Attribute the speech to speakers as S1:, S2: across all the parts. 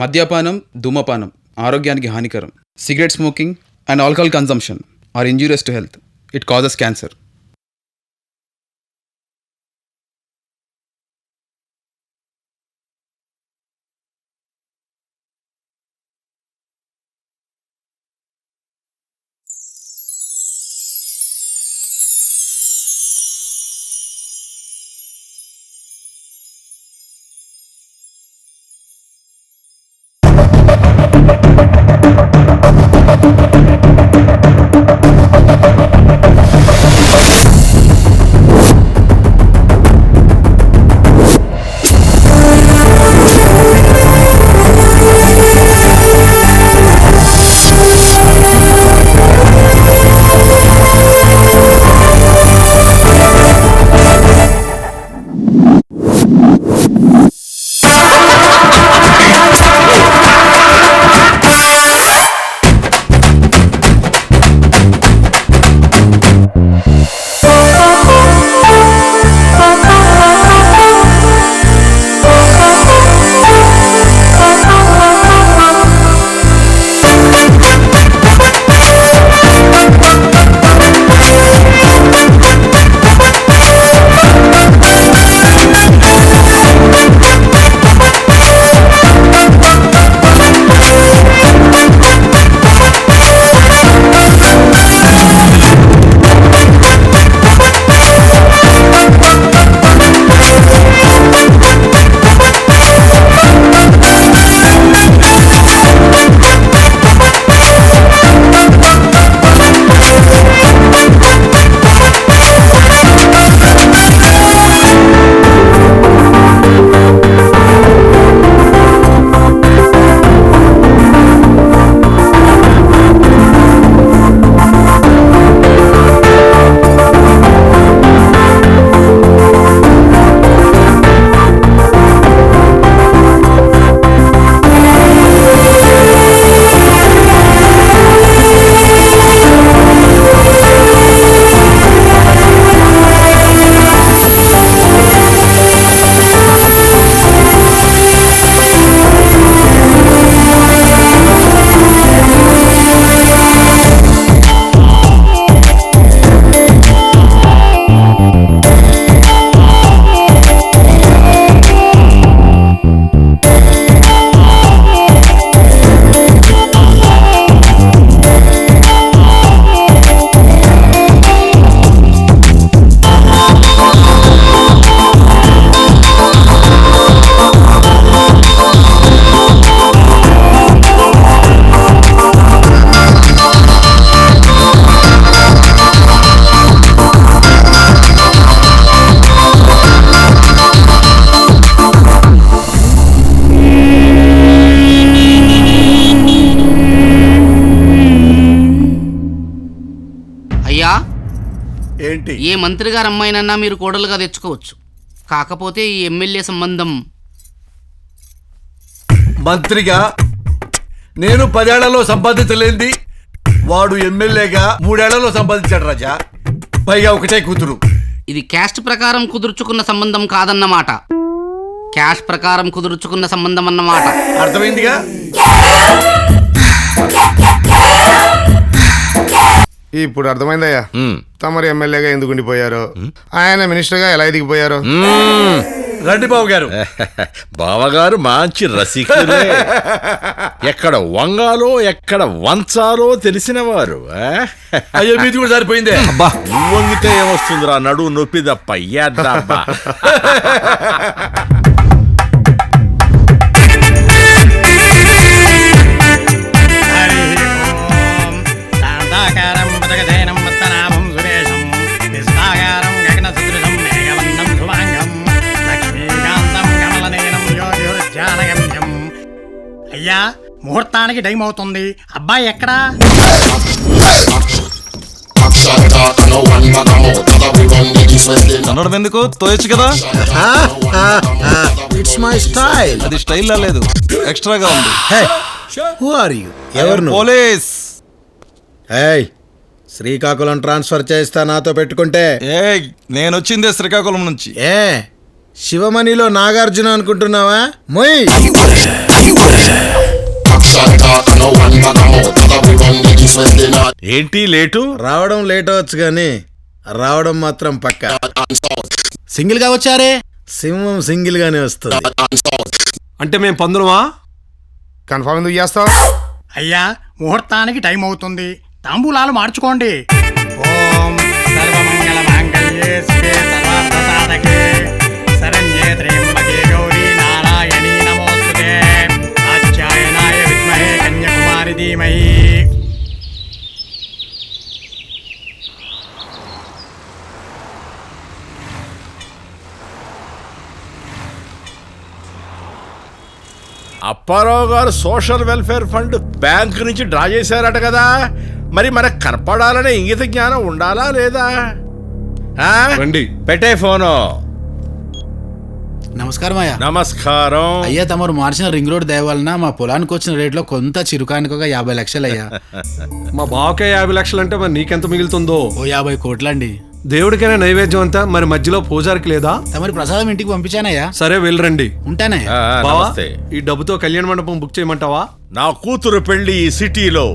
S1: మద్యపానం, ధూమపానం ఆరోగ్యానికి హానికరం. Cigarette smoking and alcohol consumption are injurious to health. It causes cancer.
S2: ఏంటి?
S3: ఏ మంత్రి గారు అమ్మాయినన్నా మీరు కోడలుగా తెచ్చుకోవచ్చు. కాకపోతే ఈ ఎమ్మెల్యే సంబంధం.
S2: మంత్రిగా నేను 10 ఏళ్లలో సంపాదించలేంది వాడు ఎమ్మెల్యేగా 3 ఏళ్లలో సంపాదించాడు రాజా. పైగా ఒకటే కూతురు.
S3: ఇది క్యాస్ట్ ప్రకారం కుదుర్చుకున్న సంబంధం కాదన్నమాట. క్యాష్ ప్రకారం కుదుర్చుకున్న సంబంధం అన్నమాట.
S2: అర్థమైందిగా?
S4: ఇప్పుడు అర్థమైందయ్యా తమరు ఎమ్మెల్యేగా ఎందుకు ఉండిపోయారో, ఆయన మినిస్టర్గా ఎలా ఎదిగిపోయారో.
S2: రండి బాబు గారు.
S5: బావగారు మంచి రసికులే. ఎక్కడ వంగాలో ఎక్కడ వంచాలో తెలిసిన వారు.
S2: అయ్యో మీది కూడా సరిపోయిందే.
S5: అబ్బా నువ్వు వంగితే ఏమొస్తుందిరా, నడువు నొప్పి తప్ప. ఏడ్డాబ్బా.
S6: అయ్యా ముహూర్తానికి టైం అవుతుంది. అబ్బాయి ఎక్కడా?
S7: అనడం ఎందుకు, తోయచ్చు కదా.
S8: It's my style.
S7: అది స్టైల్ లా లేదు, ఎక్స్ట్రాగా ఉంది.
S8: Who are you? ఎవరు?
S7: పోలీస్.
S8: శ్రీకాకుళం ట్రాన్స్ఫర్ చేస్తా నాతో పెట్టుకుంటే.
S7: నేను వచ్చిందే శ్రీకాకుళం నుంచి.
S8: శివమణిలో నాగార్జున అనుకుంటున్నావా? మొయ్
S5: ఏంటి లేటు?
S8: రావడం లేట్ అవచ్చు కానీ రావడం మాత్రం పక్క.
S9: సింగిల్ గా వచ్చారే?
S8: సింహం సింగిల్ గానే వస్తుంది.
S7: అంటే మేము పందులమా?
S4: కన్ఫర్మ్ ఎందుకు చేస్తావు?
S6: అయ్యా ముహూర్తానికి టైం అవుతుంది, తాంబూలాలు మార్చుకోండి. ఓం సర్వమంగళ మాంగళ్యే శివే సర్వార్థ సాధకే శరణ్యే త్ర్యంబకే గౌరీ నారాయణీ నమోస్తుతే కాత్యాయనాయ విద్మహే కన్యాకుమారి ధీమహి.
S5: అప్పారావు గారు సోషల్ వెల్ఫేర్ ఫండ్ బ్యాంక్ నుంచి డ్రా చేశారట కదా, మరి మనకు కనపడాలనే ఇంగిత జ్ఞానం ఉండాలా లేదా? ఆ?
S7: రండి.
S5: పెట్టే ఫోను.
S9: నమస్కారం అయ్యా.
S5: నమస్కారం.
S9: అయ్యా తమరు మార్చిన రింగ్ రోడ్ దయ వలన మా పొలానికి వచ్చిన రేట్లో కొంత చిరుకానికి ఒక 50 లక్షలు అయ్యా.
S7: మా బావకే 50 లక్షలు అంటే మరి నీకెంత మిగులుతుందో?
S9: ఓ 50 కోట్లండి.
S7: దేవుడికైనా నైవేద్యం అంతా, మరి మధ్యలో పూజారికి లేదా?
S9: తమరి ప్రసాదం ఇంటికి పంపించానయ్యా.
S7: సరే వెళ్ళరండి.
S9: ఉంటానయ్యా.
S7: బావా,
S5: నమస్తే.
S7: ఈ డబ్బుతో కళ్యాణ మండపం బుక్ చేయమంటావా?
S5: నా కూతురు పెళ్లి ఈ సిటీలో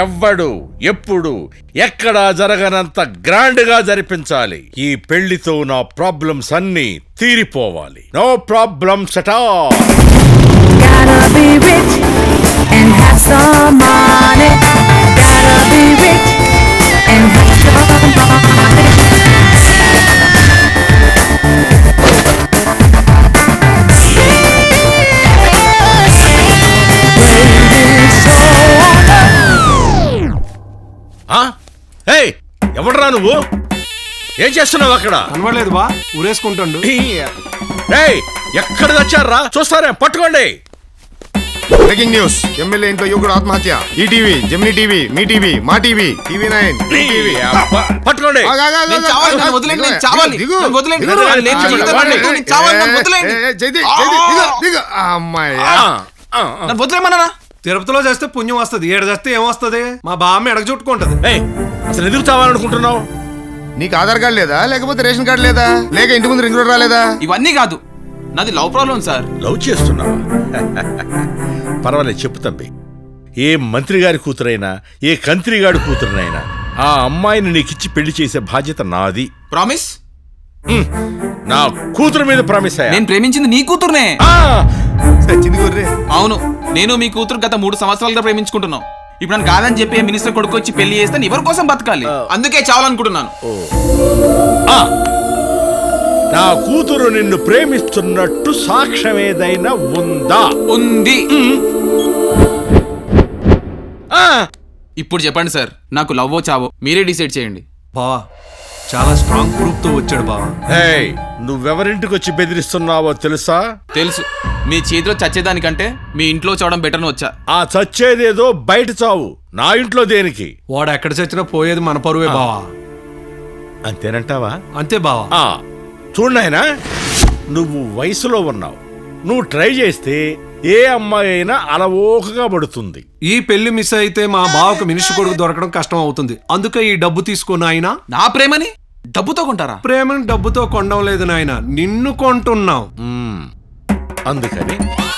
S5: ఎవ్వడు ఎప్పుడు ఎక్కడా జరగనంత గ్రాండ్ గా జరిపించాలి. ఈ పెళ్లితో నా ప్రాబ్లమ్స్ అన్ని తీరిపోవాలి. No problems at all.
S10: Gotta be rich and have some money. Gotta be rich and have some money.
S5: ఎవడరా నువ్వు? ఏం చేస్తున్నావు అక్కడ?
S7: కనబడలేదు బా, ఊరేసుకుంటాడు.
S5: ఏయ్, ఎక్కడ తెచ్చారా? చూస్తారే, పట్టుకోండి.
S4: Breaking news. ఎమ్మెల్యే ఇంట్లో యువకుడు ఆత్మహత్య. ఈటీవీ, జెమినీ టీవీ, మీ టీవీ, మా టీవీ, టీవీ9, టీవీ.
S5: పట్టుకోండి.
S7: తిరుపతిలో చేస్తే పుణ్యం వస్తుంది, ఏడు చేస్తే ఏమొస్తుంది? మా బామ్మ ఎడగ చుట్టుకుంటది.
S5: అసలు ఎందుకు చావాలనుకుంటున్నావు?
S4: నీకు ఆధార్ కార్డు లేదా, లేకపోతే రేషన్ కార్డు లేదా, లేక ఇంటి ముందు రింగ్ రోడ్ రాలేదా?
S1: ఇవన్నీ కాదు, నాది లవ్ ప్రాబ్లం సార్.
S5: లవ్ చేస్తున్నావా? పర్వాలేదు, చెప్పు తంబి. ఏ మంత్రి గారి కూతురైనా, ఏ కంత్రి గారి కూతురునైనా ఆ అమ్మాయిని నీకిచ్చి పెళ్లి చేసే బాధ్యత నాది.
S1: ప్రామిస్?
S5: నా కూతురు మీద ప్రామిస్ అయ్యా.
S1: నేను ప్రేమించింది నీ కూతురునే.
S4: సచ్చింది గొర్రె.
S1: అవును, నేను మీ కూతురు గత 3 సంవత్సరాలుగా ప్రేమించుకుంటున్నాం. ఇప్పుడు నన్ను కాదని చెప్పి మినిస్టర్ కొడుకు వచ్చి పెళ్లి చేస్తే ఎవరి కోసం బతకాలి? అందుకే చావాలనుకుంటున్నాను.
S5: నా కూతురు నిన్ను ప్రేమిస్తున్నట్టు సాక్ష్యం ఏదైనా ఉందా?
S1: ఉంది. ఇప్పుడు చెప్పండి సార్, నాకు లవ్వో చావో మీరే డిసైడ్ చేయండి.
S7: బావా, చాలా స్ట్రాంగ్ ప్రూఫ్ తో వచ్చాడు బావా.
S5: నువ్వెవరింటికి వచ్చి బెదిరిస్తున్నావో తెలుసా?
S1: తెలుసు. మీ చేతిలో చచ్చేదానికంటే మీ ఇంట్లో చావడం బెటర్ అని వచ్చా.
S5: ఆ చచ్చేదేదో బయట చావు, నా ఇంట్లో దేనికి?
S7: వాడు ఎక్కడ చచ్చినా పోయేది మన పరువే బావా.
S5: అంతేనంటావా?
S7: అంతే బావా.
S5: చూడనాయనా, నువ్వు వయసులో ఉన్నావు. నువ్వు ట్రై చేస్తే ఏ అమ్మాయి అయినా అలవోకగా పడుతుంది.
S7: ఈ పెళ్లి మిస్ అయితే మా బావకు మినిస్టర్ కొడుకు దొరకడం కష్టం అవుతుంది. అందుకే ఈ డబ్బు తీసుకున్న ఆయన.
S1: నా ప్రేమని డబ్బుతో కొంటారా?
S7: ప్రేమను డబ్బుతో కొనడం లేదు నాయన, నిన్ను కొంటున్నావు.
S5: అందుకని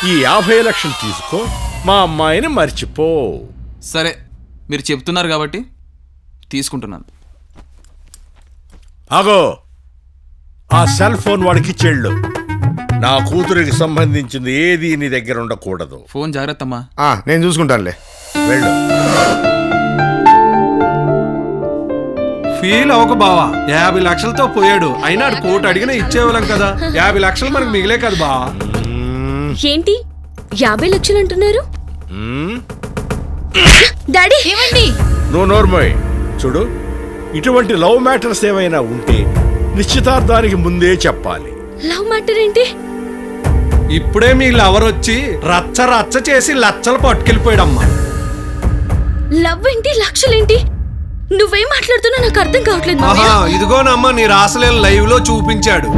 S5: ఈ 50 లక్షలు తీసుకో, మా అమ్మాయిని మర్చిపో.
S1: సరే, మీరు చెప్తున్నారు కాబట్టి తీసుకుంటున్నాను.
S5: ఆగో, ఆ సెల్ ఫోన్ వాడికి చెళ్ళు. నా కూతురికి సంబంధించింది ఏది నీ దగ్గర ఉండకూడదు.
S1: ఫోన్ జాగ్రత్తమ్మా.
S4: నేను చూసుకుంటానులే.
S5: వెళ్ళు.
S7: ఫీల్ అవ్వకు బావా, 50 లక్షలతో పోయాడు. అయినా 1 కోటి అడిగినా ఇచ్చేవాళ్ళం కదా. 50 లక్షలు మనకు మిగిలే కదా బావా.
S10: ఏంటి 50 లక్షలు అంటున్నారు? డాడీ ఏమండి?
S5: నువ్వు నోర్మోయ్. చూడు, ఇటువంటి లవ్ మ్యాటర్స్ ఏమైనా ఉంటే నిశ్చితార్థానికి ముందే చెప్పాలి.
S10: లవ్ మ్యాటర్ ఏంటి?
S7: ఇప్పుడే మీ లవర్ వచ్చి రచ్చ రచ్చ చేసి లచ్చలు పట్టుకెళ్ళిపోయాడమ్మా.
S10: లవ్ ఏంటి, లక్షలేంటి? నువ్వేం మాట్లాడుతున్నా నాకు అర్థం కావట్లేదు.
S7: ఇదిగోనమ్మా నీ రాసలేని లైవ్ లో చూపించాడు.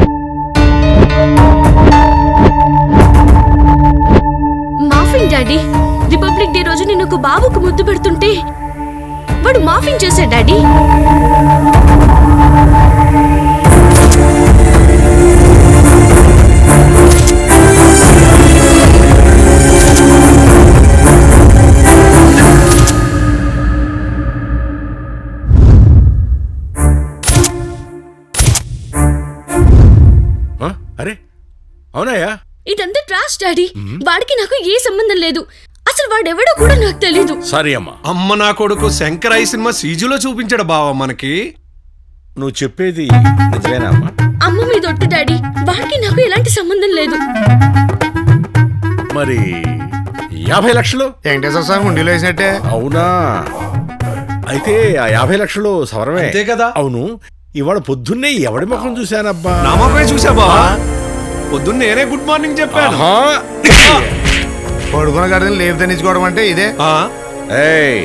S10: Morphing daddy. రిపబ్లిక్ డే రోజు నేను ఒక బాబుకు ముద్దు పెడుతుంటే వాడు మాఫింగ్ చేశాడు డాడీ.
S5: ఆ? అరే అవునాయా?
S11: ఇదంతా ట్రాష్ డాడీ. వాడికి నాకు ఏ సంబంధం లేదు. అసలు వాడెవడో కూడా నాకు తెలీదు.
S5: సరే అమ్మా.
S7: అమ్మ నా కొడుకు శంకరాయి సినిమా సీజులో చూపించాడు బావా మనకి.
S5: నువ్వు చెప్పేది నిజమేనా అమ్మా?
S11: అమ్మ మీద ఒట్టు డాడీ. వాడికి నాకు ఎలాంటి సంబంధం లేదు.
S5: మరి 50 లక్షలు
S4: వెంకటేశ్వర స్వామి ఉండిలో వేసినట్టే.
S5: అవునా? అయితే ఆ 50 లక్షలు సవరమే.
S7: అంతే కదా.
S5: అవును, ఇవాళ పొద్దున్నే ఎవడి ముఖం చూశానబ్బా?
S7: నా మొక్కనే చూసా బావా. పొద్దున్న నేనే గుడ్ మార్నింగ్ చెప్పాను.
S5: ఆహా.
S4: పడుకున్న గడిని లేపు తెచ్చుకోవడం అంటే ఇదే.
S5: ఏయ్,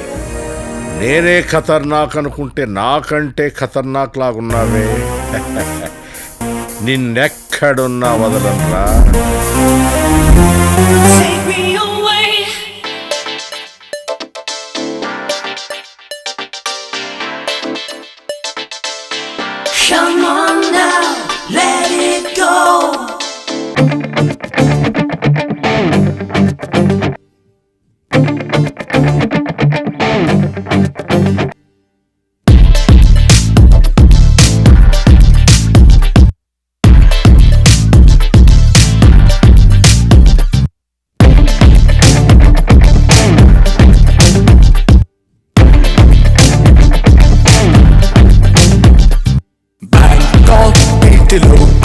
S5: నేనే ఖతర్నాక్ అనుకుంటే నాకంటే ఖతర్నాక్ లాగున్నావే. నిన్నెక్కడున్నా వదలనరా.
S10: Come on now, let it go.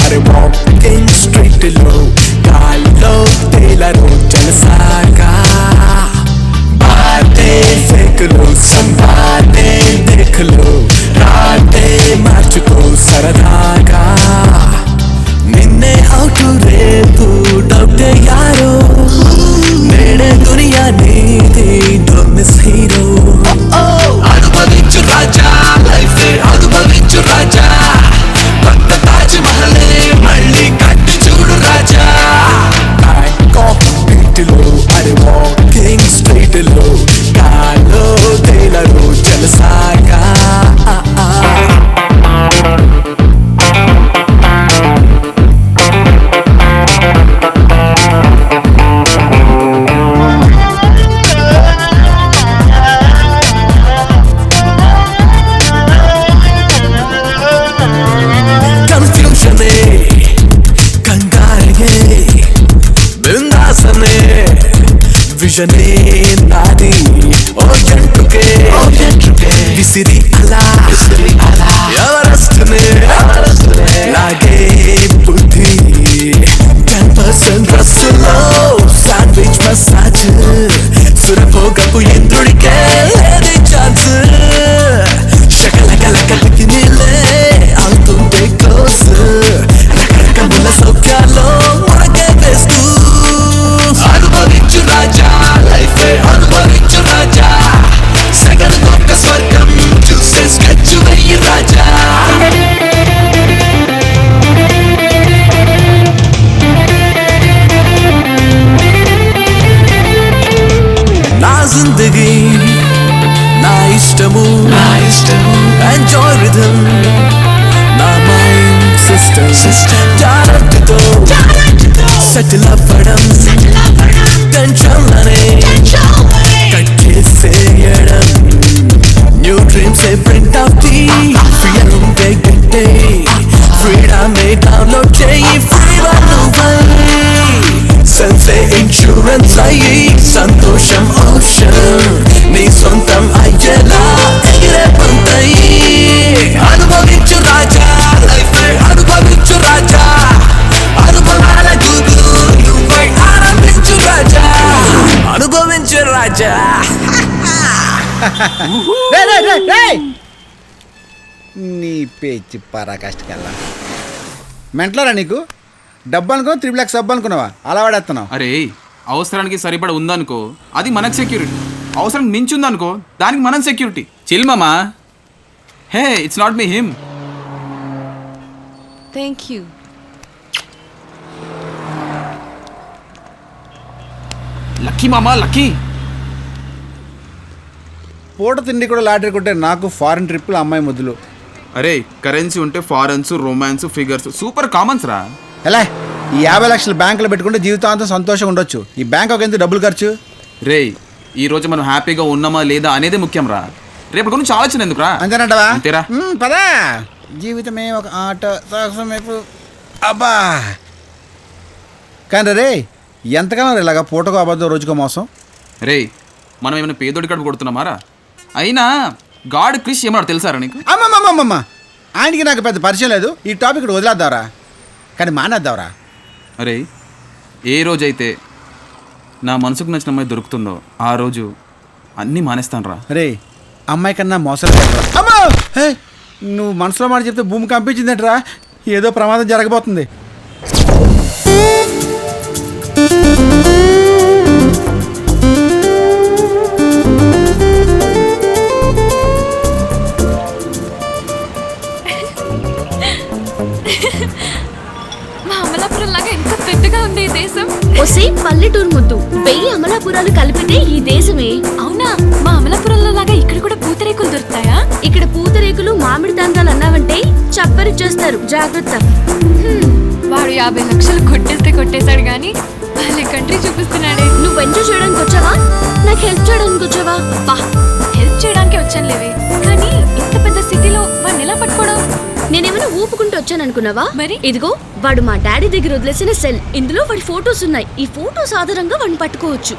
S12: అరే వాకింగ్ స్ట్రీట్ లో గాల్లో తేలను జలసాగా బాతే ఫేకులు సంబాతే దేఖలు రాతే మార్చుకో సరదాగా నిన్నే అవుతూ రేపు డౌటే యారో నేనే దునియా నీది డోంట్ మిస్ హీరో అనుభవించు రాజా లైఫ్ అనుభవించు రాజా మళ్ళీ కట్టి చూడు రాజా. బ్యాంకాక్ అరే వాకింగ్ స్ట్రీట్ లో గాల్లో తేలను జలసాగా విజనే నాది ఓ జంటుకే విసిరి అలా ఎవరస్తునే లాగే బుద్ధి 10% రస్సులో శాండ్విచ్ మసాజ్ సురభోగపు ఇంద్రుడికే లేది ఛాన్స్ శకలకలకలకి నీళ్ళే అవుతుంటే క్లోజ్ రకరకముల సౌఖ్యాల్లో మురగే వేస్తూ అనుభవించు రాజా లైఫ్ అనుభవించు రాజా సగం గొప్ప స్వర్గం చూసే స్కెచ్ వెయ్యి రాజా నా జిందగీ నా ఇష్టము ఎంజాయ్ రిథం నా మైండ్ సిస్టమ్ జాగ్రత్తతో సెటిల్ అవ్వడం టెన్షన్లనే కట్ చేసేయడం new dreams print out fear ఉంటే గట్టే ఫ్రీడమే డౌన్లోడ్ చేయి ఫ్రీగా నువ్వై సెన్సే ఇన్సూరెన్స్ అయ్యి సంతోషం ఓషన్ నీ సొంతం అయ్యేలా ఎగిరే పొందయి అనుభవించు రాజా లైఫ్ అనుభవించు రాజా అనుభవాల గూగులు నువ్వై ఆనందించు రాజా అనుభవించు రాజా.
S9: నీ పేచి పరాకాష్ఠకల్లా మెంటలరా నీకు? డబ్బు అనుకో 3 lakhs సబ్బు అనుకున్నావా? అలా వాడేస్తున్నావు.
S1: అరే, అవసరానికి సరిపడ ఉందనుకో అది మనకు సెక్యూరిటీ. అవసరం మించి ఉందనుకో దానికి మనం సెక్యూరిటీ. చిల్ మామా. Hey, it's not me him.
S11: Thank you.
S1: Lucky మామా లక్కీ.
S9: పూట తిండి కూడా లాటరీ కొట్టే నాకు ఫారెన్ ట్రిప్పులు అమ్మాయి ముద్దులు.
S1: అరే, కరెన్సీ ఉంటే ఫారెన్స్ రొమాన్స్ ఫిగర్స్ సూపర్ కామన్స్ రా.
S9: ఎలా ఈ 50 లక్షలు బ్యాంకులో పెట్టుకుంటే జీవితాంతం సంతోషంగా ఉండొచ్చు. ఈ బ్యాంక్ ఒక ఎంత డబ్బులు ఖర్చు?
S1: రే, ఈ రోజు మనం హ్యాపీగా ఉన్నామా లేదా అనేదే ముఖ్యం రా. రేపటి గురించి ఆలోచన ఎందుకు రా?
S9: అంతేనంటవా?
S1: అంతేరా.
S9: పదా జీవితమే ఒక ఆట సాహసం అబ్బా కానీ రే ఎంతకాలం రే ఇలాగా పూటకో అబద్ధం రోజుకో మోసం.
S1: రే మనం ఏమైనా పేదోడి కడుపు కొడుతున్నామారా? అయినా గాడ్ క్రిష్ ఏమన్నా తెలుసారా నీకు?
S9: అమ్మమ్మమ్మమ్మ ఆయనకి నాకు పెద్ద పరిచయం లేదు. ఈ టాపిక్ ఇక్కడ వదిలేద్దావరా, కానీ మానేద్దావరా.
S1: అరే ఏ రోజైతే నా మనసుకు నచ్చిన అమ్మాయి దొరుకుతుందో ఆ రోజు అన్నీ మానేస్తాను రా.
S9: రే అమ్మాయి కన్నా మోసాలు పెట్టరా. అమ్మా హే, నువ్వు మనసులో మాట చెప్తే భూమి కంపించిందట్రా. ఏదో ప్రమాదం జరగబోతుంది.
S11: మా అమలాపురం లాగా ఎంత పెద్దగా ఉంది ఈ దేశం. ఒసే పల్లెటూరు ముద్దు 1000 అమలాపురాలు కలిపితే ఈ దేశమే. అవునా? మా అమలాపురంలో లాగా ఇక్కడ కూడా పూతరేకులు దొరుకుతాయా? ఇక్కడ పూతరేకులు మామిడి తాండ్రాలు అన్నావంటే చప్పరిచ్చేస్తారు, జాగ్రత్త. వాడు 50 లక్షలు కొట్టేశాడు గానీ వాళ్ళ కంట్రీ చూపిస్తున్నాడే. నువ్వు ఎంజాయ్ చేయడానికి వచ్చావా, నాకు హెల్ప్ చేయడానికి వచ్చావా? హెల్ప్ చేయడానికి వచ్చాను లేవే, కానీ ఇంత పెద్ద సిటీలో వాడిని ఎలా పట్టుకోవడం? నేనేమైనా ఊపుకుంటూ వచ్చాను అనుకున్నావా? మరి ఇదిగో వాడు మా డాడీ దగ్గర వదిలేసిన సెల్. ఇందులో వాడి ఫోటోస్ ఉన్నాయి. ఈ ఫోటోస్ ఆధారంగా వాడిని పట్టుకోవచ్చు.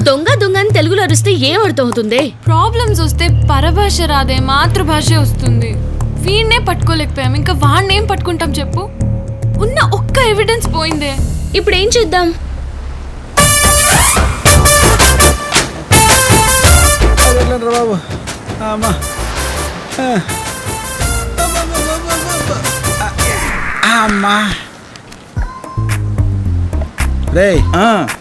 S11: దొంగ దొంగ అని తెలుగులో అరిస్తే ఏం అర్థం అవుతుంది? ప్రాబ్లమ్స్ వస్తే పరభాష రాదే, మాతృభాషే వస్తుంది. వీణ్ణే పట్టుకోలేకపోయాం, ఇంకా వాణ్ణేం పట్టుకుంటాం చెప్పు? ఉన్న ఒక్క ఎవిడెన్స్ పోయిందే. ఇప్పుడు ఏం చేద్దాం?
S9: బాబు అమ్మా అమ్మా రే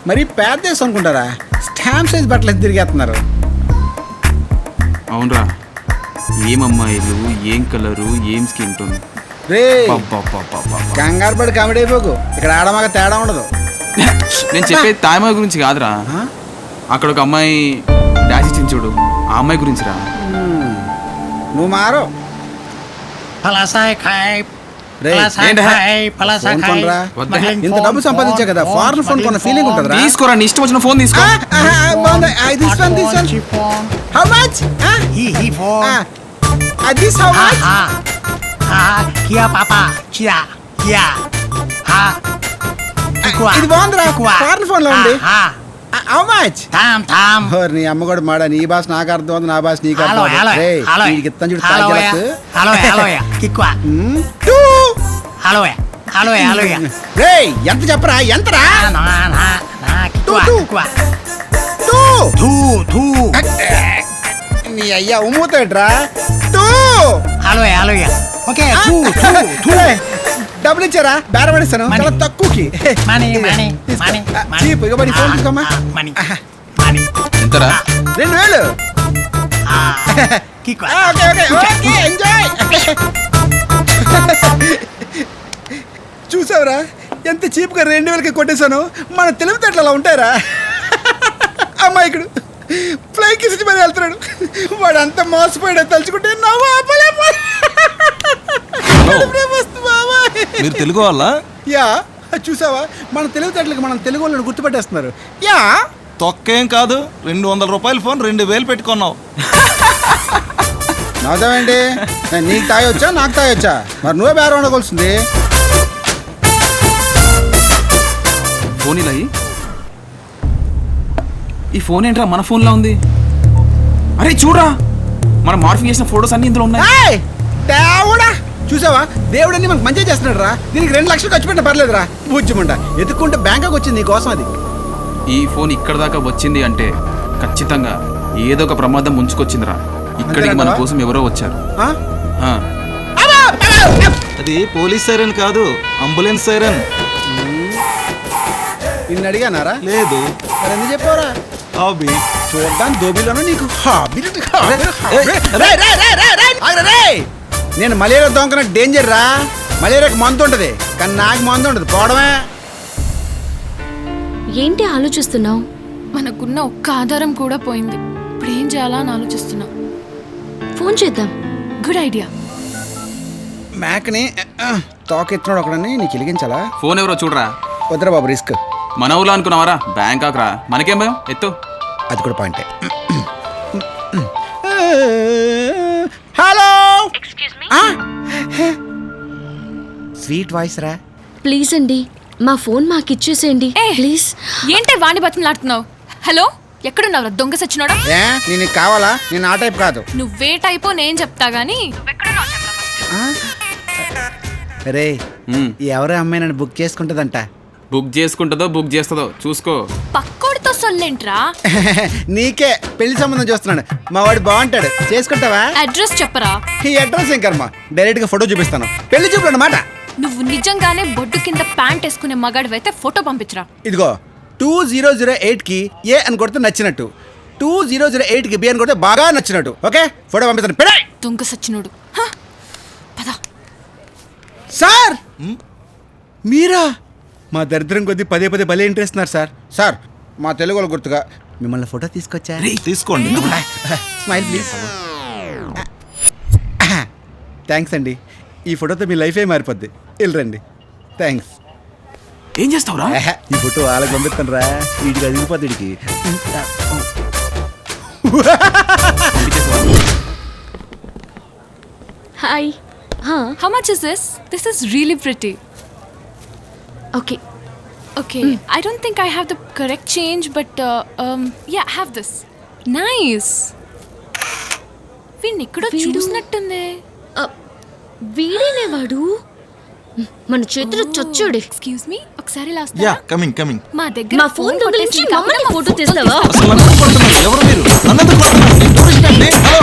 S9: మరి పేద దేశం అనుకుంటారా? స్టాంప్ సైజ్ బట్టలు తిరిగేస్తున్నారు.
S1: అవునరా, ఏం అమ్మాయిలు, ఏం కలరు, ఏం స్కిన్ టోన్.
S9: రే కంగారు పడి కామెడీ అయిపోకు. ఇక్కడ ఆడమాగ తేడా ఉండదు.
S1: నేను చెప్పేది తాయమ్మాయి గురించి కాదురా. అక్కడ ఒక అమ్మాయి డాష్ ఇచ్చింది చూడు, ఆ అమ్మాయి గురించి రా.
S9: నువ్వు మారో ఇంత డబ్బు సంపాదించా కదా, ఫారెన్ ఫోన్ కొన్న ఫీలింగ్ ఉంటుంది.
S1: తీసుకోరా, నీ ఇష్టం వచ్చిన ఫోన్ తీసుకో.
S9: ఇది బాగుందిరా, ఫారెన్ ఫోన్ లో ఉంది. నీ అమ్మ కూడా మాడా, నీ భాష నాకు అర్థం అవుతుంది, నా భాష నీకు అర్థం ఎంత చెప్పరా? ఎంతరా? నీ అయ్యా ఉమ్ముతాడ్రా. డబ్బులు ఇచ్చారా? బేర పడిస్తాను చాలా తక్కువకి. ఫోన్ తీసుకోమ్మా. 2000. చూసావురా ఎంత చీప్ గా 2000కి కొట్టేశాను. మన తెలివితేటలు అలా ఉంటారా? అమ్మాయికుడు ఫ్లైకి ఇచ్చి మరి వెళ్తున్నాడు. వాడు అంత మోసపోయాడు తలుచుకుంటే నవ్వు ఆపలేకపో.
S7: మీరు తెలుగు వాళ్ళ?
S9: యా, చూసావా మన తెలివితేటలకు మనం తెలుగు వాళ్ళని గుర్తుపెట్టేస్తున్నారు. యా
S7: తొక్కేం కాదు, 200 రూపాయల ఫోన్ 2000 పెట్టుకున్నావు.
S9: నవ్వుతావేంటి? నీకు తాగొచ్చా నాకు తాగొచ్చా? మరి నువ్వే బేరం ఉండవలసింది.
S1: ఫోన్ ఇలా ఈ ఫోన్ ఏంట్రా మన ఫోన్లో ఉంది? అరే చూడరా, మనం మార్ఫింగ్ చేసిన ఫొటోస్ అన్ని ఇందులో ఉన్నాయి.
S9: దేవుడా చూసావా, దేవుడని మనకు మంచిగా చేస్తున్నాడు రా. దీనికి 2 లక్షలు ఖర్చు పెట్టిన పర్లేదురా. బుజ్జిమంట ఎత్తుకుంటే బ్యాంకాక్ వచ్చింది నీకోసం. అది
S1: ఈ ఫోన్ ఇక్కడ దాకా వచ్చింది అంటే ఖచ్చితంగా ఏదో ఒక ప్రమాదం ముంచుకొచ్చిందిరా. ఇక్కడికి మన కోసం ఎవరో వచ్చారు.
S7: అది పోలీస్ సైరన్ కాదు, అంబులెన్స్ సైరన్.
S9: నిన్ను అడిగానారా?
S7: లేదు.
S9: మరి ఎందుకు చెప్పావురా?
S7: హాబీ.
S9: చూడ్డానికి దోబీలోనూ నీకు హాబీ. నేను మలేరియా దొంగన డేంజర్ రా. మలేరియాకి మందు ఉంటది కానీ నాకు మందు ఉండదు. పోవడమే.
S11: ఏంటి ఆలోచిస్తున్నావు?
S13: మనకున్న ఒక్క ఆధారం కూడా పోయింది. ఇప్పుడు ఏం చేయాలా అని ఆలోచిస్తున్నా.
S11: ఫోన్ చేద్దాం.
S13: Good idea.
S9: మ్యాక్ని తోకెత్తున్నాడు ఒకడని నీకు వెలిగించాలా?
S1: ఫోన్ ఎవరో చూడరా.
S9: వద్దురా బాబు, రిస్క్.
S1: మన ఊళ్ళో అనుకున్నావరా? బ్యాంకాక్ రా, మనకేం భయం, ఎత్తు.
S9: అది కూడా పాయింటే. హలో, స్వీట్ వాయిస్ రా.
S11: ప్లీజ్ అండి, మా ఫోన్ మాకు ఇచ్చేసేయండి ప్లీజ్.
S13: ఏంటి వాణి బతిమలాడుతున్నావు? హలో, ఎక్కడున్నావురా దొంగ సచ్చినోడా?
S9: నేను కావాలా? నేను ఆ టైప్ కాదు.
S13: నువ్వే టైపో నేను చెప్తా గానీ
S9: రే, ఎవరో అమ్మాయి నన్ను బుక్ చేసుకుంటుందంట.
S1: బుక్ చేసుకుంటుందో బుక్ చేస్తుందో చూసుకో.
S13: పక్కోడితో సొల్లేంట్రా?
S9: నీకే పెళ్లి సంబంధం చూస్తున్నాను. మా వాడు బాగుంటాడు, చేసుకుంటావా?
S13: అడ్రస్ చెప్పరా.
S9: ఈ అడ్రస్ ఏం కర్మ, డైరెక్ట్ గా ఫోటో చూపిస్తాను. పెళ్లి చూపులు అన్నమాట.
S13: నువ్వు నిజంగానే బొడ్డు కింద ప్యాంట్ వేసుకునే మగాడివైతే ఫోటో పంపించరా.
S9: ఇదిగో 2008 కి ఏ అని కొడితే నచ్చినట్టు, 2008 కి బి అని కొడితే బాగా నచ్చినట్టు. ఓకే, ఫోటో పంపిస్తాను. పెడ
S13: దొంగ సచ్చినోడు. పద.
S9: సార్, మీరా? మా దరిద్రం కొద్దీ పదే పదే భలే ఇంట్రెస్ట్ ఉన్నారు సార్. సార్, మా తెలుగు వాళ్ళు గుర్తుగా మిమ్మల్ని ఫోటో తీసుకొచ్చా.
S7: తీసుకోండి.
S9: Smile please. థ్యాంక్స్ అండి. ఈ ఫోటోతో మీ లైఫే మారిపోద్ది. వెళ్ళరండి. థ్యాంక్స్.
S1: ఏం చేస్తావురా?
S9: ఈ ఫోటో వాళ్ళకి పంపిస్తాను రా. వీటికి అదిగిపోద్ది. వీడికి
S11: hi.
S13: How much is this? This is really pretty.
S11: Okay.
S13: Okay, I don't think I have the correct change, but yeah, have this. Nice. వీడిని ఎక్కడో చూసినట్టుంది.
S11: వీడేనే వాడు. మన చేతులు చొచ్చుడు.
S13: ఎక్స్క్యూజ్ మీ, ఒకసారి లాస్ట్.
S7: Yeah, coming.
S13: మా దగ్గర
S11: మా ఫోన్ దొంగిలించి మమ్మల్ని ఫోటో తీస్తావా?
S7: ఎవరు మీరు? నన్నెందుకు కొడుతున్నారు? నేను టూరిస్ట్ అండి. హలో.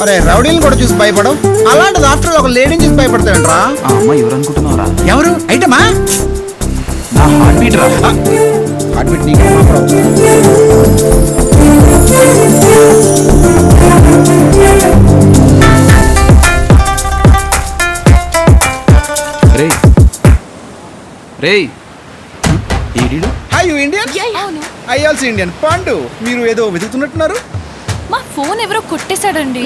S9: అరే, రౌడీని కూడా చూసి భయపడవు, అలాంటిది ఆఫ్టర్ ఒక లేడీని చూసి భయపడతాడంట్రా.
S1: ఆ అమ్మాయి ఎవరు అనుకుంటున్నావురా?
S9: ఎవరు? ఐటమా?
S1: నా హార్ట్ బీట్ రా.
S9: హార్ట్ బీట్ నీకు
S1: రే రే ఏడీడు?
S9: Hi, you Indian?
S13: అవును.
S9: I also Indian. పాండు, మీరు ఏదో వెతుకుతున్నట్టున్నారు.
S13: మా ఫోన్ ఎవరో కొట్టేశాడండి.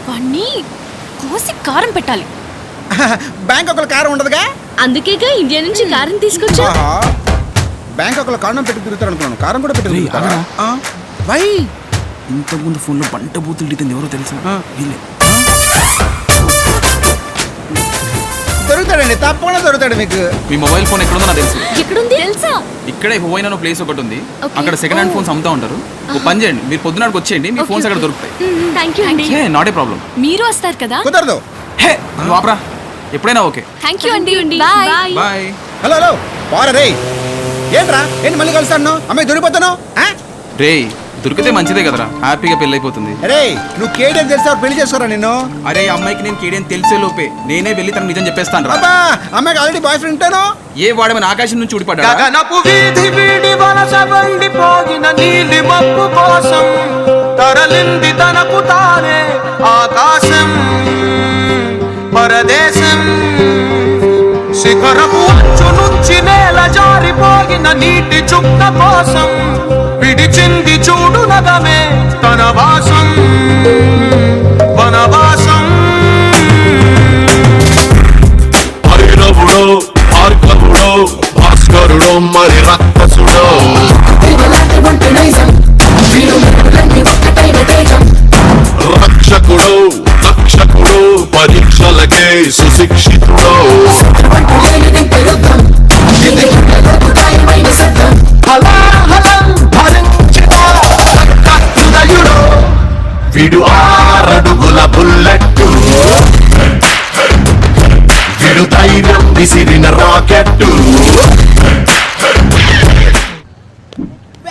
S13: వాణ్ణి కోసి కారం పెట్టాలి.
S9: బ్యాంక్ ఒకళ్ళ కారం ఉండదుగా,
S11: అందుకేగా ఇండియా నుంచి కారం తీసుకొచ్చా.
S9: బ్యాంక్ ఒకళ్ళ కారణం పెట్టి తిరుగుతారు అనుకున్నాను. కారం కూడా పెట్టి తిరుగుతారా? వై?
S1: ఇంతకుముందు ఫోన్లో పంట బూతులు తింది ఎవరో తెలుసా? వీళ్ళే.
S9: దొరుకుతాడండి, తప్పకుండా దొరుకుతాడు మీకు.
S1: మీ మొబైల్ ఫోన్ ఎక్కడుందో నాకు తెలుసు.
S11: ఎక్కడుంది తెలుసా?
S1: ఇక్కడే హువైన్ అనే ప్లేస్ ఒకటి ఉంది. అక్కడ సెకండ్ హ్యాండ్ ఫోన్స్ అమ్ముతా ఉంటారు. ఓ పని చేయండి, మీరు పొద్దునాడికి వచ్చేయండి, మీ ఫోన్స్ అక్కడ దొరుకుతాయి.
S11: థ్యాంక్ యూ అండి.
S1: Not a problem.
S13: మీరు వస్తారు కదా?
S9: కుదరదు.
S1: హే, నువ్వు ఆపరా. ఎప్పుడైనా ఓకే.
S13: థ్యాంక్ యూ అండి.
S11: బాయ్.
S1: బాయ్.
S9: హలో హలో, బారా రే. ఏంట్రా, ఏంటి మళ్ళీ కలుస్తాను? అమ్మాయి దొరికిపోతాను.
S1: రే, దొరికితే మంచిదే కదరా, హ్యాపీగా పెళ్ళి అయిపోతుంది.
S9: అరే, నువ్వు కేడీఎం తెలిసా పెళ్లి చేసుకోరా నిన్ను?
S1: అరే, అమ్మాయికి నేను కేడీఎం తెలిసే లోపే నేనే వెళ్ళి తనకు నిజం చెప్పేస్తాను రా.
S9: అబ్బా, అమ్మాయికి ఆల్రెడీ బాయ్ ఫ్రెండ్ ఉంటాను.
S1: ఏ వాడమని ఆకాశం నుంచి ఊడిపడ్డా?
S12: నీలి మబ్బు కోసం తరలింది తనకు తానే ఆకాశం పరదేశం శిఖరపు అంచు నుంచి నేల జారిపోగిన నీటి చుక్క కోసం విడిచింది చూడు నగమే తన వాసం వనవాసం భైరవుడో భార్గవుడో భాస్కరుడో మరి రక్కసుడో రక్షకుడో రక్షకుడో పరీక్షలకే సుశిక్షితుడో హలాహలం భరించిన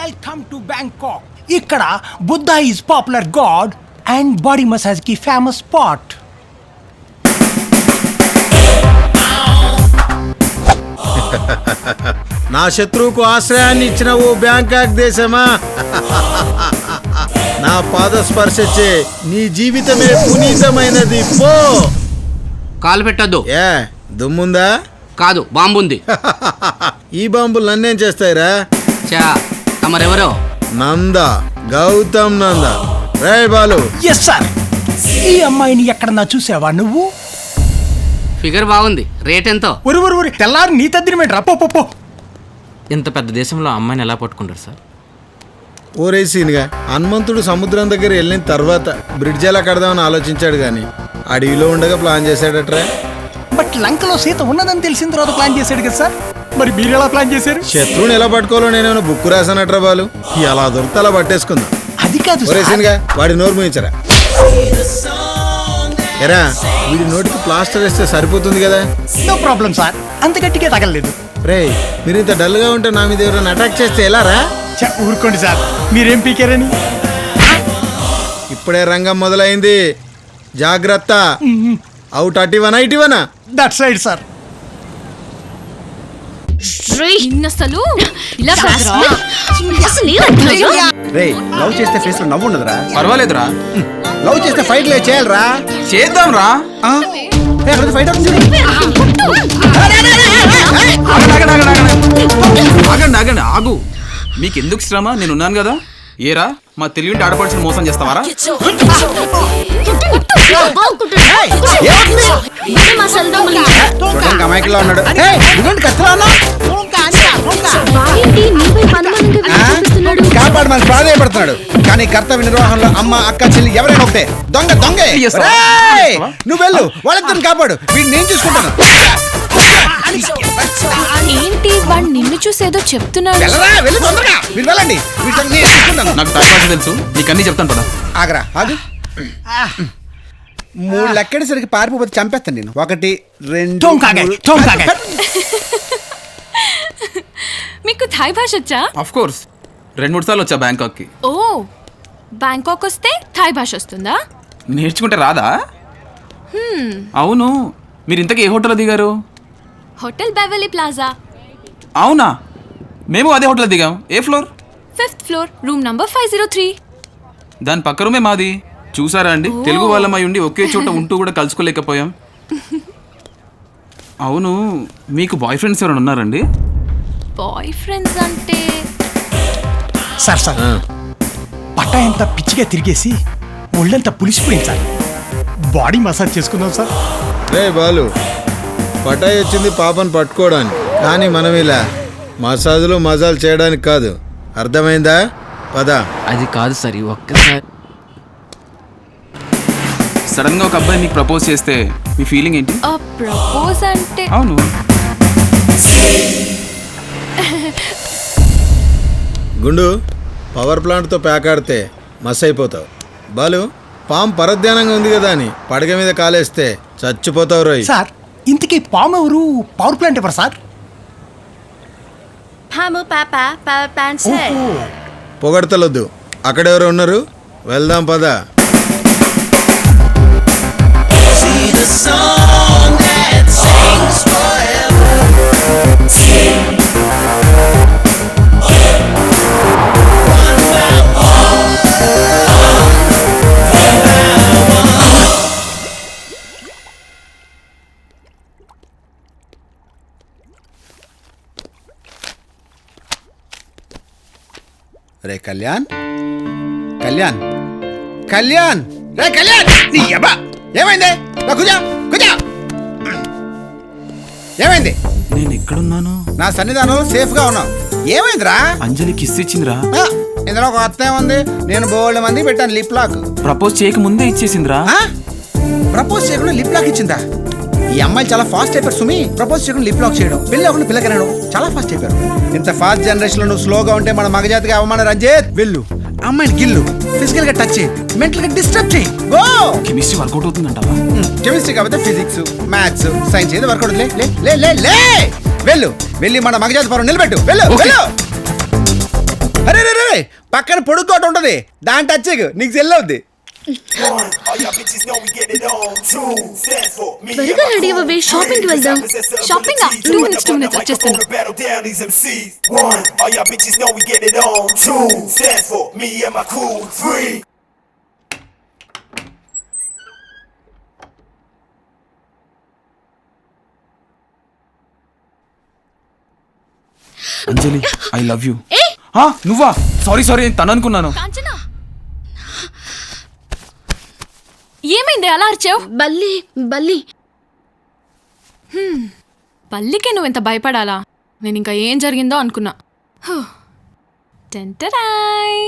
S6: వెల్కమ్ టు బ్యాంకాక్. ఇక్కడ Buddha is popular God and body massage కి ఫేమస్ స్పాట్.
S8: నా శత్రువుకు ఆశ్రయాన్ని ఇచ్చిన ఓ బ్యాంకాక్ దేశమా, నా పాద స్పర్శచే నీ జీవితమే పునీతమైనది. పో.
S3: కాలు పెట్టద్దు.
S8: ఏ దుమ్ముందా?
S3: కాదు, బాంబుంది.
S8: ఈ బాంబులు నన్నేం చేస్తాయిరా?
S3: చా, తమరెవరో?
S8: నంద, గౌతమ్ నంద. రే బాలు.
S6: Yes sir. ఈ అమ్మాయిని ఎక్కడన్నా చూసావా నువ్వు?
S3: ఫిగర్ బాగుంది. రేట్ ఎంతో?
S6: ఒరి తెల్లారి నీ తద్దినమేంట్రా? పో.
S14: ఇంత పెద్ద దేశంలో అమ్మాయిని ఎలా పట్టుకుంటారు సార్?
S8: ఓరేసీన్గా హనుమంతుడు సముద్రం దగ్గర వెళ్ళిన తర్వాత బ్రిడ్జ్ ఎలా కడదామని ఆలోచించాడు కానీ అడవిలో ఉండగా ప్లాన్ చేశాడట్రా.
S6: బట్ లంకలో సీత ఉన్నదని తెలిసిన తర్వాత ప్లాన్ చేశాడు కదా సార్. మరి మీరు ఎలా ప్లాన్ చేశారు?
S8: శత్రువుని ఎలా పట్టుకోవాలో నేనేమైనా బుక్ రాసానట్రా బాలు. ఎలా దొరికితే అలా పట్టేసుకుందాం.
S6: అది కాదు
S8: ఓరేసీన్గా వాడి నోరు మూయించరా. ఎరా, వీడి నోటికి ప్లాస్టర్ వేస్తే సరిపోతుంది కదా.
S6: నో ప్రాబ్లం సార్, అంత గట్టిగా తగలలేదు.
S8: రే, మీరు ఇంత డల్గా ఉంటే నా మీద ఎవరైనా అటాక్ చేస్తే ఎలా రా?
S6: ఊరుకోండి సార్, మీరేం పీకారని.
S8: ఇప్పుడే రంగం మొదలైంది, జాగ్రత్త. Out 81
S6: that side sir.
S11: అసలు ఇలా
S9: రే, లవ్ చేస్తే ఫేస్ లో నవ్వు ఉండదురా.
S1: పర్వాలేదురా,
S9: లవ్ చేస్తే ఫైట్ లే చేయాలరా.
S1: చేద్దాం రా.
S9: ఫైట్
S1: ఆగండి ఆగు. మీకెందుకు శ్రమ? నేనున్నాను కదా. ఏరా, మా తెలివింటి ఆడపడుచుని మోసం చేస్తావారా?
S9: అమాయకుల్లో ఉన్నాడు. కాపాడమని ప్రాధాయపడుతున్నాడు, కానీ కర్తవ్య నిర్వహణలో అమ్మ, అక్క, చెల్లి ఎవరైనా ఒకటే. దొంగే నువ్వు వెళ్ళు, వాళ్ళిద్దరిని కాపాడు. వీడిని నేను చూసుకుంటాను.
S13: ఏంటి వాడు నిన్ను చూసేదో చెప్తున్నాడు?
S9: వెళ్ళండి,
S1: నాకు టైం పాస్ తెలుసు, నీకన్నీ చెప్తాను పద.
S9: ఆగరా, ఆగు. 3 లెక్కేసరికి పారిపోతే చంపేస్తాను నేను. 1 2
S13: మీకు థాయ్ భాష వచ్చా?
S1: ఆఫ్ కోర్స్, 2-3 సార్లు వచ్చా బ్యాంకాక్ కి.
S13: ఓ, బ్యాంకాక్ వస్తే థాయ్ భాష వస్తుందా?
S1: నేర్చుకుంటే రాదా? అవును, మీరు ఇంతకీ ఏ హోటల్లో దిగారు?
S13: Hotel Beverly Plaza.
S1: అవునా, మేము అదే హోటల్లో దిగాం. ఏ floor?
S13: 5th floor, room number 503.
S1: దాని పక్క రూమే మాది. చూసారా అండి, తెలుగు వాళ్ళమై ఉండి ఒకే చోట ఉంటూ కూడా కలుసుకోలేకపోయాం. అవును, మీకు బాయ్ ఫ్రెండ్స్ ఎవరైనా ఉన్నారండి?
S13: బాయ్ ఫ్రెండ్స్ అంటే
S6: సార్ పట్టా ఎంత పిచ్చిగా తిరిగేసి ఒళ్ళంతా పులిసిపోయింది సార్. బాడీ మసాజ్ చేసుకుందాం సార్.
S8: రే బాలు, పటాయి వచ్చింది పాపను పట్టుకోవడానికి, కానీ మనం ఇలా మసాజులు మజాలు చేయడానికి కాదు. అర్థమైందా? పద.
S14: అది కాదు సార్, ఒక్కసారి.
S1: సడన్ గా ఒక అబ్బాయి మీకు ప్రపోజ్ చేస్తే మీ ఫీలింగ్ ఏంటి?
S13: ప్రపోజ్ అంటే
S1: అవును,
S8: గుండు పవర్ ప్లాంట్తో ప్యాకాడితే మస్ అయిపోతావు. బాలు, పాము పరధ్యానంగా ఉంది కదా అని పడగ మీద కాలేస్తే చచ్చిపోతావు రోయ్.
S6: సార్, ఇంతకీ పాము ఎవరు? పవర్ ప్లాంట్ ఎవరు సార్?
S8: పొగడతలొద్దు, అక్కడెవరు ఉన్నారు, వెళ్దాం పద.
S9: రే కళ్యాణ్, కళ్యాణ్, కళ్యాణ్, రే కళ్యాణ్, నీ అబ్బా ఏమైంది? ఏమైంది?
S1: నేను ఎక్కడున్నాను?
S9: నా సన్నిధానంలో సేఫ్ గా ఉన్నావు. ఏమైందిరా?
S1: అంజలి కిస్ ఇచ్చిందిరా.
S9: ఇందులో ఒక అర్థం ఉంది. నేను బోల్డ్ మంది పెట్టాను లిప్ లాక్.
S1: ప్రపోజ్ చేయక ముందే ఇచ్చేసిందిరా.
S9: ప్రపోజ్ చేయకుండా లిప్ లాక్ ఇచ్చిందా? ఈ అమ్మాయిలు చాలా ఫాస్ట్ అయిపోయారు సుమి. ప్రపోజ్ చేయకుండా లిప్ లాక్ చేయడం, పెళ్ళి అవ్వకుండా పిల్లకనడం చాలా ఫాస్ట్ అయిపోయారు. ఇంత ఫాస్ట్ జనరేషన్ లో నువ్వు స్లోగా ఉంటే మన మగజాతికి అవమానం. రంజిత్, వెళ్ళు, అమ్మాయిని గిల్లు, ఫిజికల్ గా టచ్ చేయి, మెంటల్ గా డిస్టర్బ్ చేయి. గో.
S1: కెమిస్ట్రీ వర్కౌట్ అవుతుందంటావా?
S9: కెమిస్ట్రీ కాకపోతే ఫిజిక్స్, మ్యాథ్స్, సైన్స్ ఏదో వర్కౌట్. లే లే లే లే లే వెళ్ళు, వెళ్ళి మన మగజాతి పరం నిలబెట్టు. వెళ్ళు వెళ్ళు. అరే రే పక్కన పొడుగు తోట ఉంటది దాని టచ్ నీకు చెల్లవుద్ది.
S11: త్వరగా రెడీ అవ్వవే, షాపింగ్కి వెళ్దాం.
S13: షాపింగ్ 2 minutes వచ్చేస్తాను.
S1: అంజలి ఐ లవ్ యూ. నువ్వా? సారీ తను అనుకున్నాను.
S13: కాంచనా, ఏమైంది అలా అరిచావు?
S11: బల్లి బల్లి.
S13: బల్లికే నువ్వు ఎంత భయపడాలా? నేను ఇంకా ఏం జరిగిందో అనుకున్నా. టెంటరాయ్.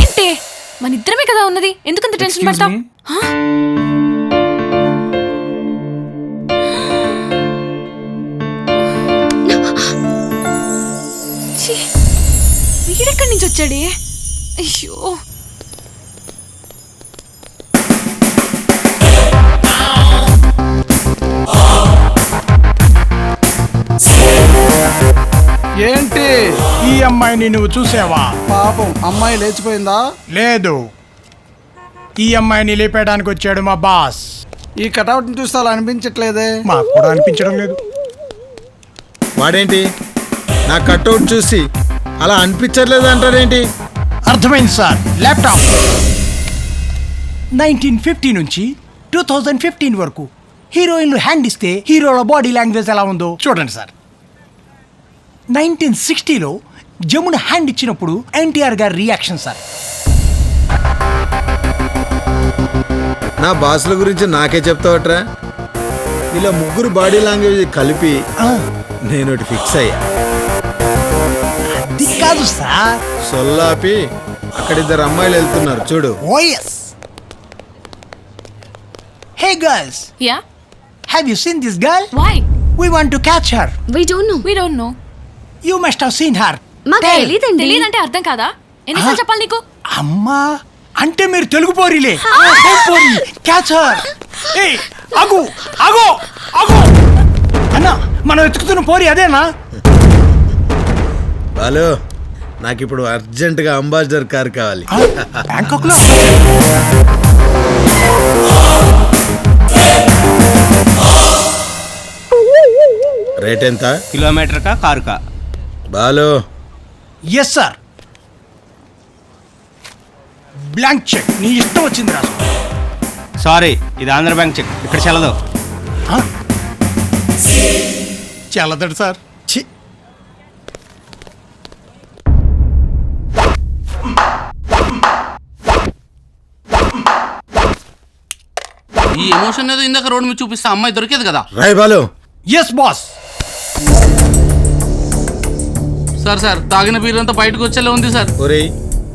S13: ఏంటే, మన ఇద్దరమే కదా ఉన్నది, ఎందుకంత టెన్షన్ పడతావు? వీడెక్కడి నుంచి వచ్చాడే? అయ్యో,
S6: ఏంటి ఈ అమ్మాయిని నువ్వు చూసావా?
S9: పాపం అమ్మాయి లేచిపోయిందా?
S6: లేదు, ఈ అమ్మాయిని లేపేయడానికి వచ్చాడు మా బాస్.
S9: ఈ కటౌట్ ని చూస్తే అలా అనిపించట్లేదే.
S6: మాకు కూడా అనిపించడం లేదు.
S8: వాడేంటి నా కట్అవుట్ చూసి అలా అనిపించట్లేదు అంటారేంటి?
S6: అర్థమైంది సార్. ల్యాప్టాప్ 1950 నుంచి 2015 వరకు హీరోయిన్లు హ్యాండ్ ఇస్తే హీరోల బాడీ లాంగ్వేజ్ ఎలా ఉందో చూడండి సార్. 1960లో జమున హ్యాండ్ ఇచ్చినప్పుడు ఎన్టీఆర్ గారి రియాక్షన్ సార్.
S8: నా బాసుల గురించి నాకే చెప్తావట్రా? ఇలా ముగ్గురు బాడీ లాంగ్వేజ్ కలిపి నేను ఒకటి ఫిక్స్ అయ్యా.
S6: అది కాదు సార్.
S8: సొల్లాపి అక్కడ ఇద్దరు అమ్మాయిలు వెళ్తున్నారు చూడు.
S6: OS. Hey girls,
S13: yeah,
S6: have you seen this girl?
S13: why?
S6: We want to catch her.
S11: We don't know.
S6: You must have seen her.
S11: మాకు
S6: Tell.
S11: తెలీదండి.
S13: తెలియదంటే అర్థం కాదా? ఎన్నిసార్లు చెప్పాలి నీకు?
S6: అమ్మా అంటే మీరు తెలుగు పోరిలే. Catch her. ఏయ్ ఆగు ఆగు ఆగు అన్న, మనం వెతుకుతున్న పోరి అదేనా?
S8: బాలు, నాకు ఇప్పుడు అర్జెంటుగా అంబాసిడర్ కార్ కావాలి.
S6: బ్యాంకాక్ లో
S8: రేట్ ఎంత?
S14: కిలోమీటర్ కా కారు కా?
S8: Balu.
S6: Yes sir. Blank cheque నీ ఇష్టం వచ్చింది రాసు.
S14: సారీ, ఇది ఆంధ్ర బ్యాంక్ చెక్, ఇక్కడ చెల్లదు.
S6: చల్లదడు సార్. ఛీ.
S3: ఈ ఎమోషన్ ఏదో ఇందాక రోడ్ మీద చూపిస్తే అమ్మాయి దొరికేది కదా.
S8: రాయ్ బాలు.
S6: Yes boss.
S3: సార్ తాగిన బీర్ అంతా బయటకు వచ్చేలా ఉంది సార్.
S8: ఒరేయ్,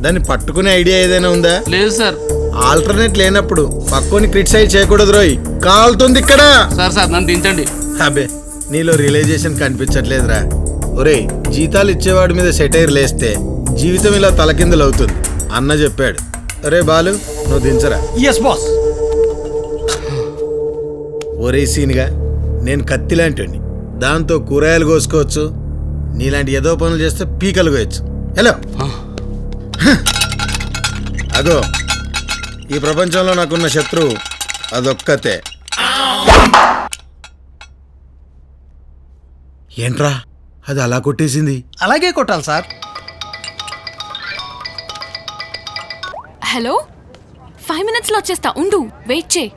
S8: దాన్ని పట్టుకునే ఐడియా ఏదైనా ఉందా?
S3: లేదు సార్.
S8: ఆల్టర్నేట్ లేనప్పుడు పక్కని క్రిటిసైజ్ చేయకూడదు రోయ్. కాలుతుంది ఇక్కడ.
S3: సార్ నన్ను దించండి.
S8: అబే, నీలో రియలైజేషన్ కనిపించట్లేదురా. ఒరేయ్, జీతాలు ఇచ్చేవాడి మీద సెటైర్ లేస్తే జీవితం ఇలా తలకిందులు అవుతుంది అన్న చెప్పాడు. ఒరే బాలు, నువ్వు దించరా.
S6: Yes boss.
S8: ఒరే సీన్గా, నేను కత్తి లాంటివాడిని, దాంతో కూరగాయలు కోసుకోవచ్చు. నీలాంటి ఏదో పనులు చేస్తే పీకలు కోయచ్చు. హలో, అగో ఈ ప్రపంచంలో నాకున్న శత్రువు అదొక్కతే. ఏంట్రా అది అలా కొట్టేసింది?
S6: అలాగే కొట్టాలి సార్.
S13: హలో, 5 minutes లో వచ్చేస్తా, ఉండు, వెయిట్ చేయి.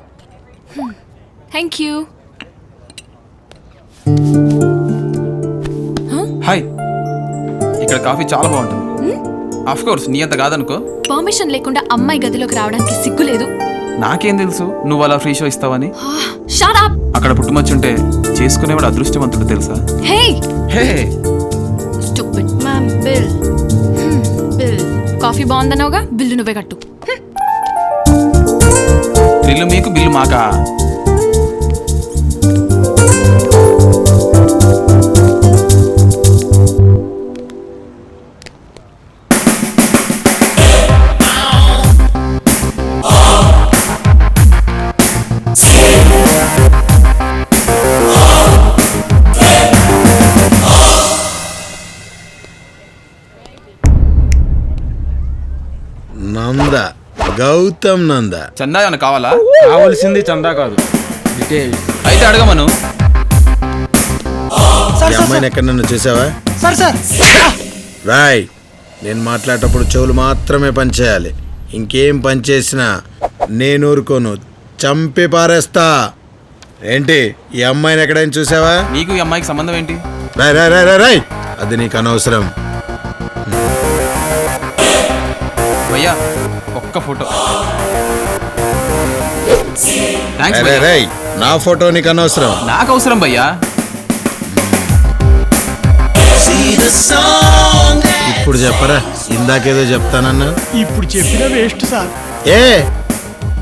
S13: Thank you.
S1: హాయ్, ఇక్కడ కాఫీ చాలా బాగుంటుంది. ఆఫ్ కోర్స్ నీ అంత కాదనుకో.
S13: పర్మిషన్ లేకుండా అమ్మాయి గదిలోకి రావడానికి సిగ్గు లేదు.
S1: నాకేం తెలుసు నువ్వు అలా ఫ్రీ షో ఇస్తావని.
S13: Shut up.
S1: అక్కడ పుట్టుమచ్చుంటే చేసుకునేవాడు అదృష్టవంతుడు తెలుసా?
S13: Hey
S1: hey,
S13: stupid ma'am. Bill coffee బాగుందన్నావుగా, బిల్లు నువ్వే కట్టు.
S1: బిల్లు మీకు, బిల్లు మాకా?
S8: గౌతమ్ నంద.
S1: చందా ఏమన్నా కావాలా?
S14: కావాల్సింది చందా కాదు, డీటెయిల్స్.
S1: అయితే అడగమను.
S8: ఈ అమ్మాయిని ఎక్కడన్నా చూసావా?
S6: సార్ సార్
S8: రాయ్, నేను మాట్లాడేటప్పుడు చెవులు మాత్రమే పనిచేయాలి. ఇంకేం పనిచేసినా నేను ఊరుకోను, చంపి పారేస్తా. ఏంటి ఈ అమ్మాయిని ఎక్కడైనా చూసావా?
S1: నీకు ఈ అమ్మాయికి సంబంధం ఏంటి?
S8: రాయ్ రాయ్ రాయ్ రాయ్ రాయ్, అది నీకు అనవసరం.
S1: భయ్యా ఒక్క ఫోటో.
S8: రాయ్ రాయ్ రాయ్, నా ఫోటో నీకు అనవసరం.
S1: నాకు అవసరం భయ్యా.
S8: ఇప్పుడు చెప్పరా, ఇందాకేదో చెప్తానన్నా.
S6: ఇప్పుడు చెప్పిన వేస్ట్ సార్.
S8: ఏ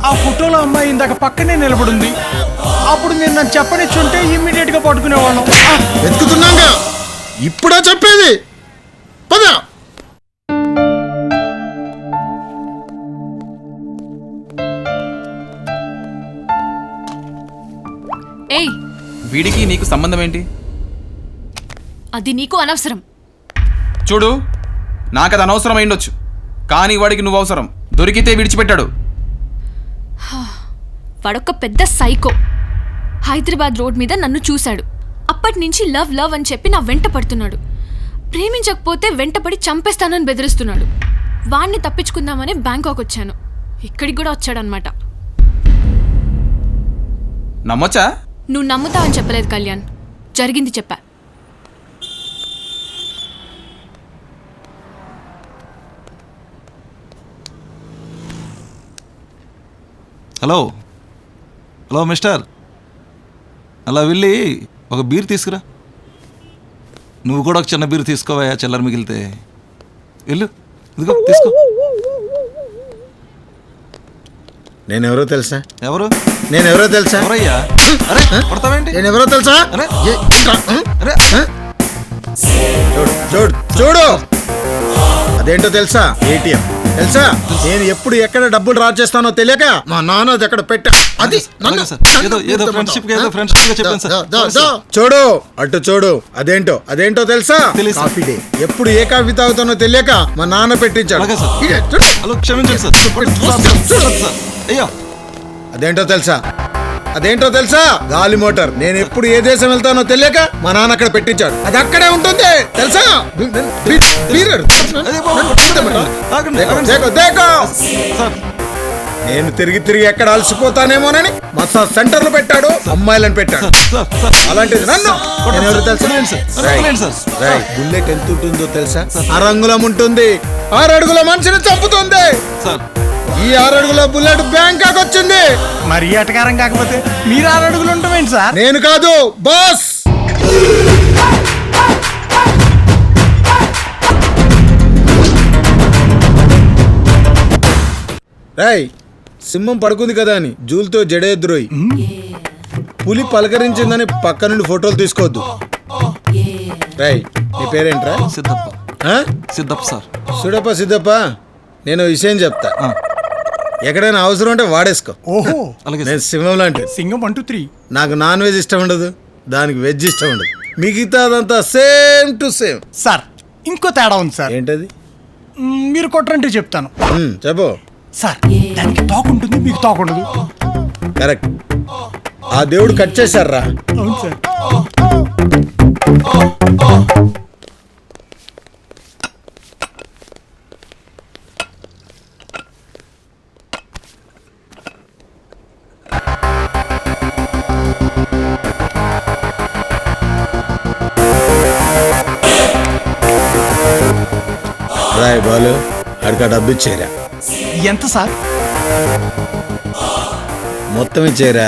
S6: ఆ ఫోటోలో అమ్మాయి ఇందాక పక్కనే నిలబడింది. అప్పుడు నేను నన్ను చెప్పనిచ్చుంటే ఇమ్మీడియట్ గా పట్టుకునేవాళ్ళం.
S8: వెతుకుతున్నాగా, ఇప్పుడా చెప్పేది? పద.
S13: ఏయ్,
S1: వీడికి నీకు సంబంధం ఏంటి?
S13: అది నీకు అనవసరం.
S1: చూడు, నాకు అది అనవసరం అయిండొచ్చు, కానీ వాడికి నువ్వు అవసరం. దొరికితే విడిచిపెట్టాడు.
S13: వాడొక్క పెద్ద సైకో. హైదరాబాద్ రోడ్ మీద నన్ను చూశాడు. అప్పటి నుంచి లవ్ లవ్ అని చెప్పి నా వెంట పడుతున్నాడు. ప్రేమించకపోతే వెంటపడి చంపేస్తానని బెదిరిస్తున్నాడు. వాణ్ణి తప్పించుకుందామని బ్యాంకాక్ వచ్చాను. ఇక్కడికి కూడా వచ్చాడనమాట.
S1: నమ్మొచ్చా?
S13: నువ్వు నమ్ముతావని చెప్పలేదు కళ్యాణ్, జరిగింది చెప్పా.
S15: హలో హలో మిస్టర్, అలా వెళ్ళి ఒక బీర్ తీసుకురా. నువ్వు కూడా ఒక చిన్న బీర్ తీసుకోవా, చిల్లర మిగిలితే. వెళ్ళు, ఇదిగో తీసుకో.
S8: నేనెవరో తెలుసా?
S15: ఎవరు?
S8: నేనెవరో తెలుసా?
S15: ఎవరయ్యా? అరే కొడతావేంటి?
S8: నేనెవరో తెలుసా? చూడు చూడు చూడు, అదేంటో తెలుసా? ఏటీఎం తెలుసా? నేను ఎప్పుడు ఎక్కడ డబ్బులు డ్రా చేస్తానో తెలియక మా నాన్న అది ఎక్కడ పెట్టా. అది చూడు, అటు చూడు. అదేంటో తెలుసా? Coffee day. ఎప్పుడు ఏ కాఫీ తాగుతానో తెలియక మా నాన్న పెట్టించాడు.
S15: అయ్యో,
S8: అదేంటో తెలుసా? గాలి మోటార్. నేను ఎప్పుడు ఏ దేశం వెళ్తానో తెలియక మా నాన్న అక్కడ పెట్టించాడు. అది అక్కడే ఉంటుంది తెలుసా? నేను తిరిగి ఎక్కడ అలసిపోతానేమోనని మసాజ్ సెంటర్లు పెట్టాడు, అమ్మాయిలను పెట్టాడు. అలాంటిది నన్ను ఎవరు తెలుసా? బుల్లెట్ ఎంత ఉంటుందో తెలుసా? 6 అంగుళం ఉంటుంది. 6 అడుగుల మనిషిని చంపుతుంది. ఈ 6 అడుగుల బుల్లెట్ బ్యాంకాక్ వచ్చింది.
S6: మరి అటకారం కాకపోతే మీరు 6 అడుగులు ఉంటామేంటి సార్?
S8: నేను కాదు, బాస్. రాయ్, సింహం పడుకుంది కదా అని జూలతో జడేద్రోయ్. పులి పలకరించిందని పక్క నుండి ఫోటోలు తీసుకోవద్దు. రాయ్, నీ పేరేంట్రా?
S15: సిద్ధప్ప సార్.
S8: సిద్ధప్ప, నేను విషయం చెప్తా. ఎక్కడైనా అవసరం ఉంటే వాడేసుకో.
S6: ఓహో,
S8: నేను సింహం లాంటి.
S6: సింగం 1 2 3.
S8: నాకు నాన్ వెజ్ ఇష్టం ఉండదు, దానికి వెజ్ ఇష్టం ఉండదు. మిగతాదంతా సేమ్ టు సేమ్.
S6: సార్, ఇంకో తేడా ఉంది సార్.
S8: ఏంటది?
S6: మీరు కొట్టరంటే చెప్తాను.
S8: చెప్పు
S6: సార్. దానికి తోక ఉంటుంది, మీకు తోక ఉండదు.
S8: కరెక్ట్. ఆ దేవుడు కట్ చేశారా?
S6: అవును సార్.
S8: రాయ్ బాలు, అడిగా డబ్బు ఇచ్చేరా.
S6: ఎంత సార్?
S8: మొత్తం ఇచ్చేరా.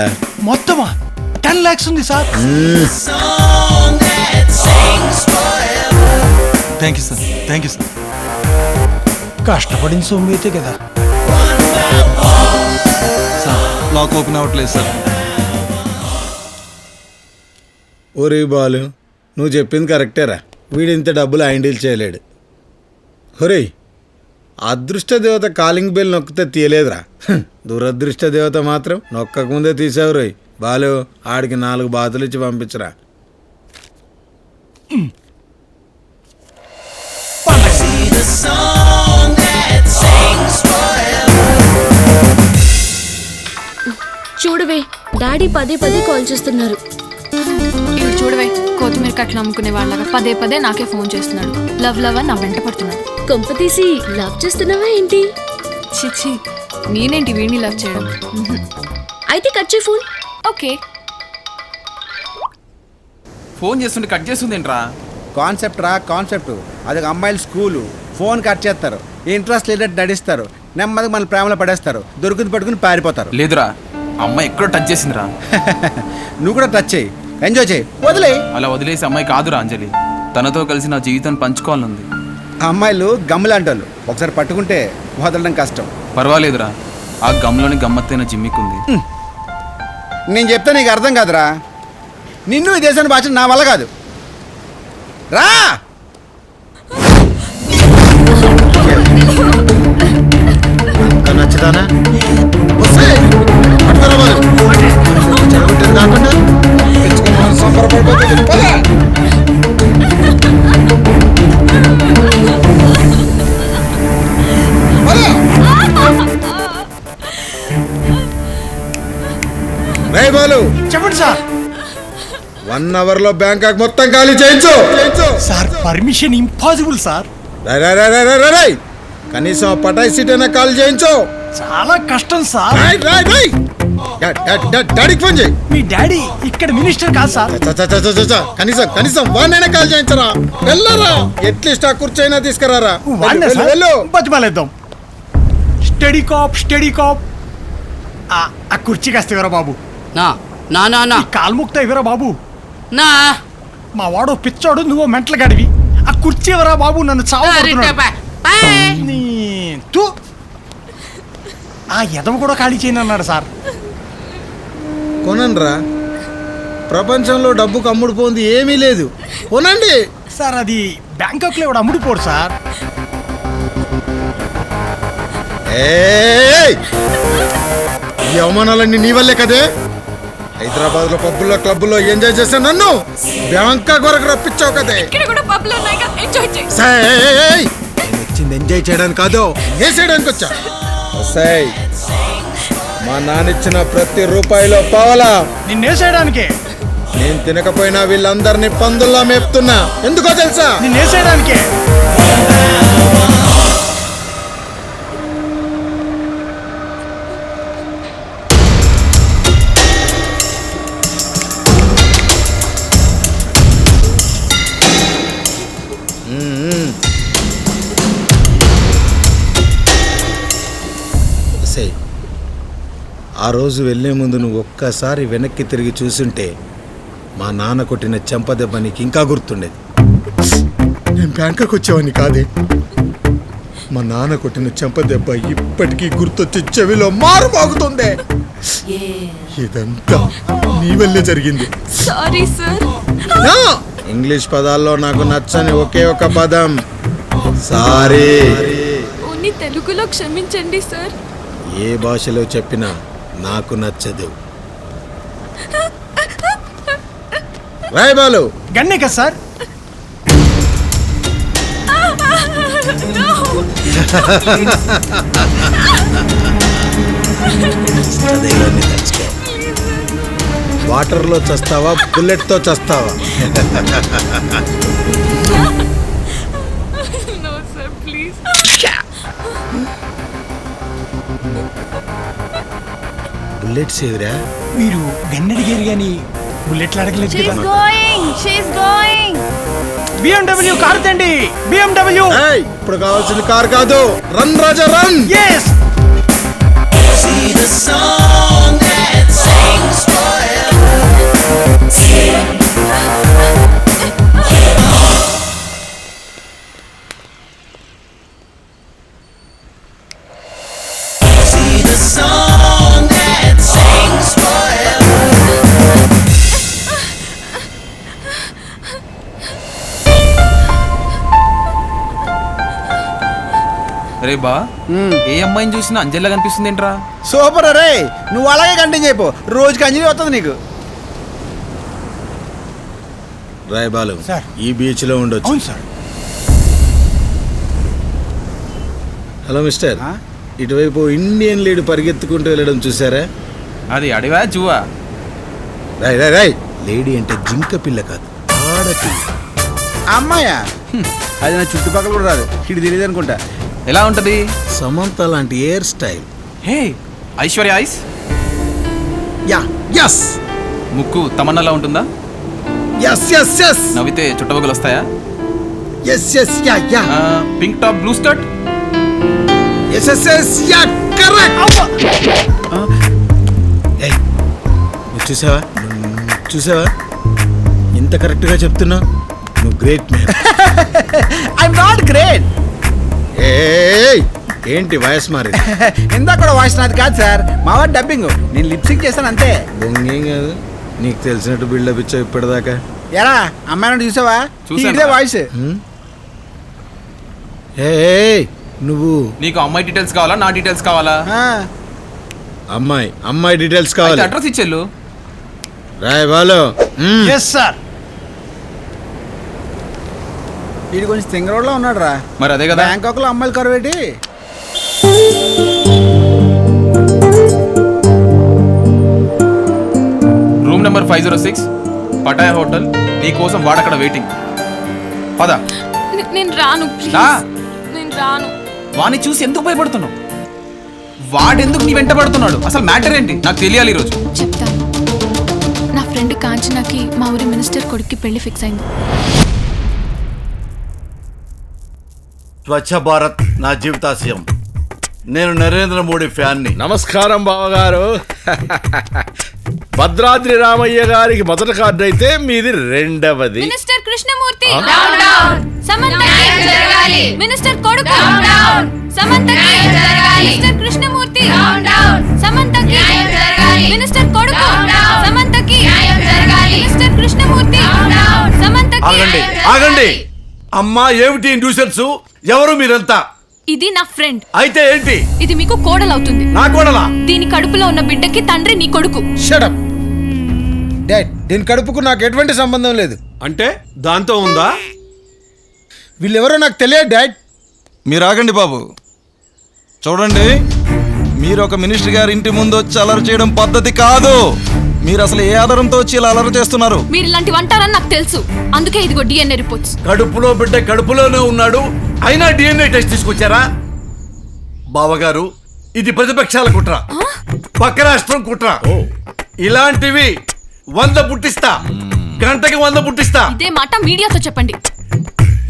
S6: మొత్తమా? 10 lakhs ఉంది sir.
S15: Thank you sir, thank you sir.
S6: కష్టపడిన సొమ్ము అయితే కదా
S15: సార్. లాక్ ఓపెన్ అవ్వట్లేదు సార్.
S8: ఓరే బాలు, నువ్వు చెప్పింది కరెక్టేరా. వీడు ఇంత డబ్బులు హ్యాండిల్ చేయలేడు. ఒరేయ్, అదృష్ట దేవత కాలింగ్ బెల్ నొక్కితే తీయలేదురా. దురదృష్ట దేవత మాత్రం నొక్కకముందే తీసావు రోయ్. బాలు, ఆడికి 4 బాతులు ఇచ్చి పంపించరా.
S12: See the song that sings forever.
S11: చూడవే డాడీ పదే పదే కాల్ చేస్తున్నారు.
S13: ఇవి చూడవే కొత్తిమీర కట్టలు అమ్ముకునే వాళ్ళగా పదే పదే నాకే ఫోన్ చేస్తున్నాడు. లవ్ లవ్ అని నా వెంట పడుతున్నాడు.
S11: కొంప తీసి లవ్ చేస్తున్నావా ఏంటి?
S13: చిచ్చి నేనేంటి వీడిని లవ్ చేయడం.
S11: అయితే కట్ చేయి ఫోన్.
S13: ఓకే.
S1: ఫోన్ చేస్తుంటే కట్ చేస్తుంది ఏంట్రా?
S9: కాన్సెప్ట్ రా కాన్సెప్ట్. అది అమ్మాయిల స్కూలు. ఫోన్ కట్ చేస్తారు, ఇంట్రెస్ట్ లేదంటే నడిస్తారు, నెమ్మదిగా మన ప్రేమలో పడేస్తారు, దొరుకుని పట్టుకుని పారిపోతారు.
S1: లేదురా, అమ్మాయి ఎక్కడో టచ్ చేసిందిరా.
S9: నువ్వు కూడా టచ్ చేయి, ఎంజాయ్ చేయి, వదిలే.
S1: అలా వదిలేసి అమ్మాయి కాదురా అంజలి. తనతో కలిసి నా జీవితాన్ని పంచుకోవాలనుంది.
S9: ఆ అమ్మాయిలు గమ్ములాంటోళ్ళు, ఒకసారి పట్టుకుంటే వదలడం కష్టం.
S1: పర్వాలేదురా, ఆ గమ్లోని గమ్మత్తైన జిమ్మికుంది.
S9: నేను చెప్తే నీకు అర్థం కాదురా. నిన్ను ఈ దేశాన్ని భాష నా వల్ల కాదు. రా
S8: నచ్చదానా కాకుండా బాలు
S6: చెప్పండి సార్.
S8: 1 hour లో బ్యాంకాక్ మొత్తం ఖాళీ చేయించు.
S6: Sir permission impossible sir.
S8: కనీసం పటాయి సీట్ అయినా ఖాళీ చేయించు.
S6: చాలా కష్టం సార్.
S8: డాడీకి ఫోన్ చేయి.
S6: మీ డాడీ ఇక్కడ మినిస్టర్ కాదు సార్.
S8: కనీసం వాడినైనా కాల్ చేయించరా. వెళ్ళరా, ఎట్లీస్ట్ ఆ కుర్చీ అయినా తీసుకురారా.
S6: వెళ్ళు బతిమాలేద్దాం. స్టడీ కాప్ స్టడీ కాప్. ఆ కుర్చీ కాస్త ఇవ్వరా బాబు.
S3: నా నా నా నా
S6: కాల్ముక్త ఇవ్వరా బాబు.
S3: నా
S6: మా వాడు పిచ్చోడు, నువ్వు మెంటలు గడివి. ఆ కుర్చీ ఇవ్వరా బాబు, నన్ను చావు. ఆ ఎదవ కూడా ఖాళీ చేయను అన్నాడు సార్.
S8: కొనండ్రా, ప్రపంచంలో డబ్బుకు అమ్ముడుపోయింది ఏమీ లేదు, కొనండి
S6: సార్. అది బ్యాంకాక్ లో కూడా అమ్ముడుపోడు సార్.
S8: ఈ అవమానాలన్నీ నీ వల్లే కదే. హైదరాబాద్ లో పబ్బుల్లో క్లబ్బుల్లో ఎంజాయ్ చేసా నన్ను బ్యాంకాక్ వరకు రప్పించావు కదే. నేను వచ్చింది ఎంజాయ్ చేయడానికి కాదు, వేసేయడానికి వచ్చా. మా నాన్నిచ్చిన ప్రతి రూపాయిలో పావలా
S6: నిన్నేసేయడానికే.
S8: నేను తినకపోయినా వీళ్ళందరినీ పందుల్లా మేపుతున్నా. ఎందుకో తెలుసా?
S6: నిన్నేసేయడానికే.
S8: ఆ రోజు వెళ్లే ముందు నువ్వు ఒక్కసారి వెనక్కి తిరిగి చూసుంటే మా నాన్న కొట్టిన చెంపదెబ్బ నీకు ఇంకా గుర్తుండేది. నేను బ్యాంకాక్ వచ్చేవాడిని కాదే. మా నాన్న కొట్టిన చెంపదెబ్బ ఇప్పటికీ గుర్తొచ్చి చెవిలో మారు మోగుతుంది. ఇదంతా నీ వల్లే జరిగింది.
S13: Sorry sir.
S8: ఇంగ్లీష్ పదాల్లో నాకు నచ్చని ఒకే ఒక పదం సారీ.
S13: ఓన్లీ తెలుగులో క్షమించండి సార్.
S8: ఏ భాషలో చెప్పినా నాకు నచ్చదు. రాయ్ బాలు.
S6: గన్నే కదా సార్.
S8: వాటర్లో చస్తావా, బుల్లెట్తో చస్తావా? బుల్లెట్స్ ఏవిరా?
S6: మీరు గన్నడిగారు కానీ బుల్లెట్లు అడగలేదు కదా. BMW కారు తండి. BMW.
S8: ఇప్పుడు కావాల్సింది కార్ కాదు, రన్ రాజా రన్.
S6: yes.
S1: రే బా, ఏ అమ్మాయిని చూసినా అంజలిలా కనిపిస్తుంది ఏంట్రా?
S9: సూపర్ రే, నువ్వు అలాగే కంటిన్యూ అయిపో. రోజుకి అంజలి వస్తుంది నీకు.
S8: రాయ్ బాలు, ఈ బీచ్ లో ఉండొచ్చు.
S6: అవును సార్.
S8: హలో మిస్టర్, ఇటువైపు ఇండియన్ లీడ్ పరిగెత్తుకుంటూ వెళ్ళడం చూసారా?
S1: అది అడివా జువా?
S8: రై రై రై లేడీ అంటే జింక పిల్ల కాదు, ఆడపిల్ల.
S9: అమ్మాయా? అది నా చుట్టుపక్కల కూడా రాదు, ఇటు తెలియదు అనుకుంటా.
S1: ఎలా ఉంటది?
S8: సమంత లాంటి hair style.
S1: Hey, Aishwarya eyes.
S8: Yeah yes.
S1: ముక్కు తమన్నలా ఉంటుందా?
S8: Yes yes yes.
S1: నవ్వితే చుట్టబొగ్గలు వస్తాయా?
S8: Yes yes yeah yeah.
S1: Pink top blue skirt.
S8: Yes yes yes yeah correct. ఏయ్, నువ్వు చూసావా ఇంత కరెక్ట్గా చెప్తున్నా? నువ్వు great man.
S9: I'm not great.
S8: ఏంటి వాయిస్ మారి?
S9: ఇందాక కూడా వాయిస్ నాది కాదు సార్, మా వాడు డబ్బింగ్, నేను లిప్సింగ్ చేస్తాను అంతే.
S8: బొంగేం కాదు, నీకు తెలిసినట్టు బిల్డప్ ఇచ్చావు ఇప్పటిదాకా.
S9: ఎరా అమ్మాయి చూసావా? ఇదే వాయిస్.
S8: నువ్వు
S1: నీకు అమ్మాయి డీటెయిల్స్ కావాలా, నా డీటెయిల్స్ కావాలా?
S8: అమ్మాయి డీటెయిల్స్ కావాలి.
S1: అడ్రస్ ఇచ్చేళ్ళు.
S8: రాయ్ బాలు.
S6: Yes sir.
S9: వీడు కొంచెం తింగరోడ్లో ఉన్నాడు రా.
S1: మరి అదే కదా,
S9: బ్యాంకాక్ లో అమ్మాయిలు కరువేటి.
S1: Room number 506 Pattaya hotel. నీ కోసం వాడక్కడ వెయిటింగ్. పద.
S13: నేను రాను ప్లీజ్. నేను రాను.
S1: వాడిని చూసి ఎందుకు భయపడుతున్నావు? వాడెందుకు నీ వెంట పడుతున్నాడు? అసలు మ్యాటర్ ఏంటి నాకు తెలియాలి ఈరోజు.
S13: చెప్తాను. నా ఫ్రెండ్ కాంచనాకి మా ఊరి మినిస్టర్ కొడుక్కి పెళ్లి ఫిక్స్ అయింది.
S2: స్వచ్ఛ భారత్ నా జీవితాశయం. నేను నరేంద్ర మోడీ ఫ్యాన్ని.
S5: నమస్కారం బావగారు. భద్రాద్రి రామయ్య గారికి మొదటి కార్డు అయితే మీది రెండవది.
S13: మినిస్టర్ కృష్ణమూర్తి సమంతకి మినిస్టర్ కొడుకు సమంతకి మినిస్టర్ కృష్ణమూర్తి సమంతకి మినిస్టర్ కొడుకు సమంతకి మినిస్టర్ కృష్ణమూర్తి సమంతకి.
S2: ఆగండి. అమ్మా, ఏమిటి న్యూసెన్స్? ఎవరు మీరంతా?
S13: ఇది నా ఫ్రెండ్.
S2: అయితే ఏంటి?
S13: ఇది మీకు కోడలవుతుంది.
S2: నా కోడలా?
S13: దీని కడుపులో ఉన్న బిడ్డకి తండ్రి నీ కొడుకు.
S8: Shut up dad. దీని కడుపుకు నాకు ఎటువంటి సంబంధం లేదు.
S7: అంటే దాంతో ఉందా?
S8: వీళ్ళెవరో నాకు తెలియదు డాడ్.
S15: మీరు ఆగండి బాబు. చూడండి, మీరు ఒక మినిస్టర్ గారి ఇంటి ముందు వచ్చి అలరి చేయడం పద్ధతి కాదు. మీరు అసలు ఏ ఆధారంతో వచ్చి ఇలా అలరి చేస్తున్నారు?
S13: మీరు ఇలాంటివి అంటారని నాకు తెలుసు, అందుకే ఇదిగో డిఎన్ఏ రిపోర్ట్స్.
S2: కడుపులో బిడ్డ కడుపులోనే ఉన్నాడు, అయినా డిఎన్ఏ టెస్ట్ తీసుకొచ్చారా? బావగారు, ఇది ప్రతిపక్షాల కుట్ర, పక్క రాష్ట్రం కుట్ర. ఇలాంటివి 100 పుట్టిస్తా, గంటకి 100 పుట్టిస్తా.
S13: ఇదే మాట మీడియాతో చెప్పండి.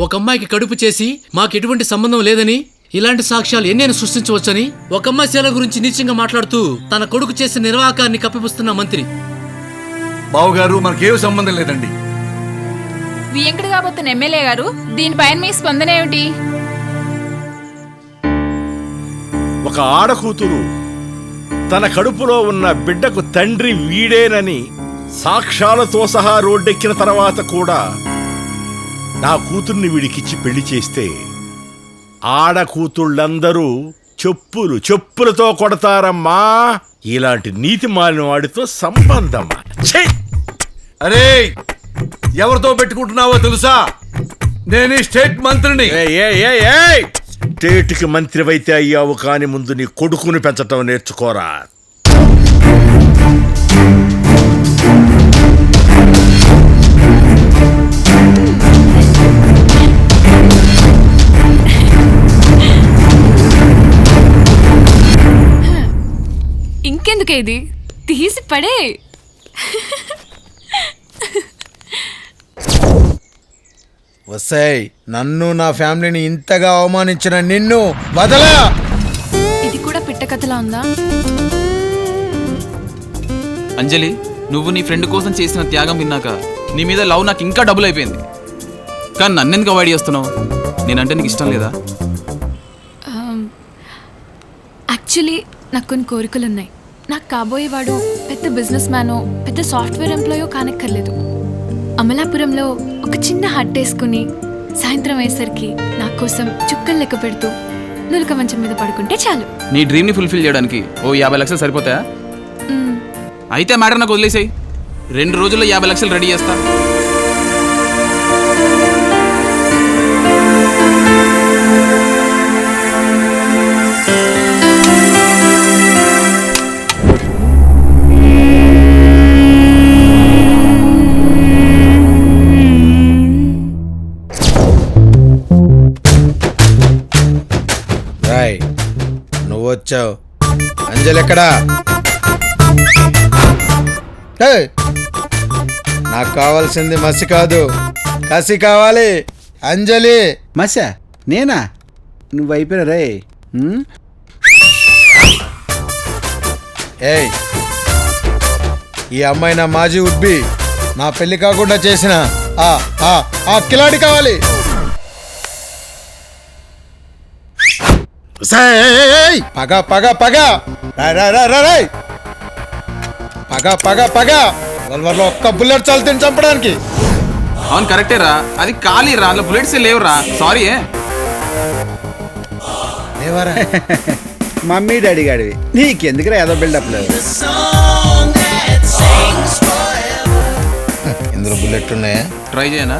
S16: ఒక అమ్మాయికి కడుపు చేసి మాకు ఎటువంటి సంబంధం లేదని, ఇలాంటి సాక్ష్యాలు ఎన్నైనా సృష్టించవచ్చని ఒక అమ్మాయి శీల గురించి నీచంగా మాట్లాడుతూ తన కొడుకు చేసిన నిర్వాహకాన్ని కప్పిపుస్తున్న మంత్రి.
S2: బావగారు, మనకేం సంబంధం లేదండి.
S11: వెంకట కాబోతున్న ఎమ్మెల్యే గారు, దీనిపైన మీ స్పందన ఏమిటి?
S5: ఒక ఆడకూతురు తన కడుపులో ఉన్న బిడ్డకు తండ్రి వీడేనని సాక్ష్యాలతో సహా రోడ్డెక్కిన తర్వాత కూడా నా కూతుర్ని వీడికిచ్చి పెళ్లి చేస్తే ఆడకూతుళ్ళందరూ చెప్పులతో కొడతారమ్మా. ఇలాంటి నీతి మాలిన వాడితో సంబంధమా?
S2: అరే, ఎవరితో పెట్టుకుంటున్నావో తెలుసా? నేను స్టేట్ మంత్రిని.
S5: స్టేట్కి మంత్రివైతే అయ్యావు, కానీ ముందు నీ కొడుకుని పెంచటం నేర్చుకోరా.
S13: ఇంకెందుకే ఇది, తీసి పడే.
S8: వసాయ్, నన్ను నా ఫ్యామిలీని ఇంతగా అవమానించిన నిన్ను వదలా.
S13: ఇది కూడా పిట్టకథలా ఉందా?
S1: అంజలి, నువ్వు నీ ఫ్రెండ్ కోసం చేసిన త్యాగం విన్నాక నీ మీద లవ్ నాకు ఇంకా డబుల్ అయిపోయింది. కానీ నన్నెందుకు అవాయిడ్ చేస్తున్నావు? నేనంటే నీకు ఇష్టం లేదా?
S13: యాక్చువల్లీ నాకు కొన్ని కోరికలు ఉన్నాయి. నాకు కాబోయేవాడు పెద్ద బిజినెస్ మ్యానో పెద్ద సాఫ్ట్వేర్ ఎంప్లాయో కానక్కర్లేదు. అమలాపురంలో ఒక చిన్న హట్ వేసుకుని సాయంత్రం అయ్యేసరికి నా కోసం చుక్కలు లెక్క పెడుతూ నులక మంచం మీద పడుకుంటే చాలు.
S1: నీ డ్రీమ్ని ఫుల్ఫిల్ చేయడానికి ఓ 50 లక్షలు సరిపోతాయా? అయితే మ్యాటర్ నాకు వదిలేసాయి. 2 రోజుల్లో 50 లక్షలు రెడీ చేస్తా.
S8: వచ్చావు? అంజలి ఎక్కడా? ఏయ్! నాకు కావాల్సింది మసి కాదు, కసి కావాలి. అంజలి.
S9: మసా నేనా? నువ్వు అయిపోయినా రే.
S8: ఏయ్, ఈ అమ్మాయి నా మాజీ ఉడ్బి. నా పెళ్లి కాకుండా చేసిన ఆ కిలాడి కావాలి. పగ పగ పగ పగ పగ పగ రివాల్వర్లో ఒక్క బుల్లెట్ చాలు చంపడానికి.
S1: అవును కరెక్టే రా, అది ఖాళీ రా, అందులో బుల్లెట్స్ లేవురా. సారీ.
S9: మమ్మీ డాడీ గాడివి, నీకెందుకురా ఏదో బిల్డప్ లేదు.
S8: ఇందులో బుల్లెట్ ఉన్నాయా?
S1: ట్రై చేయనా?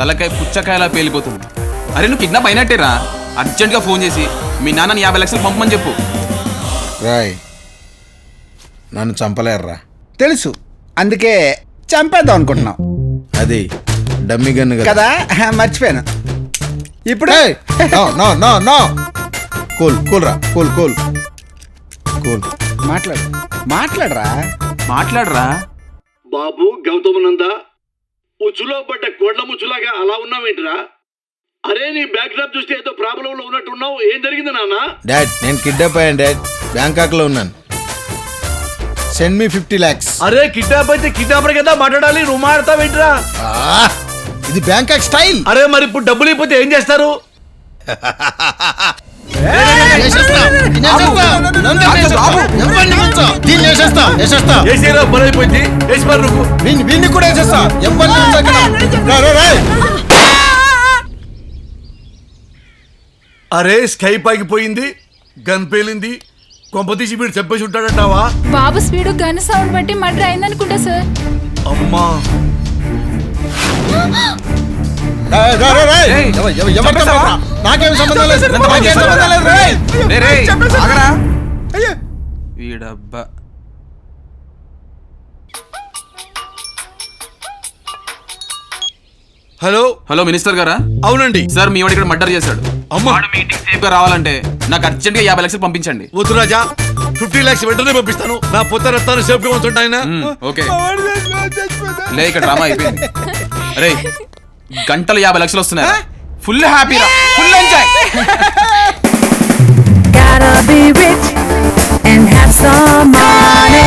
S1: తలకాయ పుచ్చకాయలా పేలిపోతుంది. అరే నువ్వు కిడ్నాప్ అయినట్టే రా. అర్జెంట్గా ఫోన్ చేసి మీ నాన్నని 50 లక్షలు పంపమని చెప్పు.
S8: రాయ్, నన్ను చంపలేరురా.
S9: తెలుసు, అందుకే చంపేద్దాం అనుకుంటున్నాం.
S8: అది డమ్మి గన్ను
S9: కదా, మర్చిపోయాను. ఇప్పుడు
S8: కూల్ కూల్ రా, కూల్ కూల్ కూల్.
S1: మాట్లాడరా
S2: బాబు గౌతమనంద, ఉచ్చులో పడ్డ కోడ్ల ముచ్చులాగా అలా ఉన్నావేంట్రా? అరే నీ బ్యాక్ డ్రాప్ చూస్తే ఏదో ప్రాబ్లం లో ఉన్నట్టున్నావు. ఏం జరిగింది నాన్న?
S8: డాడ్, నేను కిడ్నాప్ అయ్యాను డాడ్. బ్యాంకాక్ లో ఉన్నాను. Send me 50 lakhs.
S2: అరే కిడ్నాప్ అయితే కిడ్నాపర్ కదా మాట్లాడాలి, నువ్వు మాట్లాడతావేంట్రా?
S8: ఇది బ్యాంకాక్ స్టైల్.
S2: అరే మరి ఇప్పుడు డబ్బులు అయిపోతే ఏం చేస్తారు? అరే స్కై పైకిపోయింది, గన్ పేలింది, కొంపతీసి వీడు చెప్పేసి ఉంటాడంటావా?
S11: బాబు స్పీడ్ గన్ సౌండ్ బట్టి మర్డర్ అయిందనుకుంటా సార్.
S2: అమ్మా
S8: నాకేం సంబంధం లేదు.
S1: వీడబ్బా.
S2: హలో
S1: హలో మినిస్టర్ గారా?
S2: అవునండి
S1: సార్, మీ వాడు ఇక్కడ మర్డర్ చేశాడు.
S2: అమ్మా,
S1: మీటింగ్ సేఫ్ గా రావాలంటే నాకు అర్జెంట్ గా 50 లక్షలు పంపించండి.
S2: వద్దు రాజా, 50 lakhs వెంటనే పంపిస్తాను. నా పొత్త రత్తాన్ని సేఫ్ గా ఉంచుంటాయినా.
S1: ఓకే లే, ఇక్కడ డ్రామా అయిపోయింది. అరే గంటలు 50 లక్షలు వస్తున్నాయి. ఫుల్ హ్యాపీ రా, full enjoy.
S10: Gotta be rich and have some money.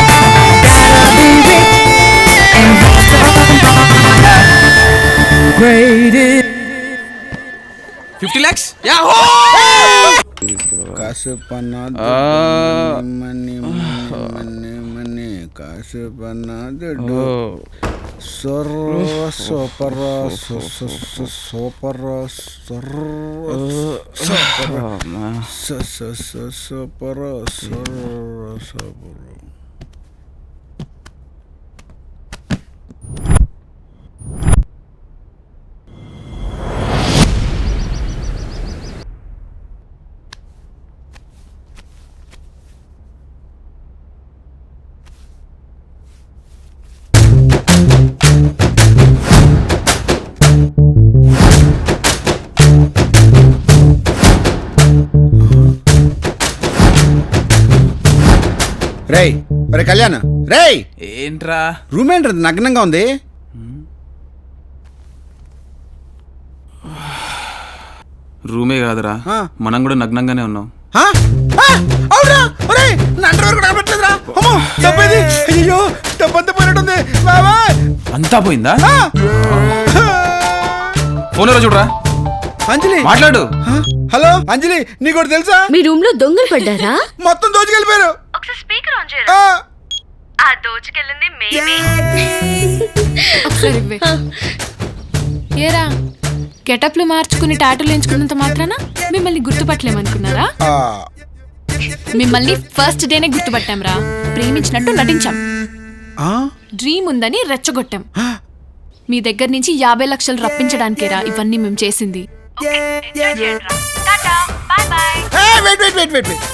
S10: Gotta be rich and have some money. Great is
S1: 50 lakhs.
S9: కాసేపన్నా మనీ మనీ మనీ కాసేపన్నా super super super super super. రేయ్ ఒరే కళ్యాణ్, రేయ్
S1: ఏంట్రా
S9: రూమ్ ఏంట్రా నగ్నంగా ఉంది?
S1: రూమే కాదురా, మనం కూడా నగ్నంగానే ఉన్నాం.
S9: అయ్యో డబ్బంతా పోయినట్టుంది బాబా.
S1: అంతా పోయిందా? ఫోన్ చూడరా.
S9: అంజలి
S1: మాట్లాడు.
S9: హలో అంజలి, నీకు ఒకటి తెలుసా?
S11: మీ రూమ్ లో దొంగలు పడ్డారా?
S9: మొత్తం దోచుకెళ్ళిపోయారు.
S11: ఒకసారి స్పీకర్ ఆన్ చేయరా. ఆ దోచుకెళ్ళింది మేమే.
S13: ఒకసారి ఇవ్వే. ఏరా గెటప్లు మార్చుకుని టాటూలు ఎంచుకున్నంత మాత్రాన మిమ్మల్ని గుర్తుపట్టలేమనుకున్నారా? మిమ్మల్ని ఫస్ట్ డేనే గుర్తుపట్టాం రా. ప్రేమించినట్టు నటించాం, డ్రీమ్ ఉందని రెచ్చగొట్టాం. మీ దగ్గర నుంచి 50 లక్షలు రప్పించడానికేరా ఇవన్నీ మేము చేసింది.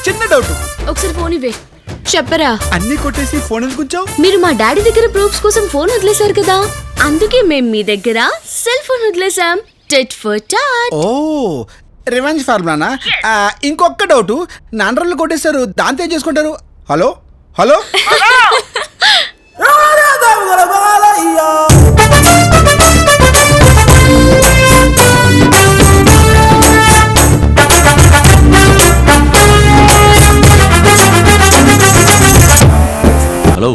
S9: చిన్న డౌట్,
S11: ఒకసారి ఫోన్ ఇవ్వే. చెప్పరా.
S9: అన్ని కొట్టేసి ఫోన్ ఎందుకు?
S11: మీరు మా డాడీ దగ్గర ప్రూఫ్స్ కోసం ఫోన్ వదిలేశారు కదా, అందుకే మేము మీ దగ్గర సెల్ ఫోన్ వదిలేసాం. Tit for tat.
S9: ఓ రివెంజ్ ఫార్ములానా? ఇంకొక డౌట్, నా అండర్లు కొట్టేస్తారు, దాంతో ఏం చేసుకుంటారు? Hello hello
S17: Hello.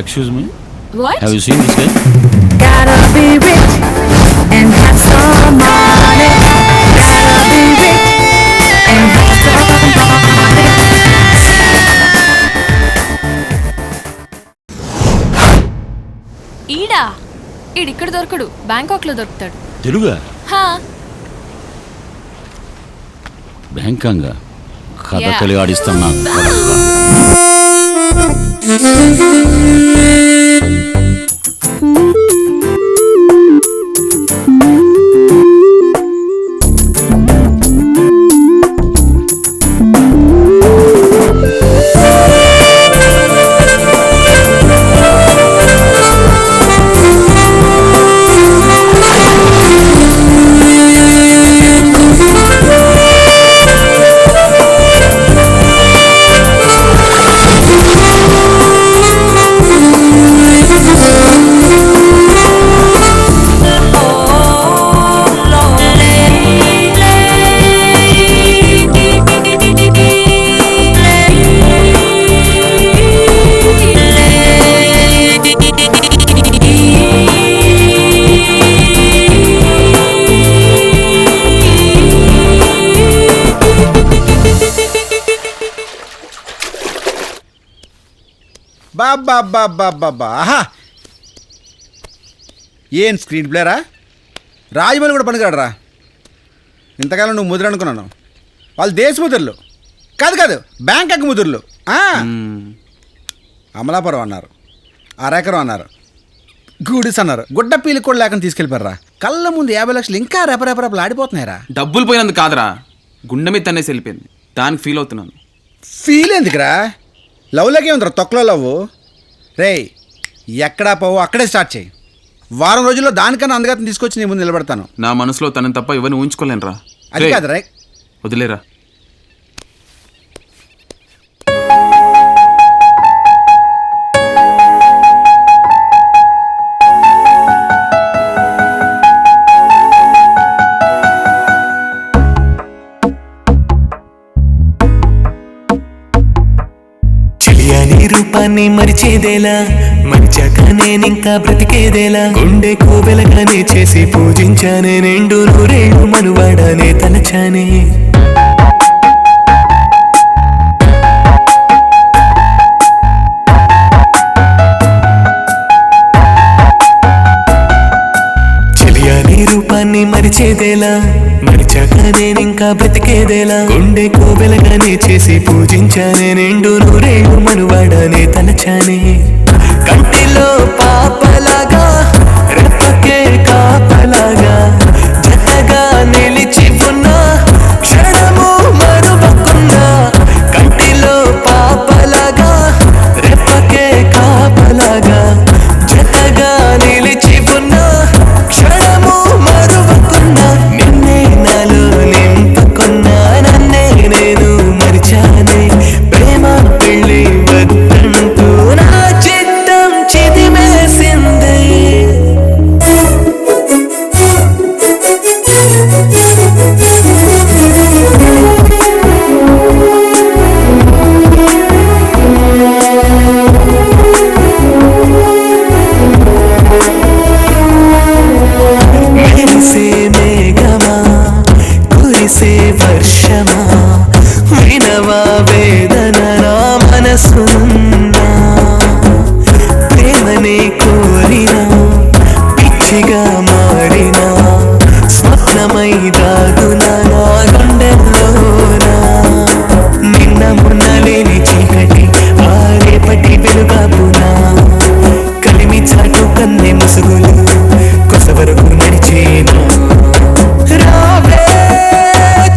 S17: Excuse me.
S11: What?
S17: Have you seen this guy?
S10: Gotta be rich and have some money. Gotta be rich and have some money.
S13: ఈడా ఈడిక్కడ దొరకడు, బ్యాంకాక్ లో దొరుకుతాడు.
S17: తెలుగా?
S13: హా,
S17: బ్యాంకాంగా కథ
S13: Yeah.
S17: తెలివి ఆడిస్తాం నాకు.
S9: బాబా ఆహా, ఏం స్క్రీన్ ప్లేరా? రాజమౌళి కూడా పనికిరాడరా. ఇంతకాలం నువ్వు ముద్ర అనుకున్నాను, వాళ్ళు దేశ ముద్రలు కాదు బ్యాంకాక్ ముద్రలు. అమలాపురం అన్నారు, అరెకరం అన్నారు, గూడిస్ అన్నారు, గుడ్డ పీలి కూడా లేకుండా తీసుకెళ్ళిపోయారా. కళ్ళ ముందు 50 లక్షలు ఇంకా రెపరెపరెపలు ఆడిపోతున్నాయరా.
S1: డబ్బులు పోయినందుకు కాదురా, గుండె మీద తన్నేసి వెళ్ళిపోయింది, దానికి ఫీల్ అవుతున్నాను.
S9: ఫీల్ ఎందుకురా? లవ్లోకే ఉందిరా తొక్కలో లవ్. రే ఎక్కడా పోవో అక్కడే స్టార్ట్ చేయి. వారం రోజుల్లో దానికన్నా అందగతిని తీసుకొచ్చి నీ ముందు నిలబెడతాను.
S1: నా మనసులో తనని తప్ప ఎవరిని ఊహించుకోలేనురా.
S9: అది కాదురా,
S1: వదిలేరా.
S12: రూపాన్ని మరిచేదేలా, మరిచాక నేనింకా బ్రతికేదేలా, గుండె కోవెలగానే చేసి పూజించానే, నిండు నూరేళ్ళు మనువాడానే తలచానే. చెలియాని రూపాన్ని మరిచేదేలా, మరిచాక నేనింకా బ్రతికేదేలా, గుండె కోవెలగానే చేసి పూజించానే, నిండు నూరేళ్ళు మనువాడానే తలచానే. కంటిలో పాపలాగా రెప్పకే కాపలాగా జతగా నిలిచి ఉన్నా, క్షణము మరువకున్నా. కంటిలో పాపలాగా రెప్పకే కాపలాగా జతగా నిలిచి ఉన్నా, క్షణము మరువకున్నా. నిన్నే నాలో నింపుకున్నా, నన్నే నేను మరిచానే. ప్రేమ పెళ్ళి వద్దంటూ నా చిత్తం చిదిమేసిందే. మెరిసే మేఘమా, కురిసే వర్షమా, వినవా వేదన నా మనసున్నా. ప్రేమనే కోరినా, పిచ్చిగా మాడినా, స్వప్నమై దాగునా నా గుండెల్లోనా. నిన్న మొన్న లేని చీకటి రేపటి వెలుగాపునా, కలిమి చాటు కన్నె ముసుగులు కొస వరకు నడిచేనా. రావే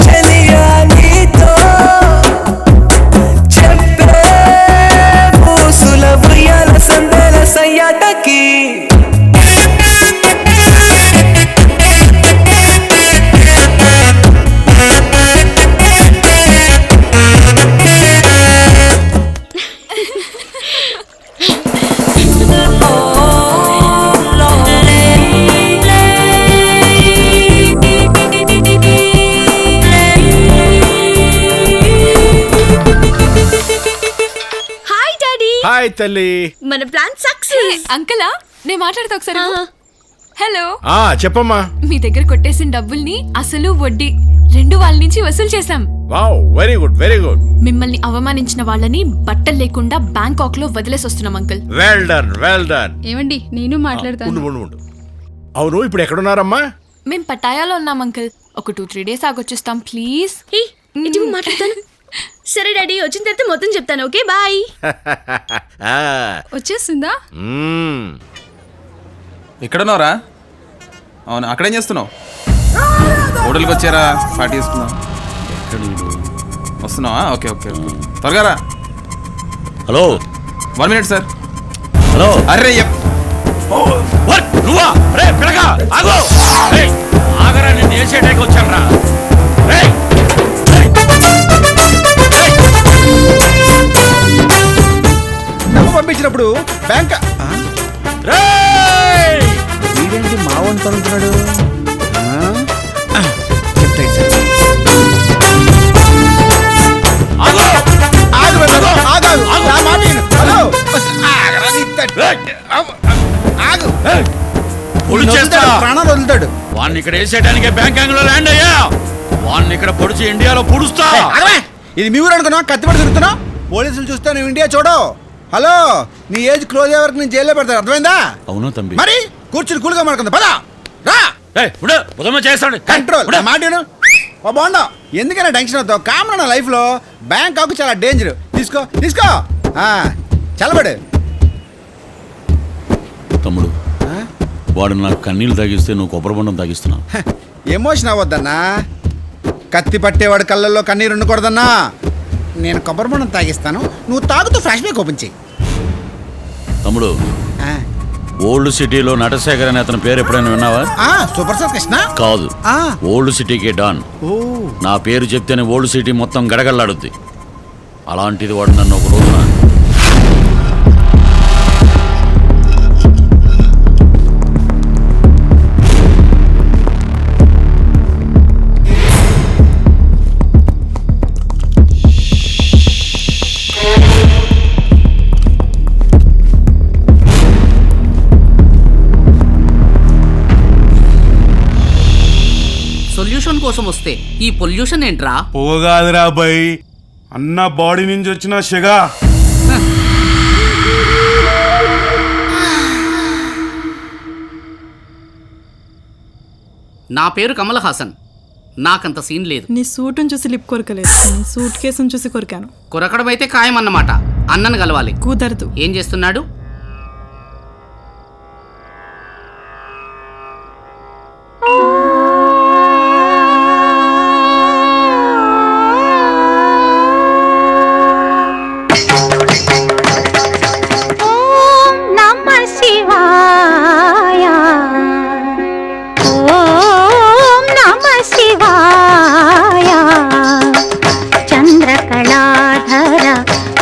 S12: చలియా నీతో చెప్పే పూసుల ఉయ్యాల సందల సయ్యాటకి.
S5: హాయ్ తల్లి.
S11: మన ప్లాన్ సక్సెస్.
S13: అంకలా నేను మాట్లాడతా ఒకసారి. హలో.
S5: చెప్పమ్మా.
S13: మీ దగ్గర కొట్టేసిన డబ్బుల్ని అసలు వడ్డీ రెండు వాళ్ళ నుంచి వసూలు చేశాం.
S5: Wow, very good very good.
S13: మిమ్మల్ని అవమానించిన వాళ్ళని బట్టలు లేకుండా బ్యాంకాక్ లో వదిలేసి వస్తున్నాం uncle.
S5: Well done well done.
S11: ఏమండి నేను మాట్లాడతాను.
S5: ఉండు. అవును, ఇప్పుడు ఎక్కడున్నారమ్మా?
S13: మేము పటాయాలో ఉన్నాం అంకుల్. ఒక 2-3 days ఆగొచ్చేస్తాం ప్లీజ్.
S11: ఇటు మాట్లాడతాను. సరే డాడీ, వచ్చిన తర్వాత మొత్తం చెప్తాను. Okay bye. వచ్చేస్తుందా?
S1: ఎక్కడున్నావురా? అవును, అక్కడేం చేస్తున్నావు? హోటల్కి వచ్చారా? పార్టీ చేసుకున్నావు? వస్తున్నావా? ఓకే ఓకే ఓకే, త్వరగా రా.
S17: Hello,
S1: 1 minute sir.
S17: హలో.
S1: అరే
S17: నువ్వా? రే పిల్లగా ఆగో. ఆగరా, నేను ఏ సైడ్కి వచ్చాను రా.
S9: డబ్బు పంపించినప్పుడు బ్యాంక్ వీడేంటి మా వాడిని తనుతున్నాడు? ప్రాణాలు వదులుతాడు.
S17: వాడిని ఇక్కడ వేసేయడానికే బ్యాంకాంగ్ లో ల్యాండ్ అయ్యా. వాడిని ఇక్కడ పొడిచి ఇండియాలో పొడుస్తా.
S9: ఇది మీ ఊరు అనుకున్నా? కత్తిపడి తిరుగుతున్నావు. పోలీసులు చూస్తే నువ్వు ఇండియా చూడు. హలో, నీ ఏజ్ క్లోజ్ అయ్యే వరకు నేను జైల్లో పెడతాను, అర్థమైందా?
S17: అవును తంబి.
S9: మరి కూర్చుని కూలుగా మాడుకుందా? పదా రా
S17: చేస్తాడు
S9: కంట్రోల్. మాటను బాగుండా. ఎందుకైనా టెన్షన్ అవుతావు? కామన్ నా లైఫ్ లో బ్యాంకాక్ చాలా డేంజర్. తీసుకో తీసుకో, చల్లబడు.
S17: తమ్ముడు, వాడు నాకు కన్నీళ్ళు తాగిస్తే నువ్వు కొబ్బరి బొండం తాగిస్తున్నావు.
S9: ఎమోషన్ అవ్వద్దన్నా. కత్తి పట్టేవాడు కళ్ళల్లో కన్నీరు ఉండకూడదన్నా. నేను కొబ్బరి బొండం తాగిస్తాను, నువ్వు తాగుతూ ఫ్లాష్ బ్యాక్ ఓపెన్ చెయ్యి.
S17: తమ్ముడు, ఓల్డ్ సిటీలో నటశేఖర్ అనే అతని పేరు ఎప్పుడైనా విన్నావా?
S9: సూపర్ స్టార్ కృష్ణ
S17: కాదు, ఓల్డ్ సిటీకి డాన్. నా పేరు చెప్తేనే ఓల్డ్ సిటీ మొత్తం గడగల్లాడుద్ది. అలాంటిది వాడు నన్ను ఒక రోజున
S3: సొల్యూషన్ కోసం వస్తే ఈ పొల్యూషన్ ఏంట్రా?
S6: పోగాదురా బై, అన్న బాడీ నుంచి వచ్చిన షగా.
S3: నా పేరు కమల్ హాసన్. నాకంత సీన్ లేదు.
S18: నీ సూటును చూసి లిప్ కొరకలేదు, సూట్ కేసును చూసి కొరికాను.
S3: కొరకడం అయితే ఖాయం అన్నమాట. అన్నను కలవాలి.
S18: కుదరదు.
S3: ఏం చేస్తున్నాడు?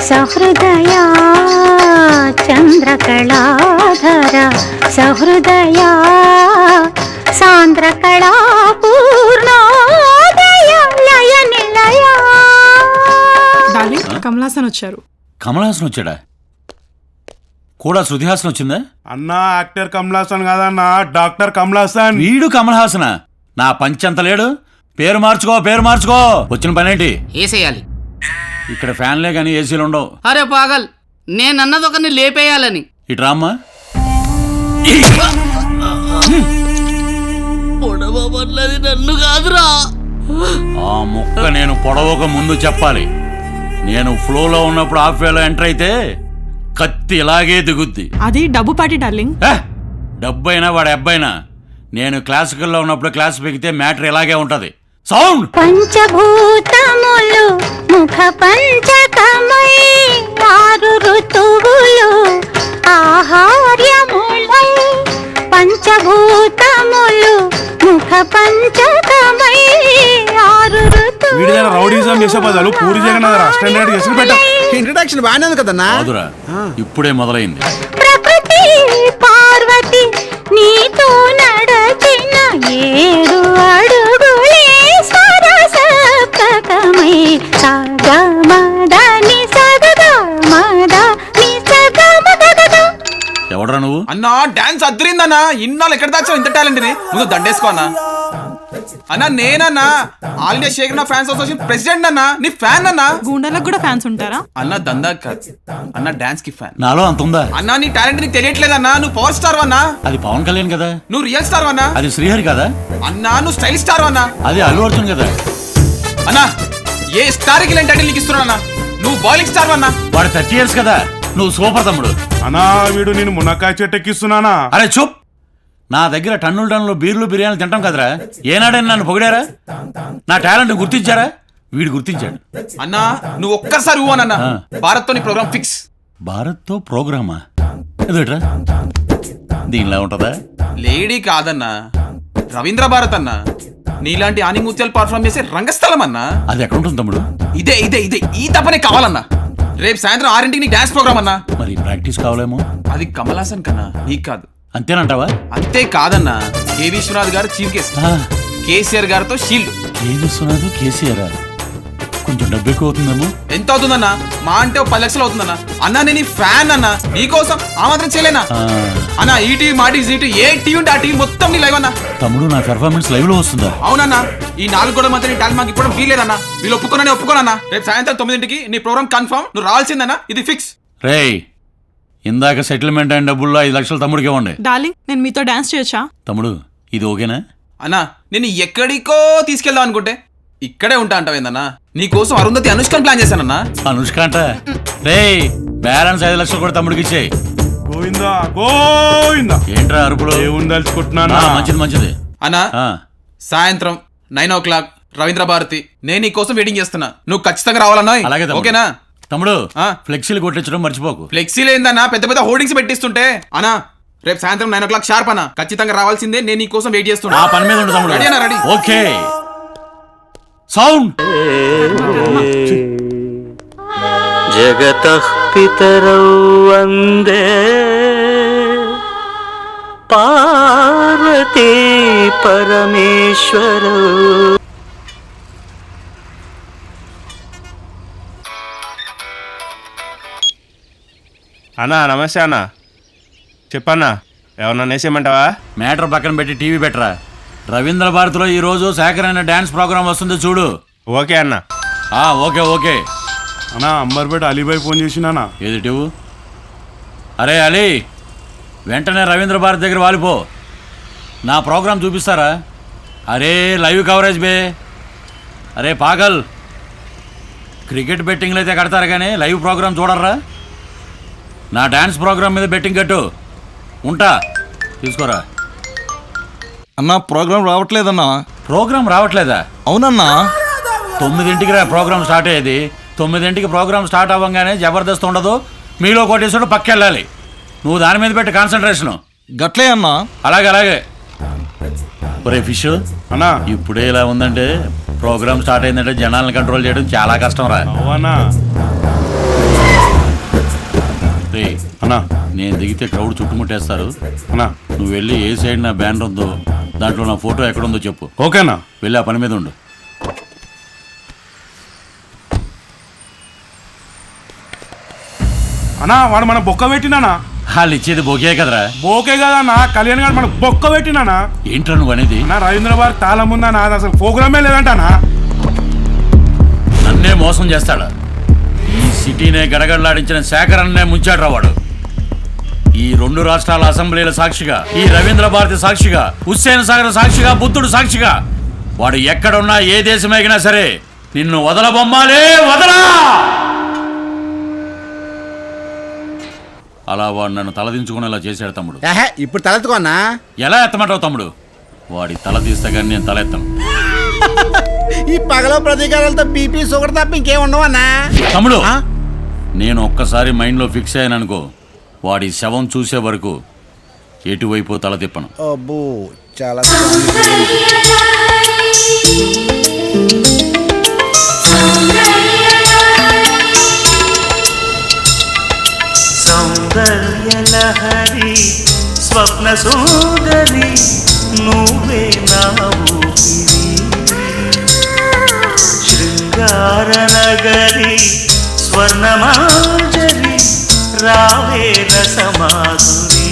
S10: సహృదయా చంద్రకళాధర సహృదయా సాంద్రకళా పూర్ణోదయ లయ నిలయ.
S18: డార్లింగ్, కమల్ హాసన్ వచ్చారు.
S17: కమల్ హాసన్ వచ్చాడా? కూడా శృతి హాసన్ వచ్చిందా?
S6: అన్నా, యాక్టర్ కమల్ హాసన్ కాదన్నా, డాక్టర్ కమల్ హాసన్.
S17: వీడు కమల్ హాసనా? నా పంచంత లేడు. పేరు మార్చుకో, పేరు మార్చుకో. వచ్చిన పనేంటి?
S3: ఏసేయాలి.
S17: ఇక్కడ ఫ్యాన్లే కానీ ఏసీలు ఉండవు.
S3: అరే పాగల్, నేనన్నది ఒకరిని లేపేయాలని.
S17: ఇటు రామ్మా.
S3: పొడవన్నది నన్ను కాదురా.
S17: ఆ ముక్క నేను పొడవక ముందు చెప్పాలి. నేను ఫ్లోలో ఉన్నప్పుడు హాఫ్ వేలో ఎంటర్ అయితే కత్తి ఇలాగే దిగుద్ది.
S18: అది డబ్బు పాటి డార్లింగ్.
S17: డబ్బైనా వాడు అబ్బాయినా, నేను క్లాసికల్లో ఉన్నప్పుడు క్లాస్ పెగితే మ్యాటర్ ఇలాగే ఉంటది. సౌండ్.
S10: పంచభూతములు ముఖ పంచకమై 6 ఋతువులు ఆహార్యములై. పంచభూతములు ముఖ పంచకమై 6 ఋతువులు.
S6: వీడిదైనా రౌడీజం చేసే బదులు పూరి జగన్నాథ్ స్టాండర్డ్ చేసి పెట్టా.
S9: ఇంట్రడక్షన్ బాగానే ఉంది కదన్నా.
S17: కాదురా, ఇప్పుడే మొదలైంది.
S10: ప్రకృతి పార్వతి నీతో నడచిన 7 అడుగులే సరసప్తకమై. సగమదని సగమదని
S17: ఎవడరా నువ్వు?
S1: అన్నా డాన్స్ అద్దరిందన్నా. ఇన్నాళ్ళు ఎక్కడ దాచావు ఇంత టాలెంట్ ని? ముందు దండేసుకో అన్నా. అన్నా నేనన్నా ఆల్ ఇండియా షేక్ నా ఫ్యాన్స్ అసోసియేషన్ ప్రెసిడెంట్ అన్నా. నీ ఫ్యాన్ అన్నా.
S18: గుండెలకు కూడా ఫ్యాన్స్ ఉంటారా?
S1: అన్నా దందా కాదు అన్నా, డాన్స్ కి ఫ్యాన్.
S17: నాలో అంత ఉందా?
S1: అన్నా నీ టాలెంట్ నీకు తెలియట్లేదన్నా. నువ్వు పవర్ స్టార్ అన్నా.
S17: అది పవన్ కళ్యాణ్ కదా.
S1: నువ్వు రియల్ స్టార్ అన్నా.
S17: అది శ్రీహరి కదా.
S1: అన్నా నువ్వు స్టైల్ స్టార్ అన్నా.
S17: అది అల్లు అర్జున్ కదా.
S1: అన్నా ఏ స్టార్ కి టైటిల్ నీకు ఇస్తున్నా? నువ్వు బాలింగ్ స్టార్ అన్నా.
S17: వాడు 30 years కదా. నువ్వు సూపర్ తమ్ముడు.
S19: అన్నా వీడు నేను మునక్కాయ చెట్టు ఎక్కిస్తున్నానా?
S17: అరే చూప్. నా దగ్గర టన్నులు బీర్లు బిర్యానీలు తింటాం కదరా. ఏనాడని నన్ను పొగిడారా? నా టాలెంట్ గుర్తించారా? వీడు గుర్తించాడు.
S1: అన్నా నువ్వు ఒక్కసారి ఊవనన్నా. భారత్ తో నీ ప్రోగ్రామ్ ఫిక్స్.
S17: భారత్ తో ప్రోగ్రామా? ఎదుట్రా దీనిలా ఉంటదా?
S1: లేడీ కాదన్నా, రవీంద్ర భారత్ అన్నా. నీలాంటి ఆనిముత్యాలు పర్ఫార్మ్ చేసే రంగస్థలం అన్నా.
S17: అది ఎక్కడ ఉంటుంది తమ్ముడు?
S1: ఇదే ఇదే ఇదే ఈ తప్పనే కావాలన్నా. రేపు సాయంత్రం 6ంటికి నీకు డాన్స్ ప్రోగ్రామ్ అన్నా.
S17: మరి ప్రాక్టీస్ కావాలేమో.
S1: అది కమల్ హాసన్ కన్నా, నీకు కాదు.
S17: అంతేనంటావా?
S1: అంతే కాదన్నా. కె విశ్వనాథ్ గారు చీఫ్ గెస్ట్, కేసీఆర్ గారితో షీల్డ్.
S17: కె విశ్వనాథ్ కేసీఆర్ కొంచెం డబ్బు ఎక్కువ అవుతుందేమో.
S1: ఎంత అవుతుందన్నా? మా అంటే 10 లక్షలు అవుతుందన్నా. అన్నా నేను ఫ్యాన్ అన్నా, నీకోసం ఆ మాత్రం చేయలేనా అన్నా? ఈ టీవీ మా టీవీ జీటీ ఏ టీవీ ఉంటే ఆ టీవీ మొత్తం నీ లైవ్ అన్నా.
S17: తమ్ముడు నా పెర్ఫార్మెన్స్ లైవ్ లో వస్తుందా?
S1: అవునన్నా. ఈ 4 గోడల మధ్య నీ టాలెంట్ మాకు ఇప్పుడు వీలేదన్నా. వీళ్ళు ఒప్పుకోనన్నా. రేపు సాయంత్రం 9ంటికి నీ ప్రోగ్రామ్ కన్ఫర్మ్. నువ్వు రావాల్సిందన్నా. ఇది ఫిక్స్.
S17: రేయ్ ఇందాక సెటిల్మెంట్ అయిన డబ్బుల్లో 5 లక్షలు తమ్ముడికి ఇవ్వండి.
S18: డార్లింగ్ నేను మీతో డాన్స్ చేయొచ్చా?
S17: తమ్ముడు ఇది ఓకేనా?
S1: అన్నా నేను ఎక్కడికో తీసుకెళ్దాం అనుకుంటే ఇక్కడే ఉంటా అంటావేందన్నా? నీకోసం అరుంధతి అనుష్కని ప్లాన్ చేశానన్నా.
S17: అనుష్క అంట. రేయ్ బ్యాలెన్స్ 5 లక్షలు కూడా తమ్ముడికి ఇచ్చేయి.
S19: గోవిందా గోవిందా.
S17: ఏంట్రా అరుపులో?
S19: ఏముందలుచుకుంటున్నానా?
S17: మంచిది
S1: అన్నా సాయంత్రం 9 o'clock రవీంద్ర భారతి. నేను నీ కోసం వెయిటింగ్ చేస్తున్నా. నువ్వు ఖచ్చితంగా రావాలన్నా.
S17: అలాగే
S1: ఓకేనా
S17: తమ్ముడు? ఫ్లెక్సీలు కొట్టించడం మర్చిపోకు.
S1: ఫ్లెక్సీలు ఏందన్నా పెద్ద పెద్ద హోర్డింగ్స్ పెట్టిస్తుంటే. అన్నా రేపు సాయంత్రం 9 o'clock షార్ప్ అన్నా. ఖచ్చితంగా రావాల్సిందే. నేను నీ కోసం వెయిట్ చేస్తున్నా.
S17: ఆ పని మీద ఉండు తమ్ముడు.
S1: రెడీ అన్నా? రెడీ.
S17: Okay sound.
S12: జగతః పితరౌ వందే పార్వతీ పరమేశ్వరౌ.
S19: అన్నా నమస్తే అన్న. చెప్పన్నా ఏమన్నా నేసేయమంటావా?
S17: మ్యాటర్ పక్కన పెట్టి టీవీ పెట్టరా. రవీంద్ర భారతిలో ఈ రోజు శేఖర్ అనే డాన్స్ ప్రోగ్రామ్ వస్తుంది చూడు.
S19: ఓకే అన్న.
S17: ఓకే
S19: అన్నా అంబర్పేట అలీబాయ్ ఫోన్ చేసినానా?
S17: ఏది? అరే అలీ వెంటనే రవీంద్ర భారతి దగ్గర వాలిపో. నా ప్రోగ్రామ్ చూపిస్తారా? అరే లైవ్ కవరేజ్ బే. అరే పాగల్, క్రికెట్ బెట్టింగ్లు అయితే కడతారు కానీ లైవ్ ప్రోగ్రామ్ చూడర్రా? నా డాన్స్ ప్రోగ్రామ్ మీద బెట్టింగ్ కట్టు. ఉంటా, తీసుకోరా.
S15: అన్నా ప్రోగ్రామ్ రావట్లేదన్నా.
S17: ప్రోగ్రామ్ రావట్లేదా?
S15: అవునన్నా.
S17: 9ంటికి రా ప్రోగ్రామ్ స్టార్ట్ అయ్యేది. 9ంటికి ప్రోగ్రామ్ స్టార్ట్ అవ్వగానే జబర్దస్త్ ఉండదు. మీలో కొట్టేసాడు పక్కెళ్ళాలి. నువ్వు దాని మీద పెట్టి కాన్సన్ట్రేషన్.
S15: గట్లే అన్నా.
S17: అలాగే ఒరే ఫిష్ అన్నా, ఇప్పుడే ఇలా ఉందంటే ప్రోగ్రామ్ స్టార్ట్ అయిందంటే జనాలను కంట్రోల్ చేయడం చాలా కష్టం రా. రే అన్నా, నేను దిగితే క్రౌడ్ చుట్టుముట్టేస్తారు అన్నా. నువ్వు వెళ్ళి ఏ సైడ్ నా బ్యానర్ ఉందో దాంట్లో నా ఫోటో ఎక్కడుందో చెప్పు.
S19: ఓకేనా?
S17: వెళ్ళి ఆ పని మీద ఉండు.
S19: అన్నా వాడు మన బొక్క పెట్టినానా?
S17: వాళ్ళు ఇచ్చేది బోకే కదరా.
S19: బోకే కదన్నా. కళ్యాణ్ గారు మన బొక్క పెట్టినానా?
S17: ఏంట్రా నువ్వు అనేది?
S19: నా రవీంద్ర భారతి తాళం ఉందన్నా. అసలు ప్రోగ్రామే లేదంటానా?
S17: నన్నే మోసం చేస్తాడా? ఈ సిటీనే గడగడలాడించిన శేఖర్ అన్నే ముంచాడు వాడు. ఈ 2 రాష్ట్రాల అసెంబ్లీల సాక్షిగా, ఈ రవీంద్ర భారతి సాక్షిగా, హుస్సేన్ సాగర్ సాక్షిగా, బుద్ధుడు సాక్షిగా, వాడు ఎక్కడున్నా ఏ దేశమైనా సరే నిన్ను వదలబొమ్మాలే వదలా. అలా వాడు నన్ను తలదించుకునేలా చేశాడు తమ్ముడు.
S9: ఇప్పుడు తలెత్తుకోన్నా?
S17: ఎలా ఎత్తమంటావు తమ్ముడు? వాడి తల తీస్తే కానీ నేను తల ఎత్తాను.
S9: ఈ పగలో ప్రతీకారాలతో బీపీ షుగర్ తప్ప ఇంకేం ఉండవన్నా?
S17: తమ్ముడు నేను ఒక్కసారి మైండ్లో ఫిక్స్ అయ్యాను అనుకో, వాడి శవం చూసే వరకు ఎటువైపు తల తిప్పను.
S9: అబ్బో చాలా
S12: సౌందర్యలహరి స్వప్న సుందరి నువ్వే నా ఊపిరి. శృంగార నగరి స్వర్ణమాంజరి రావే రసమాధురి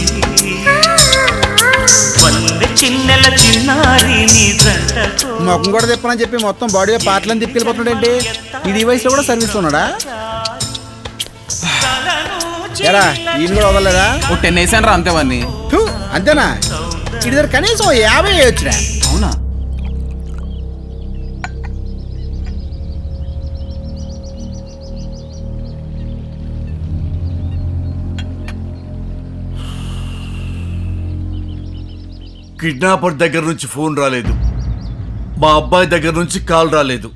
S12: వల్లె చిన్నెల చిన్నారి నీ జంటకు
S9: మొఖం కూడా తిప్పనని చెప్పి మొత్తం బాడీ పార్ట్లను తిప్పిపోతున్నాడండి. ఈ డివైస్ లో కూడా సర్వీస్ ఉన్నాడా? ఎరా ఈయన కూడా వదలలేదా?
S1: ఓ 10 వేసాను రా అంతే వాడిని.
S9: అంతేనా? ఇది దగ్గర కనీసం 50 వచ్చినా.
S1: అవునా?
S2: కిడ్నాపర్ దగ్గర నుంచి ఫోన్ రాలేదు, మా అబ్బాయి దగ్గర నుంచి కాల్ రాలేదు.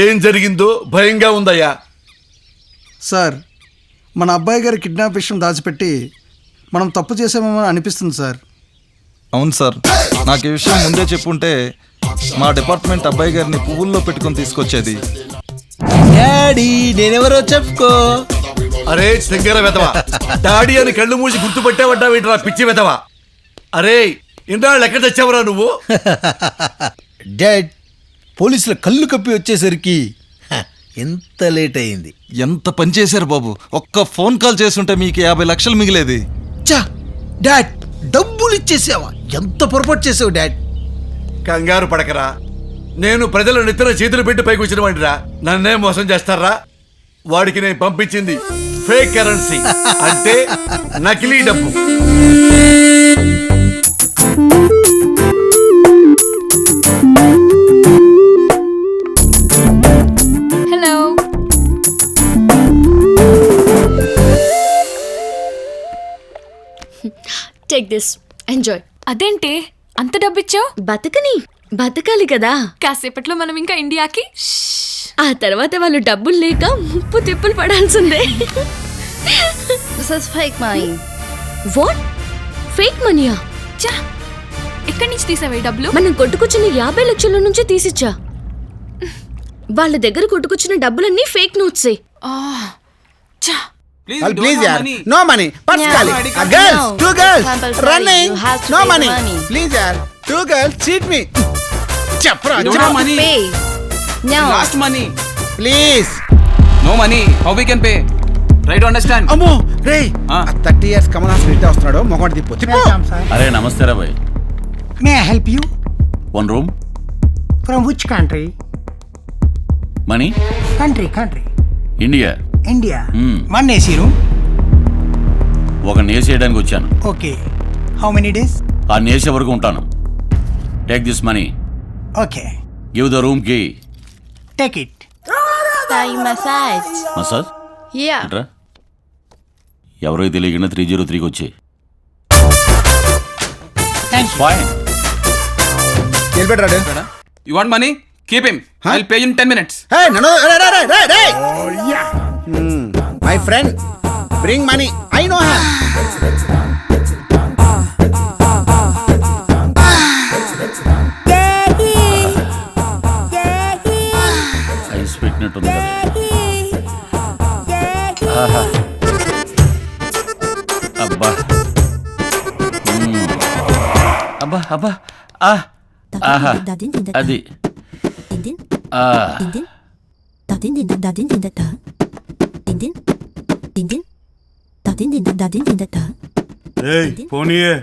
S2: ఏం జరిగిందో భయంగా ఉందయ్యా.
S20: సార్, మన అబ్బాయి గారి కిడ్నాప్ విషయం దాచిపెట్టి మనం తప్పు చేసామని అనిపిస్తుంది సార్.
S15: అవును సార్, నాకు ఈ విషయం ముందే చెప్పుంటే మా డిపార్ట్మెంట్ అబ్బాయి గారిని పువ్వుల్లో పెట్టుకొని తీసుకొచ్చేది.
S9: డాడీ నేనెవరో చెప్పుకో.
S2: అరే దగ్గర వెతవా, డాడీ అని కళ్ళు మూసి గుర్తుపట్టావడ్డా వీటరా పిచ్చి వెతవా. అరే ఇన్నాళ్ళు ఎక్కడ తెచ్చావురా నువ్వు?
S9: డాడ్, పోలీసుల కళ్ళు కప్పి వచ్చేసరికి ఎంత లేట్ అయింది.
S15: ఎంత పని చేశారు బాబు, ఒక్క ఫోన్ కాల్ చేస్తుంటే మీకు 50 లక్షలు మిగిలేది.
S9: చా డాడ్, డబ్బులు ఇచ్చేసావా? ఎంత పొరపాటు చేసావు డాడ్.
S2: కంగారు పడకరా, నేను ప్రజల నెత్తిన చేతులు పెట్టి పైకి వచ్చిన వాడిరా. నన్నే మోసం చేస్తారా? వాడికి నేను పంపించింది ఫేక్ కరెన్సీ, అంటే నకిలీ డబ్బు.
S13: హలో.
S11: Take this, enjoy.
S13: అదేంటి అంత డబ్బిచ్చావు?
S11: బతకాలి కదా.
S13: కాసేపట్లో మనం ఇంకా ఇండియాకి.
S11: ఆ తర్వాత వాళ్ళు డబ్బులు లేక ముప్పు తిప్పులు పడాల్సిందే.
S21: This is fake money.
S11: What? Fake మనీయా?
S13: చా, ఎక్కడి నుంచి తీసావే డబ్బులు?
S11: మనం కొట్టుకొచ్చిన 50 లక్షల నుంచి తీసిచ్చా. వాళ్ళ దగ్గర కొట్టుకొచ్చిన డబ్బులన్నీ ఫేక్ నోట్సే.
S9: ప్లీజ్ యార్, no money. Personally girls, 2 girls running, no money. Please యార్, 2 girls చీట్ మీ. చెప్పరా
S1: money. Lost money.
S9: Please.
S1: No money. How we can pay? Try to understand.
S9: అమ్మో రే, 30 years కమల్ హాసన్ ఇట్టే వస్తున్నాడు. మొగోటి తిప్పు.
S17: అరే నమస్తే రా భాయ్.
S6: May I help you?
S17: 1 room.
S6: From which country?
S17: Money.
S6: Country
S17: India.
S6: India. 1 AC room.
S17: ఒక నేసి వేయడానికి వచ్చాను.
S6: Okay, how many days?
S17: ఆ నేసే వరకు ఉంటాను. Take this money.
S6: Okay,
S17: give the room కి.
S6: Take it.
S21: Thai massage.
S17: Massage?
S21: Yeah.
S17: ఏంట్రా? ఎవరో తెలియకుండా 303కి వచ్చి. ఫైన్.
S9: వెళ్ళిపెట్టాడు.
S1: You want money? Keep him. I'll pay you in 10 minutes.
S9: Hey, no. My friend, bring money. I know him.
S17: Ice పెట్టినట్టుంది కదా. ఆహా. అబ్బా. అబ్బా. ఆహా. అది.
S19: పోనీయే.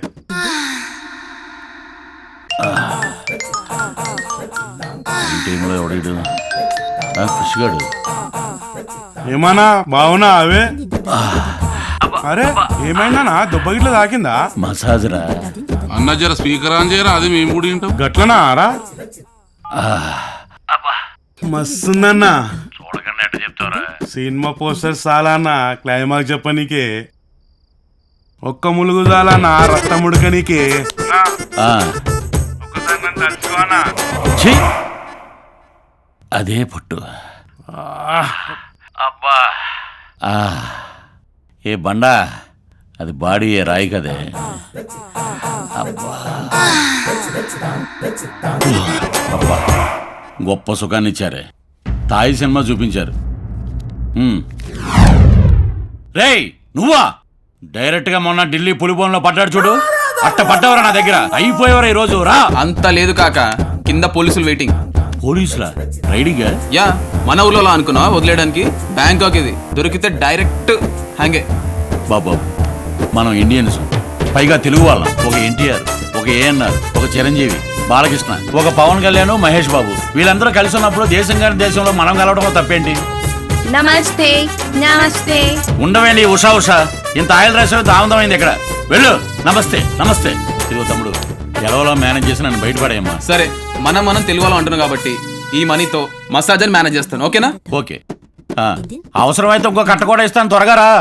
S17: టైంలో ఎవడీడు? కృషిగాడు.
S19: ఏమన్నా బావునా అవే? అరే ఏమైనా దెబ్బ గిట్ల తాకిందా?
S17: మసాజ్ రా
S22: అన్న. జర స్పీకర్ ఆన్ చేయరా, అది మేము కూడా వింటాం.
S19: గట్లనా రా? మస్తుందన్నా. సినిమా పోస్టర్ చాలన్నా క్లైమాక్స్ చెప్పనీకే. ఒక్క ములుగు చాలన్నా రక్తం ఉడకనీకే.
S17: అదే పట్టు. ఏ బండా, అది బాడీ ఏ రాయి కదే. అబ్బా, గొప్ప సుఖాన్ని ఇచ్చారే. తాయి సినిమా చూపించారు. రేయ్ నువ్వా? డైరెక్ట్ గా మొన్న ఢిల్లీ పులిబోన్లో పడ్డాడు చూడు, అట్ట పడ్డవరా నా దగ్గర. అయిపోయేవరా ఈ రోజు. రా.
S1: అంత లేదు కాక, కింద పోలీసులు వెయిటింగ్.
S17: పోలీసులా రైడింగా?
S1: యా, మన ఊళ్ళో అనుకున్నావా వదిలేయడానికి? బ్యాంకాక్ ఇది, దొరికితే డైరెక్ట్ హ్యాంగే.
S17: బాబు మనం ఇండియన్స్, పైగా తెలుగు వాళ్ళం. ఒక ఎన్టీఆర్, ఒక ఏఎన్ఆర్, ఒక చిరంజీవి, బాలకృష్ణ, ఒక పవన్ కళ్యాణ్, మహేష్ బాబు, వీళ్ళందరూ కలిసి ఉన్నప్పుడు దేశం గారి దేశంలో మనం కలవడంలో తప్పేంటి?
S21: నమస్తే నమస్తే.
S17: ఉండవేండి ఉషా ఉషా, ఇంత ఆయిల్ రాసే దామందమైంది ఇక్కడ. వెళ్ళు. నమస్తే నమస్తే. ఇదిగో తమ్ముడు, ఎలవలో మేనేజ్ చేసి నన్ను బయటపడేయమ్మా.
S1: సరే, మనం తెలుగు వాళ్ళం అంటున్నాం కాబట్టి ఈ మనీతో మసాజ్ అని మేనేజ్ చేస్తాను, ఓకేనా?
S17: ఓకే. అవసరమైతే ఇంకో కట్ట కూడా ఇస్తాను, త్వరగా రా.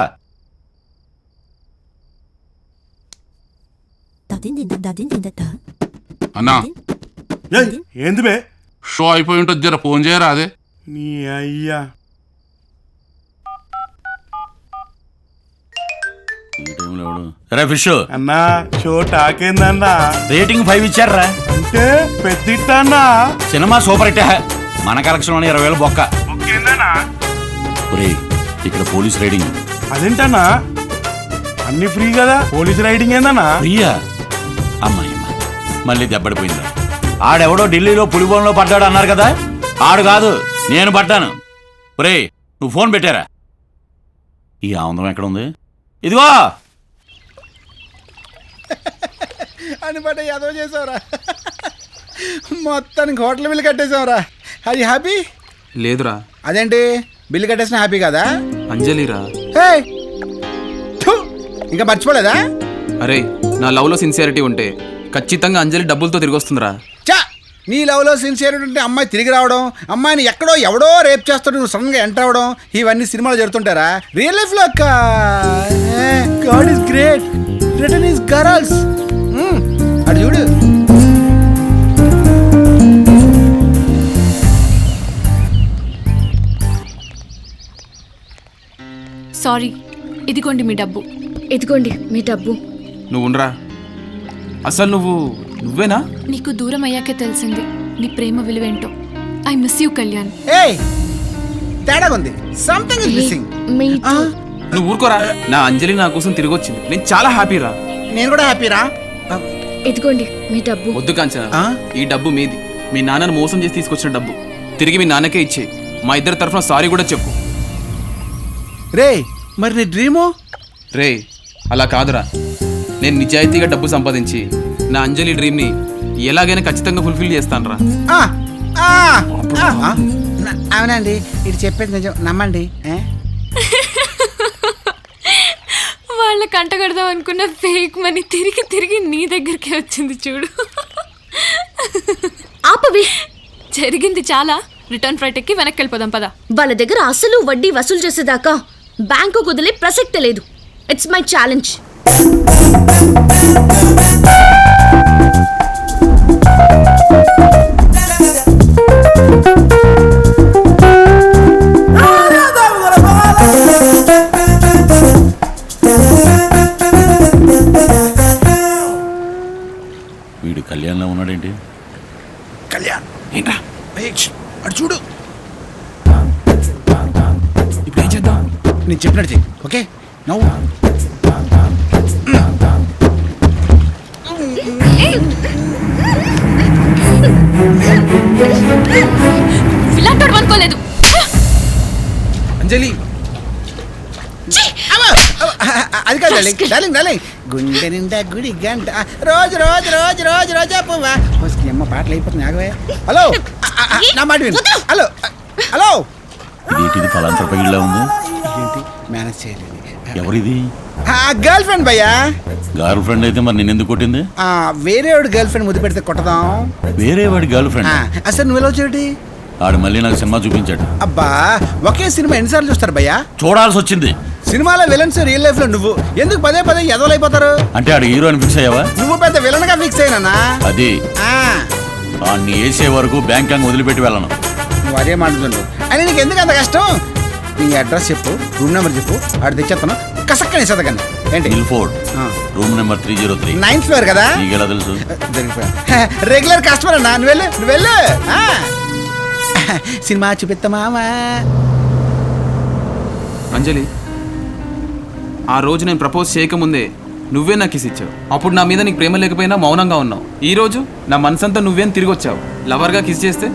S22: అన్నా
S19: ఏంది బే?
S22: షో అయిపోయి ఉంటుంది, జర ఫోన్ చేయరా. అదే
S19: నీ అయ్యా.
S17: రే ఫిష్
S19: అన్నా, షో టాకేందన్నా?
S17: రేటింగ్ 5 ఇచ్చారా?
S19: అంటే పెద్ద అన్నా.
S17: Cinema super hit. మన కలెక్షన్ 20,000 బొక్క. ఒరేయ్, ఇక్కడ పోలీస్ రైడింగ్.
S19: అదేంటన్నా? అన్ని ఫ్రీ కదా, పోలీస్ రైడింగ్ ఏందన్నా?
S17: ఫ్రీయా? అమ్మాయి మళ్ళీ దెబ్బడిపోయిందా? ఆడెవడో ఢిల్లీలో పులిబోన్లో పడ్డాడు అన్నారు కదా, ఆడు కాదు, నేను పడ్డాను. ఒరేయ్, నువ్వు ఫోన్ పెట్టారా? ఈ ఆనందం ఎక్కడ ఉంది? ఇదిగో
S9: అని బట్ట ఏదో చేసావురా, మొత్తానికి హోటల్ బిల్లు కట్టేసావురా. అది హ్యాపీ
S1: లేదురా.
S9: అదేంటి, బిల్లు కట్టేసిన హ్యాపీ కదా?
S1: అంజలిరా.
S9: హే, థు, ఇంకా మర్చిపోలేదా?
S1: అరే, నా లవ్ లో సిన్సియారిటీ ఉంటే ఖచ్చితంగా అంజలి డబ్బులతో తిరిగి వస్తుందిరా.
S9: చా, నీ లవ్లో సిన్సియరిటీ ఉంటే అమ్మాయి తిరిగి రావడం, అమ్మాయిని ఎక్కడో ఎవడో రేప్ చేస్తాడు నువ్వు సడన్గా ఎంటర్ అవడం, ఇవన్నీ సినిమాలు జరుగుతుంటారా? రియల్ లైఫ్ లో God is great, return is girls. అటు చూడు.
S13: సారీ, ఇదిగోండి మీ డబ్బు.
S11: ఇదిగోండి మీ డబ్బు.
S1: నువ్వు ఉండరా. అసలు నువ్వేనా?
S13: నీకు దూరం అయ్యాకే తెలిసింది నీ ప్రేమ విలువేంటో. I miss you Kalyan.
S9: ఏయ్, తేడా ఉంది, సంథింగ్ ఇస్ మిస్సింగ్.
S1: నువ్వు ఊరుకోరా. నా అంజలి నా కోసం తిరిగి వచ్చింది, నేను చాలా హ్యాపీ రా.
S9: నేను కూడా హ్యాపీ రా.
S11: ఇదిగోండి మీ డబ్బు.
S1: వద్దు కాంచనా, ఈ డబ్బు మీది. మీ నాన్నను మోసం చేసి తీసుకొచ్చిన డబ్బు తిరిగి మీ నాన్నకే ఇచ్చే. మా ఇద్దరి తరఫున సారీ కూడా చెప్పు.
S9: రే, మరి నీ డ్రీము?
S1: రే, అలా కాదురా. నేను నిజాయితీగా డబ్బు సంపాదించి నా అంజలి డ్రీమ్ని ఎలాగైనా ఖచ్చితంగా ఫుల్ఫిల్ చేస్తాను రా.
S9: అవునండి, ఇది చెప్పేది నిజం, నమ్మండి.
S13: వాళ్ళ కంటగడదాం అనుకున్న ఫేక్ మనీ తిరిగి తిరిగి నీ దగ్గరికి వచ్చింది చూడు.
S11: ఆపవి.
S13: జరిగింది చాలా. రిటర్న్ ఫ్లైట్ ఎక్కి వెనక్కి వెళ్ళిపోదాం పదా.
S11: వాళ్ళ దగ్గర అసలు వడ్డీ వసూలు చేసేదాకా బ్యాంకు కుదిలే ప్రసక్తే లేదు. It's my challenge.
S17: వీడు కళ్యాణ్లో ఉన్నాడేంటి?
S9: కళ్యాణ్ ఏంట్రా? అటు చూడు.
S1: ఇప్పుడు ఏం చేద్దాం?
S9: నేను చెప్పినట్టు చెయ్యి, ఓకే? నవ్వు.
S13: ఇలాంటి అనుకోలేదు.
S1: అంజలి,
S9: అది కాదు డార్లింగ్, డార్లింగ్ డార్లింగ్. గుండె నిండా గుడి గంట, రోజు రోజు రోజు రోజు రోజా పువ్వా. అమ్మ పాటలు అయిపోతుంది, ఆగవే. హలో, నా మాట విను. Hello hello.
S17: ఇదేంటిది ఫలాంతరపగిలా ఉంది?
S9: ఏంటి మేనేజ్ చేయలేదు.
S17: ఎవరిది?
S9: గర్ల్ ఫ్రెండ్ భయ్యా.
S17: గర్ల్ ఫ్రెండ్ అయితే మరి నేను ఎందుకు కొట్టింది?
S9: వేరే వాడు గర్ల్ ఫ్రెండ్ ముద్దు పెడితే కొట్టదాం.
S17: వేరే వాడి గర్ల్ ఫ్రెండ్?
S9: అసలు నువ్వు ఎలా వచ్చేటి?
S17: ఆడు మళ్ళీ నాకు సినిమా చూపించాడు.
S9: అబ్బా, ఒకే సినిమా ఎన్నిసార్లు చూస్తారు భయ్యా?
S17: చూడాల్సి వచ్చింది.
S9: సినిమాలో విలన్స్, రియల్ లైఫ్ లో నువ్వు ఎందుకు పదే పదే ఎదవలైపోతారు?
S17: అంటే ఆడు హీరో అని ఫిక్స్ అయ్యావా?
S9: నువ్వు పెద్ద విలన్ గా ఫిక్స్ అయినా.
S17: అది ఆడిని వేసే వరకు బ్యాంకాంగ్ వదిలిపెట్టి వెళ్ళను.
S9: నువ్వు అదే మాట్లాడుతుండు. అని నీకు ఎందుకు అంత కష్టం? నీ అడ్రస్ చెప్పు, రూమ్ నెంబర్ చెప్పు, ఆడు తెచ్చేస్తాను కసక్కని చదగండి. ఏంటి?
S17: Milford, room number 303,
S9: 9th floor కదా?
S17: నీకెలా తెలుసు?
S9: రెగ్యులర్ కస్టమర్ అన్నా. నువ్వు వెళ్ళు. సినిమా చూపిస్తామా?
S1: అంజలి, ఆ రోజు నేను ప్రపోజ్ చేయకముందే నువ్వే నాకు కిస్ ఇచ్చావు. అప్పుడు నా మీద నీకు ప్రేమ లేకపోయినా మౌనంగా ఉన్నావు. ఈ రోజు నా మనసంతా నువ్వేం తిరిగి వచ్చావు. లవర్గా కిస్ చేస్తే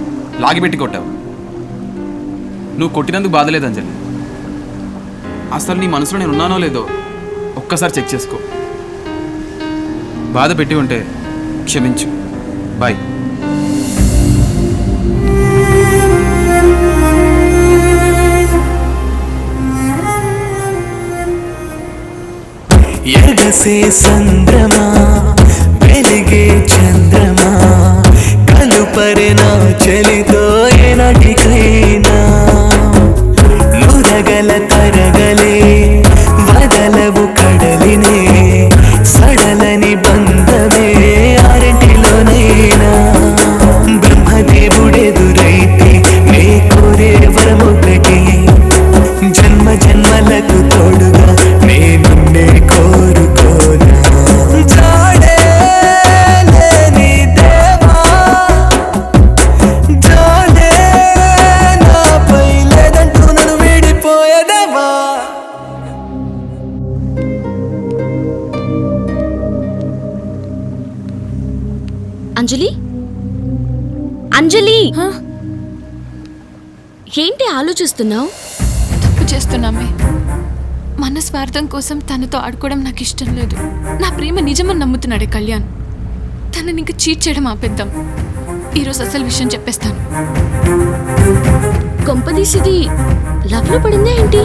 S1: లాగిపెట్టి కొట్టావు. నువ్వు కొట్టినందుకు బాధ లేదు అంజలి. అసలు నీ మనసులో నేను ఉన్నానో లేదో ఒక్కసారి చెక్ చేసుకో. బాధ పెట్టి ఉంటే క్షమించు. బాయ్.
S12: ఎగసే సంద్రమా వెలిగే చంద్రమా కలుపరిన చలితో ఎనటికైనా నురగల తరగలే వదలవు కడలినే సడలని బంధమే అరటిలోనైనా బ్రహ్మదేవుడెదురైతే నే కోరే వరమొకటి జన్మ జన్మలకు తోడుగా నేనున్నే కోరుకోనా జాడే లేని దేవా జాడే నాపై లేదంటూ నన్ను వీడిపోయేదేవా.
S11: అంజలి అంజలి ఏంటి ఆలోచిస్తున్నావు?
S13: తప్పు చేస్తున్నామే. మన స్వార్థం కోసం తనతో ఆడుకోవడం నాకు ఇష్టం లేదు. నా ప్రేమ నిజమని నమ్ముతున్నాడే కళ్యాణ్. తనని ఇంకా చీట్ చేయడం ఆపేద్దాం. ఈరోజు అసలు విషయం చెప్పేస్తాను.
S11: కొంపదీసిది లవ్లో పడిందా ఏంటి?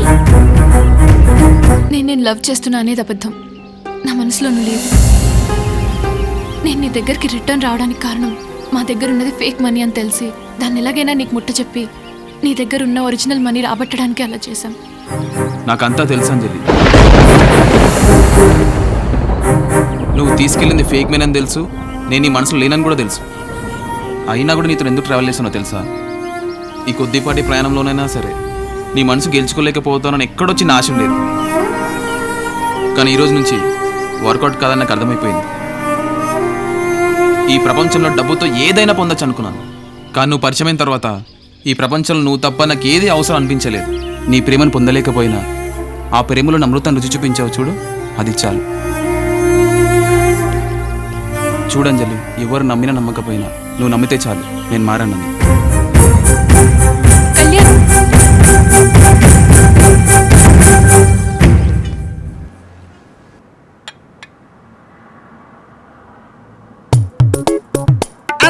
S13: నేను లవ్ చేస్తున్నా అనేది అబద్ధం. నా మనసులోనూ లేదు. నేను నీ దగ్గరికి రిటర్న్ రావడానికి కారణం మా దగ్గర ఉన్నది ఫేక్ మనీ అని తెలిసి దాన్ని ఎలాగైనా నీకు ముట్ట చెప్పి నీ దగ్గర ఉన్న ఒరిజినల్ మనీ రాబట్టడానికి అలా చేశాం.
S1: నాకంతా తెలుసు అంజలి. నువ్వు తీసుకెళ్ళింది ఫేక్ మెన్ అని తెలుసు. నేను నీ మనసులో లేనని కూడా తెలుసు. అయినా కూడా నీతో ఎందుకు ట్రావెల్ చేసానో తెలుసా? ఈ కొద్దిపాటి ప్రయాణంలోనైనా సరే నీ మనసు గెలుచుకోలేకపోతానని ఎక్కడొచ్చి నా ఆశ లేదు. కానీ ఈరోజు నుంచి వర్కౌట్ కాదని నాకు అర్థమైపోయింది. ఈ ప్రపంచంలో డబ్బుతో ఏదైనా పొందొచ్చు అనుకున్నాను. కానీ నువ్వు పరిచయమైన తర్వాత ఈ ప్రపంచంలో నువ్వు తప్ప నాకు ఏది అవసరం అనిపించలేదు. నీ ప్రేమను పొందలేకపోయినా ఆ ప్రేమలో అమృతాన్ని రుచి చూపించావు చూడు, అది చాలు. చూడంజలి, ఎవరు నమ్మినా నమ్మకపోయినా నువ్వు నమ్మితే చాలు, నేను మారానని.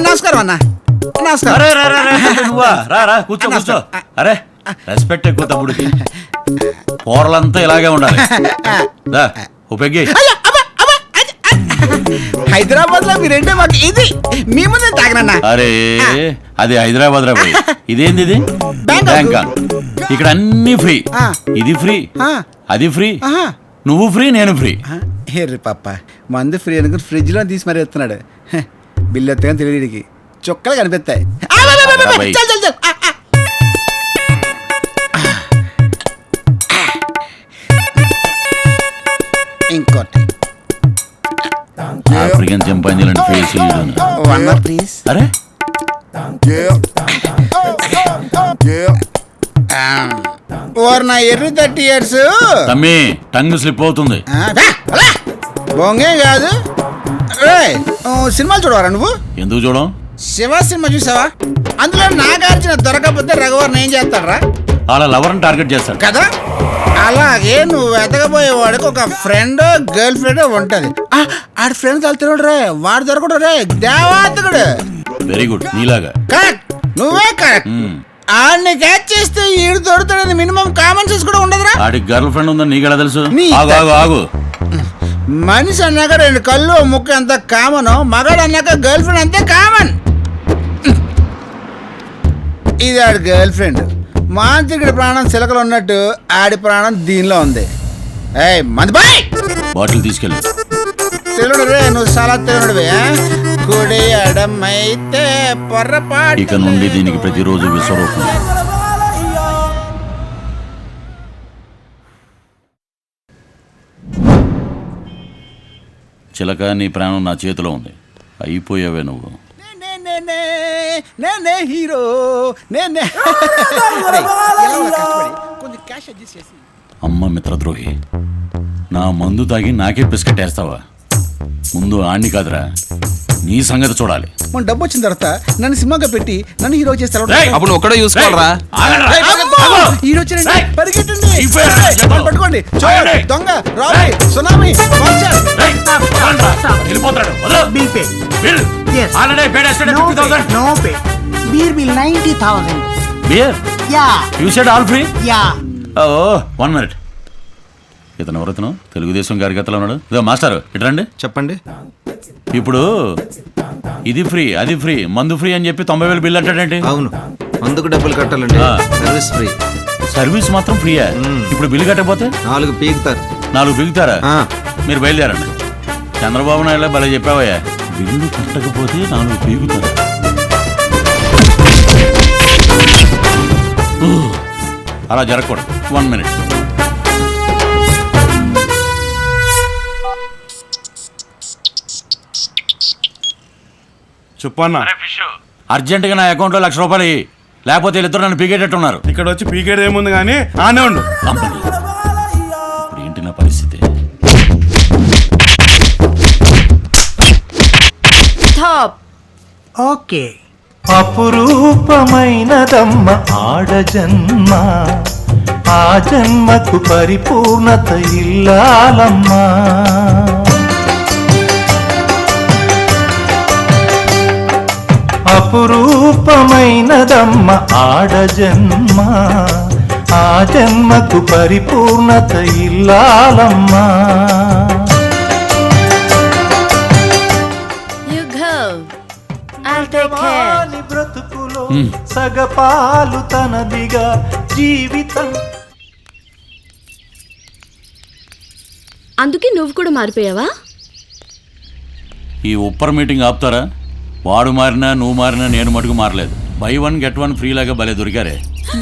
S9: నమస్కారం అన్న. నమస్కారం.
S17: అరే రా రా రా, నువ్వా? రా రా, కూర్చో కూర్చో. అరే రెస్పెక్ట్ ఎక్కువ తమ్ముడికి. కూరలంతా ఇలాగే ఉండాలి. దా ఓ పెగ్గి.
S9: హైదరాబాద్ లో మీరేంటే మాకు ఇది మీ ముందే తాగనన్నా.
S17: అరే అది హైదరాబాద్ రా పోయి. ఇదేంది ఇది? బ్యాంకాక్. ఇక్కడ అన్ని ఫ్రీ. ఇది ఫ్రీ, అది ఫ్రీ, నువ్వు ఫ్రీ, నేను ఫ్రీ.
S9: హెర్రి పాప మందు ఫ్రీ అనుకుని ఫ్రిడ్జ్ లో తీసి మరీ ఎత్తున్నాడు. బిల్లు ఎత్తగా తెలియడికి చుక్కలు కనిపిస్తాయి. ఇంకోటి
S17: ఆఫ్రికన్ చింపాంజీ లాంటి ఫేస్.
S9: ప్లీజ్.
S17: అరే
S9: ఓర్ నా ఎర్రి 30 years
S17: తమ్మి టంగ్ స్లిప్ అవుతుంది.
S9: బొంగే కాదు. సినిమాలు చూడవరా నువ్వు?
S17: ఎందుకు చూడం?
S9: శివ సినిమా చూసావా? అందులో నాగార్జున దొరకకపోతే రఘువర్ని ఏం చేస్తాడరా?
S17: అలా లవర్ని టార్గెట్ చేస్తాడు
S9: కదా. అలాగే నువ్వు వెతకపోయేవాడికి ఒక ఫ్రెండ్ గర్ల్ ఫ్రెండ్ ఉంటది. ఆడి ఫ్రెండ్ తలుతున్నాడు రే, వాడు దొరకడు రే, దేవాతకుడు.
S17: వెరీ గుడ్, నీలాగా.
S9: కరెక్ట్, నువ్వే కరెక్ట్. ఆడిని క్యాచ్ చేస్తే ఈడు దొరుకుతాడని మినిమం కామన్ సెన్స్ కూడా ఉండదురా.
S17: ఆడికి గర్ల్ ఫ్రెండ్ ఉందని నీకెలా తెలుసు? ఆగు ఆగు ఆగు.
S9: మనిషి అన్నాక 2 కళ్ళు ముక్కు ఎంత కామన్, మగాడు అన్నాక గర్ల్ ఫ్రెండ్ అంతే కామన్. ఇది ఆడి గర్ల్ ఫ్రెండ్. మాంత్రికుడి ప్రాణం చిలకలు ఉన్నట్టు ఆడి ప్రాణం దీనిలో ఉంది. ఏయ్ మంది బాయ్,
S17: బాటిల్ తీసుకెళ్ళి.
S9: తెలుడు రే, నువ్వు చాలా తెలుడువే. కుడి అడమైతే పొర్రపాటు.
S17: ఇక నుండి దీనికి ప్రతిరోజు విశ్వరూపం. చిలక, నీ ప్రాణం నా చేతిలో ఉంది. అయిపోయావే నువ్వు.
S9: నేనే హీరో, నేనే.
S17: అమ్మ మిత్రద్రోహి, నా మందు తాగి నాకే బిస్కెట్ వేస్తావా? ముందు ఆణ్ణి కాదురా, నీ సంగతి చూడాలి.
S9: మన డబ్బు వచ్చిన తర్వాత నన్ను సినిమాగా పెట్టి నన్ను హీరో చేస్తారు
S1: అప్పుడు ఒక్కడే చూసుకోవాలరా.
S9: హీరో వచ్చారండి, పరిగెట్టండి, వాళ్ళు పట్టుకోండి. చోర్, దొంగ, robbery, tsunami, watcher.
S6: Beer bill 90,000.
S17: Beer?
S6: Yeah.
S17: You said all free?
S6: Yeah.
S17: Oh, 1 minute. ఇతను ఎవరితను తెలుగుదేశం కార్యకర్తలో ఉన్నాడు. ఇదో మాస్టర్ ఇట్రండి.
S7: చెప్పండి.
S17: ఇప్పుడు ఇది ఫ్రీ అది ఫ్రీ మందు ఫ్రీ అని చెప్పి 90,000 బిల్ అంటాడేంటి?
S7: అవును, మందుకు డబ్బులు కట్టాలండి, సర్వీస్ ఫ్రీ.
S17: సర్వీస్ మాత్రం ఫ్రీయా? ఇప్పుడు బిల్లు కట్టకపోతే
S7: 4 పీకుతారు.
S17: 4 పీకుతారా? మీరు బయలుదేరండి. చంద్రబాబు నాయుడు భలే చెప్పావయ్యా, బిల్లు కట్టకపోతే 4 పీకుతారు. అలా జరగకూడదు. 1 minute.
S19: చెప్పన్నా,
S17: అర్జెంటుగా నా అకౌంట్లో 1,00,000 రూపాయలు ఇయ్యి. లేకపోతే వీళ్ళిద్దరు నన్ను పీకేటట్టున్నారు.
S19: ఇక్కడ వచ్చి పీకేది ఏముంది కానీ ఆనే ఉండు.
S17: ఇప్పుడు ఏంటి నా పరిస్థితి?
S6: ఓకే.
S12: అపురూపమైనదమ్మ ఆడజన్మ, ఆ జన్మకు పరిపూర్ణత ఇల్లాలమ్మా. అపురూపమైనదమ్మ ఆడజన్మ, ఆ జన్మకు పరిపూర్ణత ఇల్లాలమ్మా. బ్రతుకులో సగపాలు తనదిగా జీవితం.
S11: అందుకే నువ్వు కూడా మారిపోయావా?
S17: ఈ ఉప్పర్ మీటింగ్ ఆపుతారా? వాడు మారినా నువ్వు మారినా నేను మటుకు మారలేదు. బై 1 get 1 ఫ్రీ లాగా భలే దొరికారే.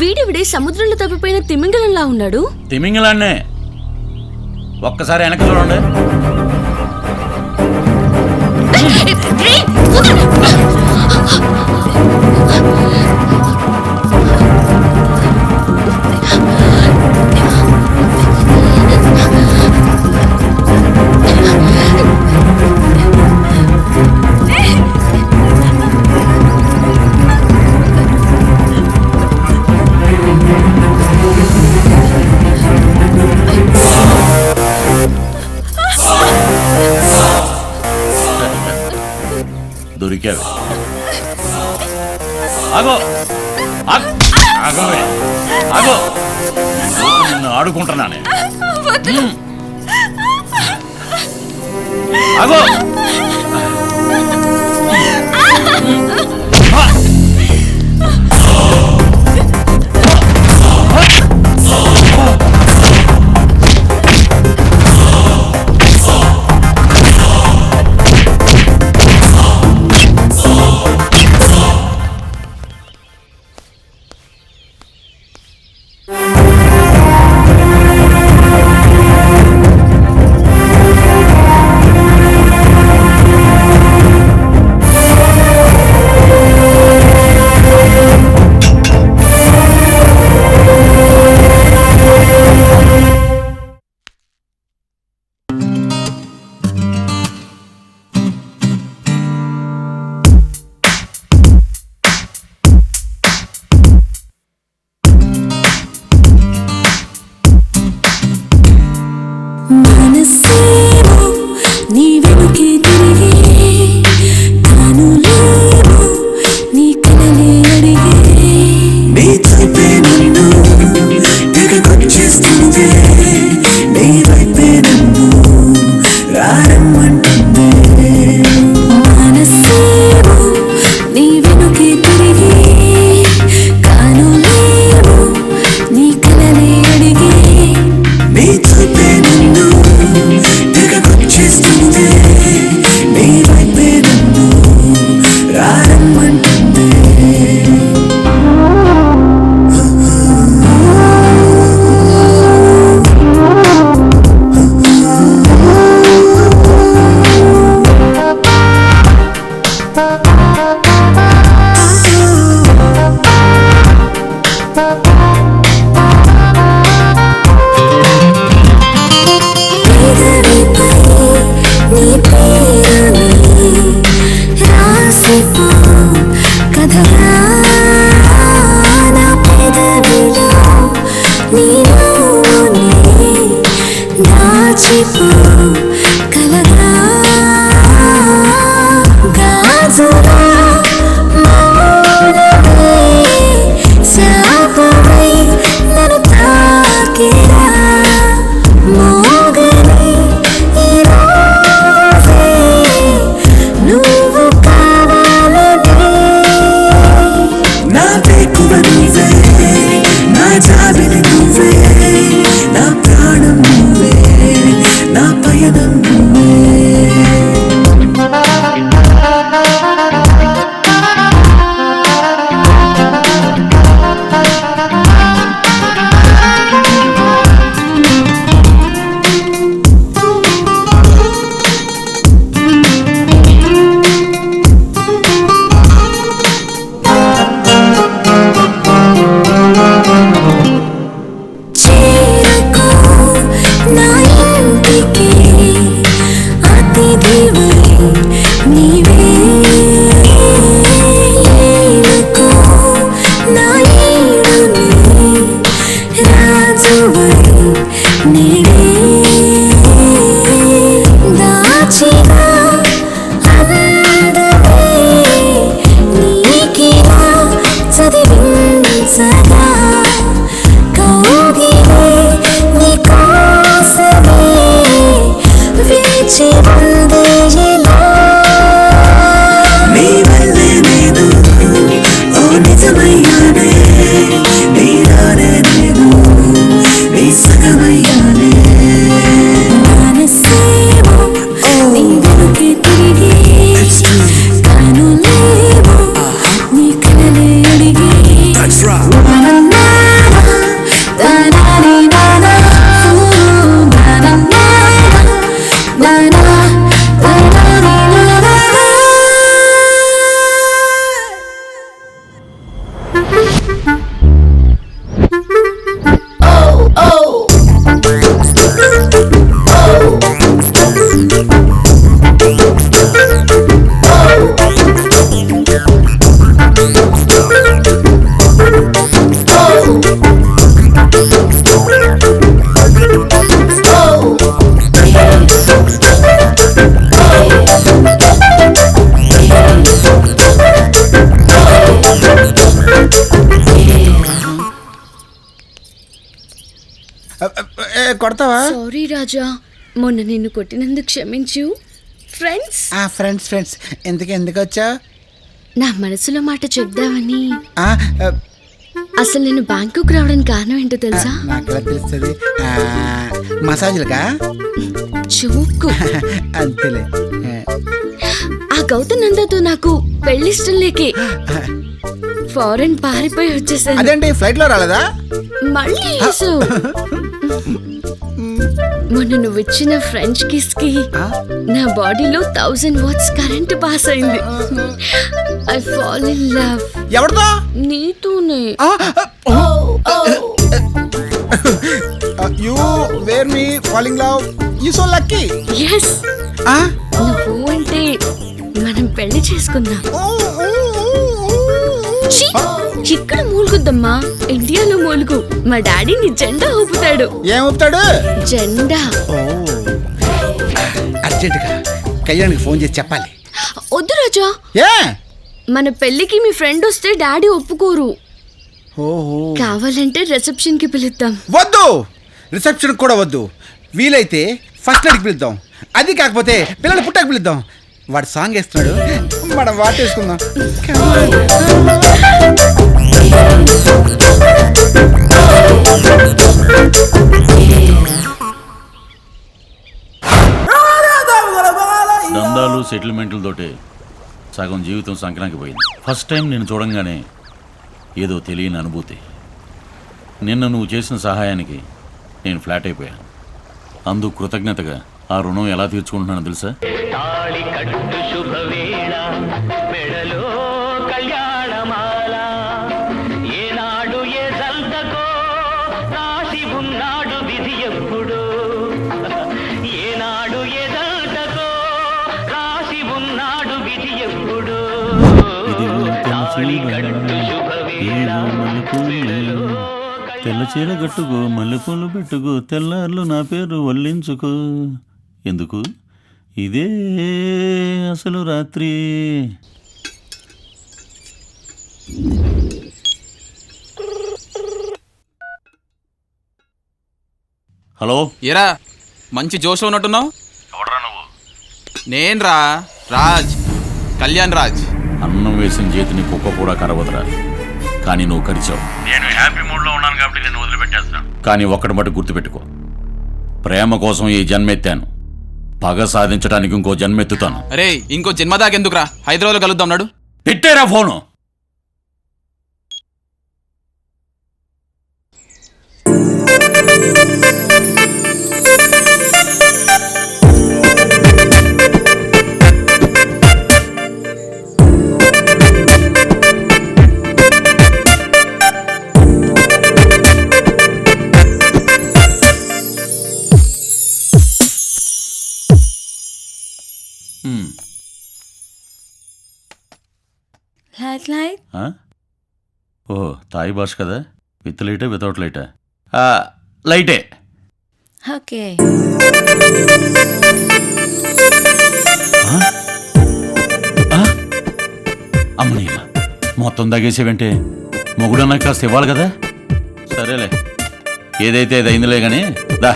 S11: వీడివిడే సముద్రంలో తప్పిపోయిన తిమింగలంలా ఉన్నాడు.
S17: తిమింగలాన్నే. ఒక్కసారి వెనక చూడండి. దొరికావు. ఆగో ఆగోవే, ఆగో, నిన్ను ఆడుకుంటున్నానే. ఆగో.
S10: Take కలగా గాజులా మౌనమే శాపమై నన్ను తాకిరా మోగని ఈ రోజే నువ్వు కావాలని
S12: నా వేకువ నువ్వే నా జాబిలి నువ్వే నా ప్రాణం నువ్వే నా పయనం నువ్వే
S10: చేరకు నా ఇంటికి అతిథివై నీవే ఏలకు నా ఈడుని రాజువై నీడే దాచిన అందమే నీకిలా చదివించగా కౌగిలే నీకోసమే వేచి ఉందే ఇలా
S12: నీ వల్లే నేను ఓ నిజమయ్యానే నీలానే నేను నీ సగమయ్యానే
S10: మనసేమో నీ వెనుకే తిరిగి కనులేమో నీ కలలే అడిగి
S9: కొడతావా
S11: సారీ రాజా మొన్న నిన్ను కొట్టినందుకు క్షమించు ఫ్రెండ్స్
S9: ఫ్రెండ్స్ ఫ్రెండ్స్ ఎందుకు వచ్చా
S11: నా మనసులో మాట చెప్దామని అసలు నేను బ్యాంకుకు రావడానికి కారణం ఏంటో తెలుసా
S9: నాకు తెలుస్తుంది మసాజ్లకా
S11: చూకు
S9: అంతేలే
S11: ఆ గౌతమ్ నందతో నాకు పెళ్లి ఇష్టం లేకే ఫారెన్ పారిపోయి వచ్చేసాను
S9: అదేంటి ఫ్లైట్ లో రాలేదా
S11: మళ్ళీ యేసు. మొన్న నువ్వు ఇచ్చిన ఫ్రెంచ్ కిస్ కి నా బాడీలో 1000 వాట్స్ కరెంట్ పాస్ అయింది ఐ ఫాల్ ఇన్ లవ్
S9: ఎవరితో
S11: నీతోనే
S9: you were me falling love you so lucky
S11: yes నువ్వు అంటే మనం పెళ్లి చేసుకుందాం ఛీ, ఇక్కడ మూలుగుద్దమ్మా ఇండియాలో మూలుగు మా డాడీ నీ జెండా ఊపుతాడు
S9: ఏం ఊపుతాడు
S11: జెండా
S9: అర్జెంటుగా కళ్యాణ్కి ఫోన్ చేసి చెప్పాలి
S11: వద్దు రాజా
S9: ఏ
S11: మన పెళ్లికి మీ ఫ్రెండ్ వస్తే డాడీ ఒప్పుకోరు కావాలంటే రిసెప్షన్ కి పిలుద్దాం
S9: వద్దు రిసెప్షన్ కూడా వద్దు వీలైతే ఫస్ట్ నైట్కి పిలుద్దాం అది కాకపోతే పిల్లలు పుట్టాక పిలుద్దాం వాడు సాంగ్ వేస్తున్నాడు మనం వాటేసుకుందాం
S17: దందాలు సెటిల్మెంట్లతోటే సగం జీవితం సంక్రాంతికి పోయింది. ఫస్ట్ టైం నేను చూడంగానే ఏదో తెలియని అనుభూతి. నిన్న నువ్వు చేసిన సహాయానికి నేను ఫ్లాట్ అయిపోయాను. అందుకు కృతజ్ఞతగా ఆ రుణం ఎలా తీర్చుకుంటున్నానో తెలుసా? తెల్ల చీర కట్టుకో మల్లెపూలు పెట్టుకో తెల్లార్లు నా పేరు వల్లించుకో ఎందుకు? ఇదే అసలు రాత్రి. హలో,
S1: ఏరా మంచి జోష్లో ఉన్నట్టున్నావు. నేను రాజ్, కళ్యాణ్ రాజ్.
S17: అన్నం వేసిన చేతిని కుక్క కూడా కరవదురా, కానీ నువ్వు కరిచావు. నేను హ్యాపీ మూడ్లో ఉన్నాను కాబట్టి నేను వదిలిపెట్టేస్తాను. కానీ ఒక్కటి మటు గుర్తుపెట్టుకో, ప్రేమ కోసం ఈ జన్మెత్తాను, పగ సాధించడానికి ఇంకో జన్మెత్తుతాను.
S1: అరే ఇంకో జన్మ దాకెందుకురా, హైదరాబాద్లో కలుద్దాం నాడు.
S17: పెట్టేరా ఫోను.
S21: లైట్
S17: ఓ తాయి భాష కదా. విత్ లైటా వితౌట్ లైటా? లైటే.
S21: ఓకే.
S17: అమ్మనీయమ్మ, మొత్తం తగ్గేసేవంటే మొగుడన్నా కాస్త ఇవ్వాలి కదా. సరేలే, ఏదైతే అది అయిందిలే కానీ దా.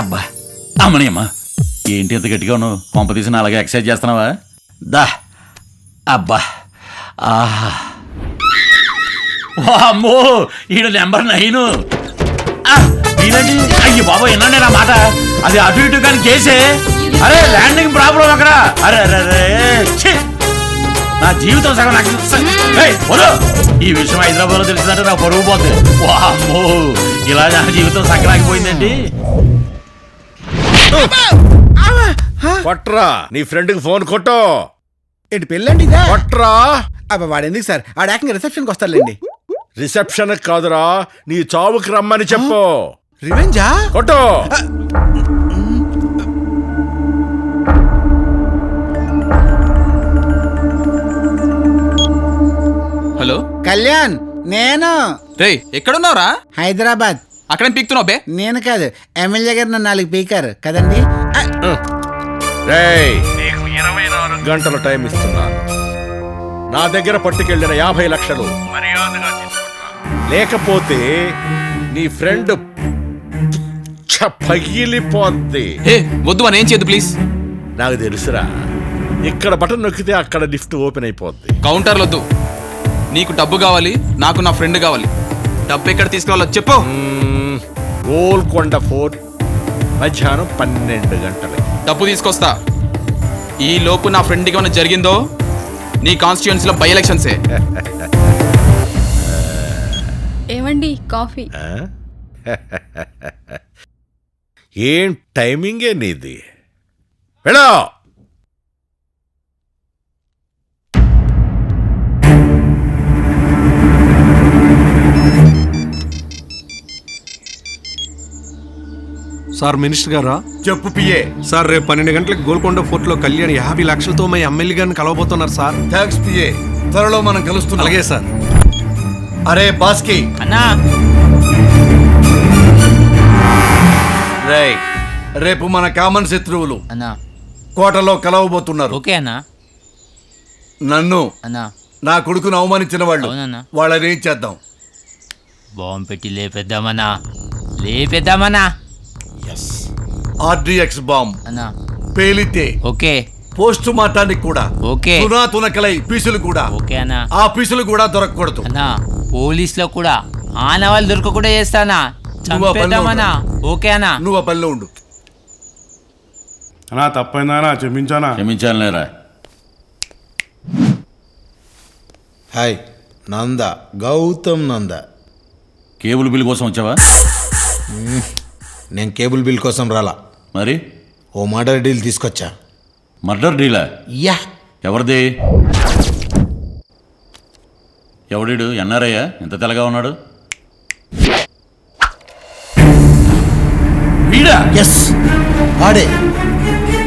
S17: అబ్బా అమ్మనీయమ్మ, ఏంటి ఎంత గట్టిగా ఉన్నావు? పంప తీసిన అలాగే ఎక్సర్సైజ్ చేస్తున్నావా? దా. అబ్బా, ఆహా, అమ్మో, ఈడ నెంబర్ 9. ఈయనండి, అయ్యి బాబా, వినండి నా మాట. అది అటు ఇటు కానీ కేసే. అరే ల్యాండింగ్ ప్రాబ్లం అక్కడ. అరే అరే అరే, నా జీవితం సగం నాకు. ఈ విషయం హైదరాబాద్ లో తెలిసిందంటే నాకు పరుగు పోతుంది. అమ్మో, ఇలా నా జీవితం సగరాగిపోయిందండి.
S5: కొట్రా, నీ ఫ్రెండ్కి ఫోన్ కొట్టో.
S9: ఏంటి పెళ్ళండి ఇదా?
S5: కొట్రా.
S9: అబ్బా వాడు ఎందుకు సార్, ఆడ ఏకంగా రిసెప్షన్కి వస్తారులేండి.
S5: రిసెప్షన్ కాదురా, నీ చావుకి రమ్మని చెప్పు.
S9: రివెంజా?
S5: కొట్టో.
S1: హలో
S9: కళ్యాణ్, నేను.
S1: రే ఎక్కడున్నావురా?
S9: హైదరాబాద్.
S1: అక్కడ పీక్తున్నావు బే?
S9: నేను కాదు, ఎమ్మెల్యే గారు నన్ను 4 పీకారు కదండి.
S5: రేయ్, నీకు 24 గంటల టైం ఇస్తున్నాను. నా దగ్గర పట్టుకెళ్ళిన 50 లక్షలు మర్యాదగా తీసుకుంటా, లేకపోతే నీ ఫ్రెండ్ పగిలిపోద్ది.
S1: వద్దు అని ఏం చేయదు ప్లీజ్.
S5: నాకు తెలుసురా, ఇక్కడ బటన్ నొక్కితే అక్కడ లిఫ్ట్ ఓపెన్ అయిపోద్ది.
S1: కౌంటర్లు వద్దు, నీకు డబ్బు కావాలి, నాకు నా ఫ్రెండ్ కావాలి. డబ్బు ఎక్కడ తీసుకురావాలో చెప్పు.
S5: గోల్కొండ ఫోర్ట్, మధ్యాహ్నం 12 గంటలకి.
S1: డబ్బు తీసుకొస్తా. ఈ లోపు నా ఫ్రెండ్కి ఏమైనా జరిగిందో నీ కాన్స్టిట్యుయెన్సీలో బై ఎలక్షన్సే.
S21: ఏమండి కాఫీ?
S5: ఏం టైమింగే నీది. వెళ్ళో.
S7: సార్ మినిస్టర్ గారా?
S2: చెప్పు పిఏ.
S7: సార్ రేపు 12 గంటలకు గోల్కొండ ఫోర్ట్ లో కళ్యాణ్ 50 లక్షలతో మా ఎమ్మెల్యే గారిని కలవబోతున్నారు సార్.
S2: థ్యాంక్స్ పిఏ, త్వరలో మనం కలుస్తున్నాం.
S7: అలాగే సార్.
S2: అరే బాస్కి
S3: అన్నా,
S2: రేయ్, రేపు మన కామన్ శత్రువులు
S3: అన్నా
S2: కోటలో కలవబోతున్నారు.
S3: ఓకే అన్నా.
S2: నన్ను,
S3: అన్నా,
S2: నా కొడుకును అవమానించిన వాళ్ళు,
S3: అవునన్నా.
S2: వాళ్ళని ఏం చేద్దాం?
S3: బాంబు పెట్టి లేపేద్దామన్నా, లేపేద్దామన్నా.
S2: ఆర్డిఎక్స్ బాంబ్
S3: అన్నా
S2: పేలితే
S3: ఓకే,
S2: పోస్ట్ మార్టానికి కూడా
S3: ఓకే,
S2: తునాతునకలై పీసులు కూడా
S3: ఓకే అన్నా.
S2: ఆ పీసులు కూడా దొరకకూడదు
S3: అన్నా. పోలీసులో కూడా ఆనవాళ్ళు దొరకకుండా చేస్తానా, చంపేద్దామన్నా. ఓకే అన్నా.
S2: నువ్వు ఆ పనిలో ఉండు.
S19: అన్నా తప్పైందా? క్షమించానా?
S17: క్షమించాను లేరా.
S8: హాయ్ నంద, గౌతమ్ నంద.
S17: కేబుల్ బిల్ కోసం వచ్చావా?
S8: నేను కేబుల్ బిల్ కోసం రాలా,
S17: మరి
S8: ఓ మర్డర్ డీల్ తీసుకొచ్చా.
S17: మర్డర్ డీలా?
S8: యా.
S17: ఎవరిది? ఎవడీడు? ఎన్ఆర్ఐయా? ఎంత తెల్లగా ఉన్నాడు? వీడా?
S8: ఎస్, ఆడే.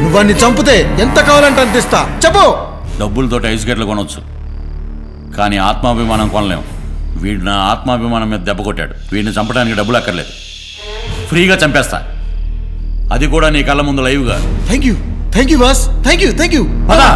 S8: నువ్వన్ని చంపితే ఎంత కావాలంటే అంత ఇస్తా. చెప్పు.
S17: డబ్బులతో ఐస్ గేట్లు కొనవచ్చు, కానీ ఆత్మాభిమానం కొనలేం. వీడు నా ఆత్మాభిమానం మీద దెబ్బ కొట్టాడు. వీడిని చంపడానికి డబ్బులు అక్కర్లేదు, ఫ్రీగా చంపేస్తా. అది కూడా నీ కళ్ళ ముందు లైవ్గా.
S9: Thank you boss, thank you.
S17: పదా.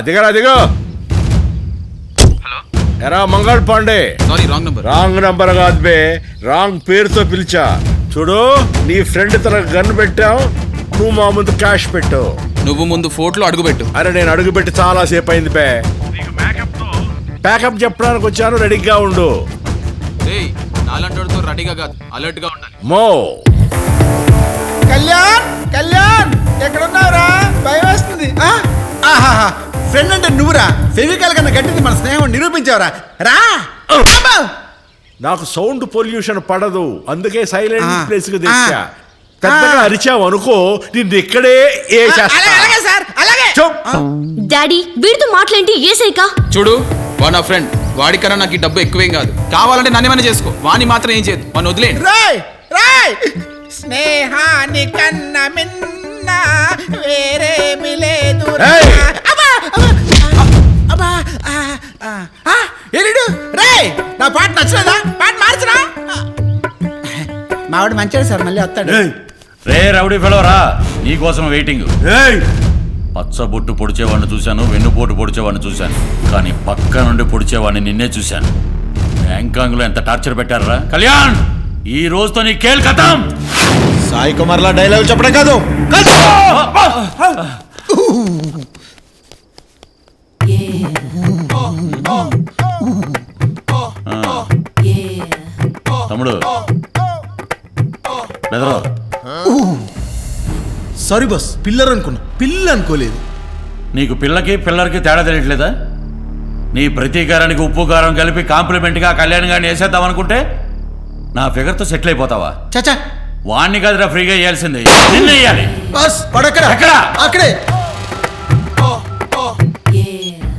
S5: దిగరా దిగో. ఎరా Mangal Pandey.
S1: Sorry, wrong number.
S5: Wrong number కాదు బే, రాంగ్ పేరుతో పిలిచా. చూడు, నీ ఫ్రెండ్ తన గన్ పెట్టావు, నువ్వు మా ముందు క్యాష్ పెట్టావు.
S1: నువ్వు ముందు ఫోర్ట్లో అడుగుపెట్టు.
S5: అరే నేను అడుగుపెట్టి చాలా సేపు అయింది బే. ప్యాకప్ చెప్పడానికి వచ్చాను, రెడీగా ఉండు.
S1: నాలంటోడితో రెడీగా కాదు, అలర్ట్ గా ఉండాలి.
S5: మో
S9: కళ్యాణ్ ఎక్కడున్నావురా? భయం వేస్తుంది. ఫ్రెండ్ అంటే నువ్వురా. ఫెవికాల్ కన్నా గట్టిది మన స్నేహం నిరూపించావురా. రా.
S5: నాకు సౌండ్ పొల్యూషన్ పడదు, అందుకే సైలెంట్ ప్లేస్ కి తెచ్చా. పెద్దగా అరిచావు అనుకో, నిన్ను ఇక్కడే ఏ
S11: డాడీ వీడితో మాట్లాడి ఏసైకా.
S1: చూడు, వాడు నా ఫ్రెండ్, వాడికన్నా నాకు ఈ డబ్బు ఎక్కువేం కాదు. కావాలంటే నన్నేమైనా చేసుకో, వాడిని మాత్రం ఏం చేయదు. వాడిని వదిలేండి.
S9: రాయ్ స్నేహాని కన్నా మిన్న వేరేమి లేదు. రేయ్, నా పాట నచ్చలేదా? పాట మార్చరా. మావాడు మంచివాడు సార్, మళ్ళీ వస్తాడు.
S17: రే రౌడీ ఫెలో రా, నీ కోసం వెయిటింగ్. పచ్చబొట్టు పొడిచేవాడిని చూశాను, వెన్నుపోటు పొడిచేవాడిని చూశాను, కానీ పక్క నుండి పొడిచేవాడిని నిన్నే చూశాను. బ్యాంకాంగ్ లో ఎంత టార్చర్ పెట్టారా కళ్యాణ్. ఈ రోజుతో నీ కేల్ కథం.
S9: సాయి కుమార్ లా డైలాగ్ చెప్పడం కాదు.
S17: తమ్ముడు బెదరు.
S9: సారీ బాస్, పిల్లర్ అనుకున్నా, పిల్ల అనుకోలేదు.
S17: నీకు పిల్లర్కి తేడా తెలియట్లేదా? నీ ప్రతీకారానికి ఉప్పు కారం కలిపి కాంప్లిమెంట్గా కళ్యాణ్ గారిని వేసేద్దాం అనుకుంటే నా ఫిగర్తో సెటిల్ అయిపోతావా?
S9: చచ్చా,
S17: వాణ్ణి కదరా ఫ్రీగా వేయాల్సింది, నిన్ను వేయాలి.
S9: బాస్ పడక్కడ అక్కడే.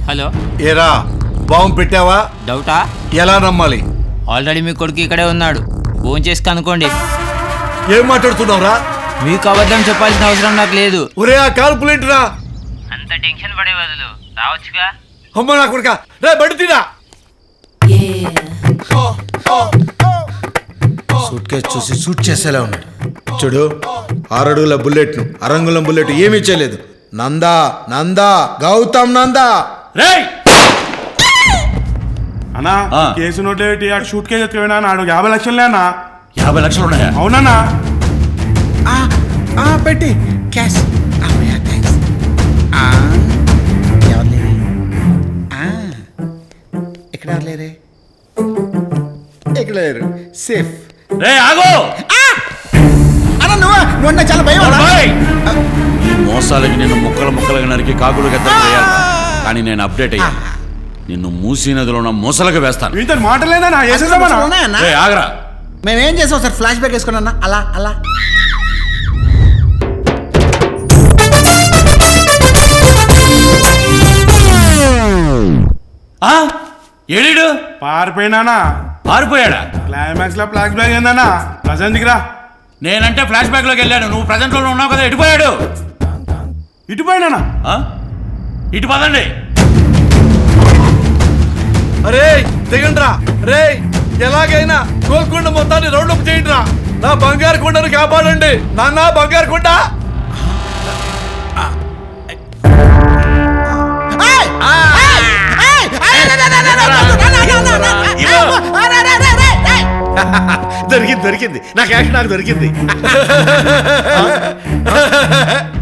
S2: హలో, ఏరా బాంబు పెట్టావా?
S4: డౌటా?
S2: ఎలా నమ్మాలి?
S4: ఆల్రెడీ మీ కొడుకు ఇక్కడే ఉన్నాడు, ఫోన్ చేసి కనుక్కోండి.
S2: ఏం మాట్లాడుతున్నావురా?
S4: మీకు అబద్ధం చెప్పాల్సిన అవసరం నాకు లేదు.
S2: ఒరే ఆ కాల్కులేట్ రా.
S4: అంత టెన్షన్ పడే బదులు రావచ్చుగా.
S2: అమ్మ నా కొడుకా, రా బడి తీరా.
S9: సూట్ కేసు చూసి సూట్ చేసేలా ఉన్నాడు. చూడు, 6 అడుగుల బుల్లెట్ ను, అరంగులం బుల్లెట్ ఏమీ చేయలేదు. నందా గౌతమ్ నందా.
S19: అన్నా కేసు నోట్ షూట్ కేసు ఎత్తుకుపోయినా నాడు 50 లక్షలే అన్నా.
S17: 50 లక్షలు ఉన్నాయా?
S19: అవునన్నా.
S9: పెట్టి క్యాష్. ఇక్కడ లేరే, ఇక్కడ లేరు. సేఫ్.
S17: రే ఆగో.
S9: నువ్వు చాలా భయం.
S17: మోసాలకి నిన్ను ముక్కలుగా నరికి కాకుడు గెత్తలు చేయాలి, కానీ నేను అప్డేట్ అయ్యాను. నిన్ను మూసీ నదిలో ఉన్న మూసలకు వేస్తాను.
S19: ఇతను మాటలేనా?
S17: ఆగరా.
S9: మేమేం చేసాం సార్? ఫ్లాష్ బ్యాక్ వేసుకున్నా. అలా
S17: ఏడు పారిపోయాడా?
S19: క్లైమాక్స్ లో ఫ్లాష్ బ్యాక్ ఏందన్నా? ప్రజెంట్ దిగిరా.
S17: నేనంటే ఫ్లాష్ బ్యాక్ లోకి వెళ్ళాడు, నువ్వు ప్రజెంట్ లో ఉన్నావు కదా. ఎటుపోయాడు?
S19: ఇటుపోయినా.
S17: ఇటు పదండి.
S2: అరే దిగండ్రా. రే ఎలాగైనా గోల్కొండ మొత్తాన్ని రౌండ్ అప్ చేయండి రా. నా బంగారు కొండను కాపాడండి నాన్న. బంగారు కొండ.
S5: దొరికింది నా క్యాష్, నాకు దొరికింది.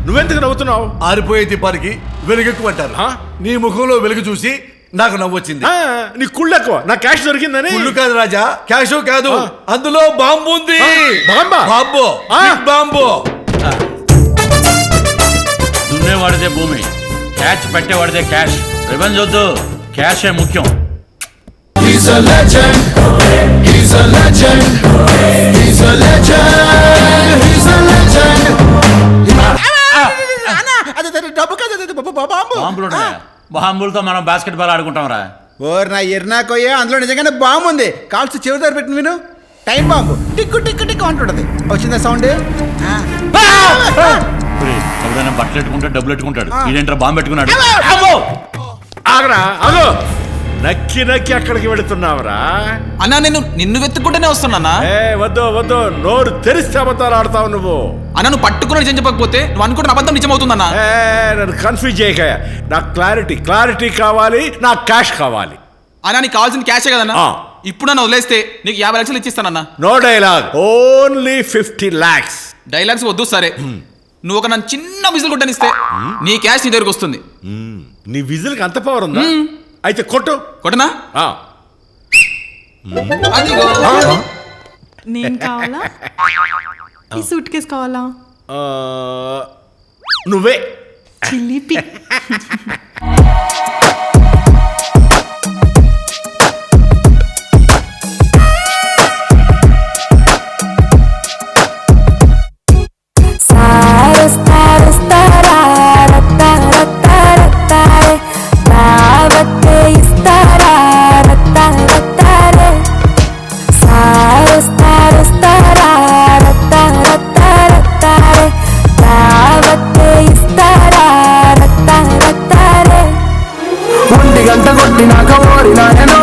S5: నువ్వెందుకు నవ్వుతున్నావు?
S2: ఆరిపోయే దీపానికి వెలుగెక్కుమంటారు. నీ ముఖంలో వెలుగు చూసి నాకు నవ్వొచ్చింది.
S5: నీ కుళ్ళు ఎక్కువ. నా క్యాష్ దొరికిందని.
S2: కుళ్ళు కాదు రాజా, క్యాష్ కాదు, అందులో బాంబు ఉంది. బాంబు.
S17: దున్నేవాడిదే భూమి, క్యాచ్ పెట్టేవాడిదే క్యాష్. రివెంజ్ వద్దు, క్యాషే ముఖ్యం.
S12: He's a legend. He's a legend. He's a legend. He's a legend.
S17: బాంబులతో మనం బాస్కెట్ బాల్ ఆడుకుంటాం రా.
S9: ఓర్ నా ఎర్నాకోయే, అందులో నిజంగానే బాంబు ఉంది. కాల్స్ చెవిదారు పెట్టిన విను, టైం బాంబు టిక్కు టిక్కు టిక్కు అంటుంటది. వచ్చిందా సౌండ్?
S17: ఎవరైనా బట్టలు పెట్టుకుంటాడు, డబ్బులు పెట్టుకుంటాడు, ఇదేంట్రా బాంబు పెట్టుకున్నాడు.
S5: ఆగరా అగో, నక్కి నక్కి అక్కడికి వెళుతున్నావురా?
S1: అన్నా నేను నిన్ను వెతుక్కుంటూనే వస్తున్నా.
S5: వద్దు వద్దు, నోరు తెరిస్తే అబద్ధాలు ఆడతావు నువ్వు.
S1: అన్న నువ్వు పట్టుకుని నిజం చెప్పకపోతే నువ్వు అనుకుంటున్న అబద్ధం నిజమవుతుందన్నా.
S5: నన్ను కన్ఫ్యూజ్ చేయక, నాకు క్లారిటీ కావాలి, నాకు క్యాష్ కావాలి.
S1: అన్నా నీకు కావాల్సిన క్యాషే కదన్నా. ఇప్పుడు నన్ను వదిలేస్తే నీకు 50 లక్షలు ఇచ్చిస్తానన్నా.
S5: No dialogue, only 50 lakhs.
S1: Dialogues వద్దు సరే, నువ్వు ఒక నన్ను చిన్న విజిల్ కొట్టనిస్తే నీ క్యాష్ నీ దగ్గరకు వస్తుంది.
S5: నీ విజిల్కి అంత పవర్ ఉందా? అయితే కొట్టనా?
S18: నేను కావాలా? ఈ సూట్ కేసు కావాలా?
S5: నువ్వే
S18: చిలిపి.
S12: గంట కొట్టినాక ఓడినాయనో,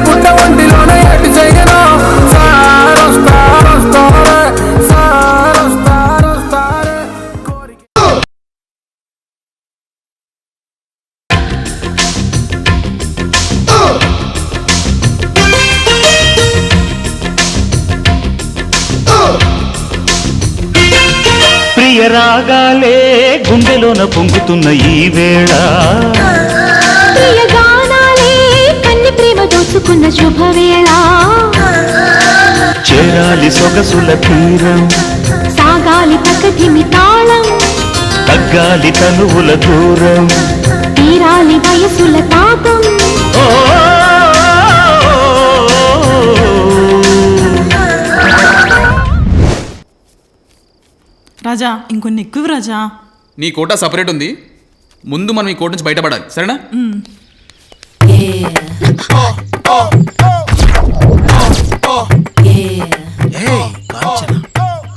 S12: పుట్ట ఒంటిలోన ఎట్టి చేయను.
S14: ప్రియ రాగాలే గుండెలోన పొంగుతున్న ఈ వేళ,
S11: దోచుకున్న శుభవేళ,
S14: చేరాలి సొగసుల తీరం,
S11: సాగాలి ప్రకృతిమి తాళం,
S14: తగ్గాలి తనువుల దూరం,
S11: తీరాలి వయసుల తాపం.
S18: రాజా ఇంకొన్ని ఎక్కువ రాజా.
S1: నీ కోట సపరేట్ ఉంది, ముందు మనం ఈ కోట నుంచి బయటపడాలి, సరేనా?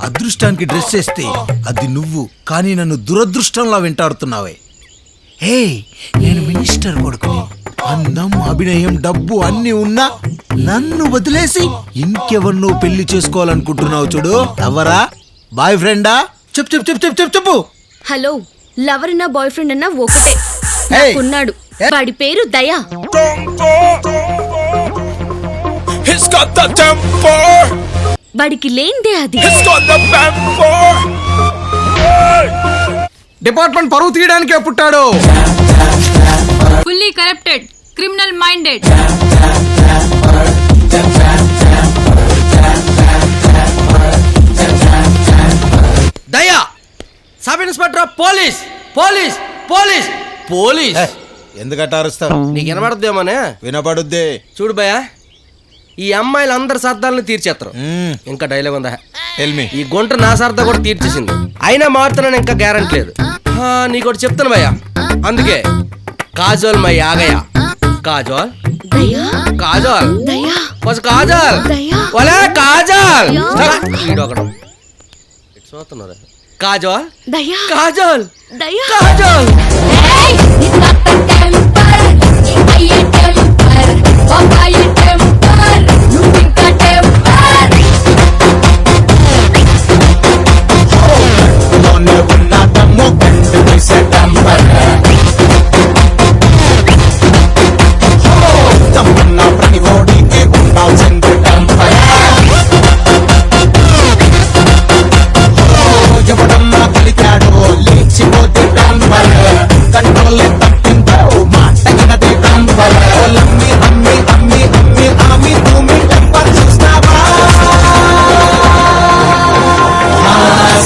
S9: అదృష్టానికి డ్రెస్ వేస్తే అది నువ్వు, కానీ నన్ను దురదృష్టంలా వెంటాడుతున్నావే. హే, నేను మినిస్టర్ కొడుకుని, అందం, అభినయం, డబ్బు అన్ని ఉన్నా నన్ను వదిలేసి ఇంకెవరినో పెళ్లి చేసుకోవాలనుకుంటున్నావు చూడు. ఎవరా? బాయ్ ఫ్రెండా? చెప్పు చెప్పు చెప్పు చెప్పు చెప్పు చెప్పు.
S11: హలో, లవర్ అన్నా బాయ్ ఫ్రెండ్ అన్నా ఒకటే. ఉన్నాడు, వాడి పేరు దయా. వాడికి లేందే అది.
S9: డిపార్ట్మెంట్ పరువు తీయడానికే పుట్టాడు.
S13: Fully corrupted, criminal minded.
S16: Daya, sub inspector, police police police police.
S9: ఎందుకట్ట అరుస్తావు?
S16: నీకు వినపడుద్దేమోనే.
S9: వినపడుద్దే.
S16: చూడు భయ్యా, ఈ అమ్మాయిలు అందరి సర్దాలను తీర్చేస్తారు. ఇంకా డైలాగ్ ఉందా? ఈ గుంట నా సర్దా కూడా తీర్చేసింది, అయినా మారుతున్నాను, ఇంకా గ్యారంటీ లేదు. నీకోటి చెప్తాను భయ్యా, అందుకే కాజోల్ మై ఆగయా. కాజోల్ కాజోల్ కాజోల్ ఒలే కాజోల్. వీడొకడు చూస్తున్నారు. కాజోల్ కాజోల్ కాజోల్.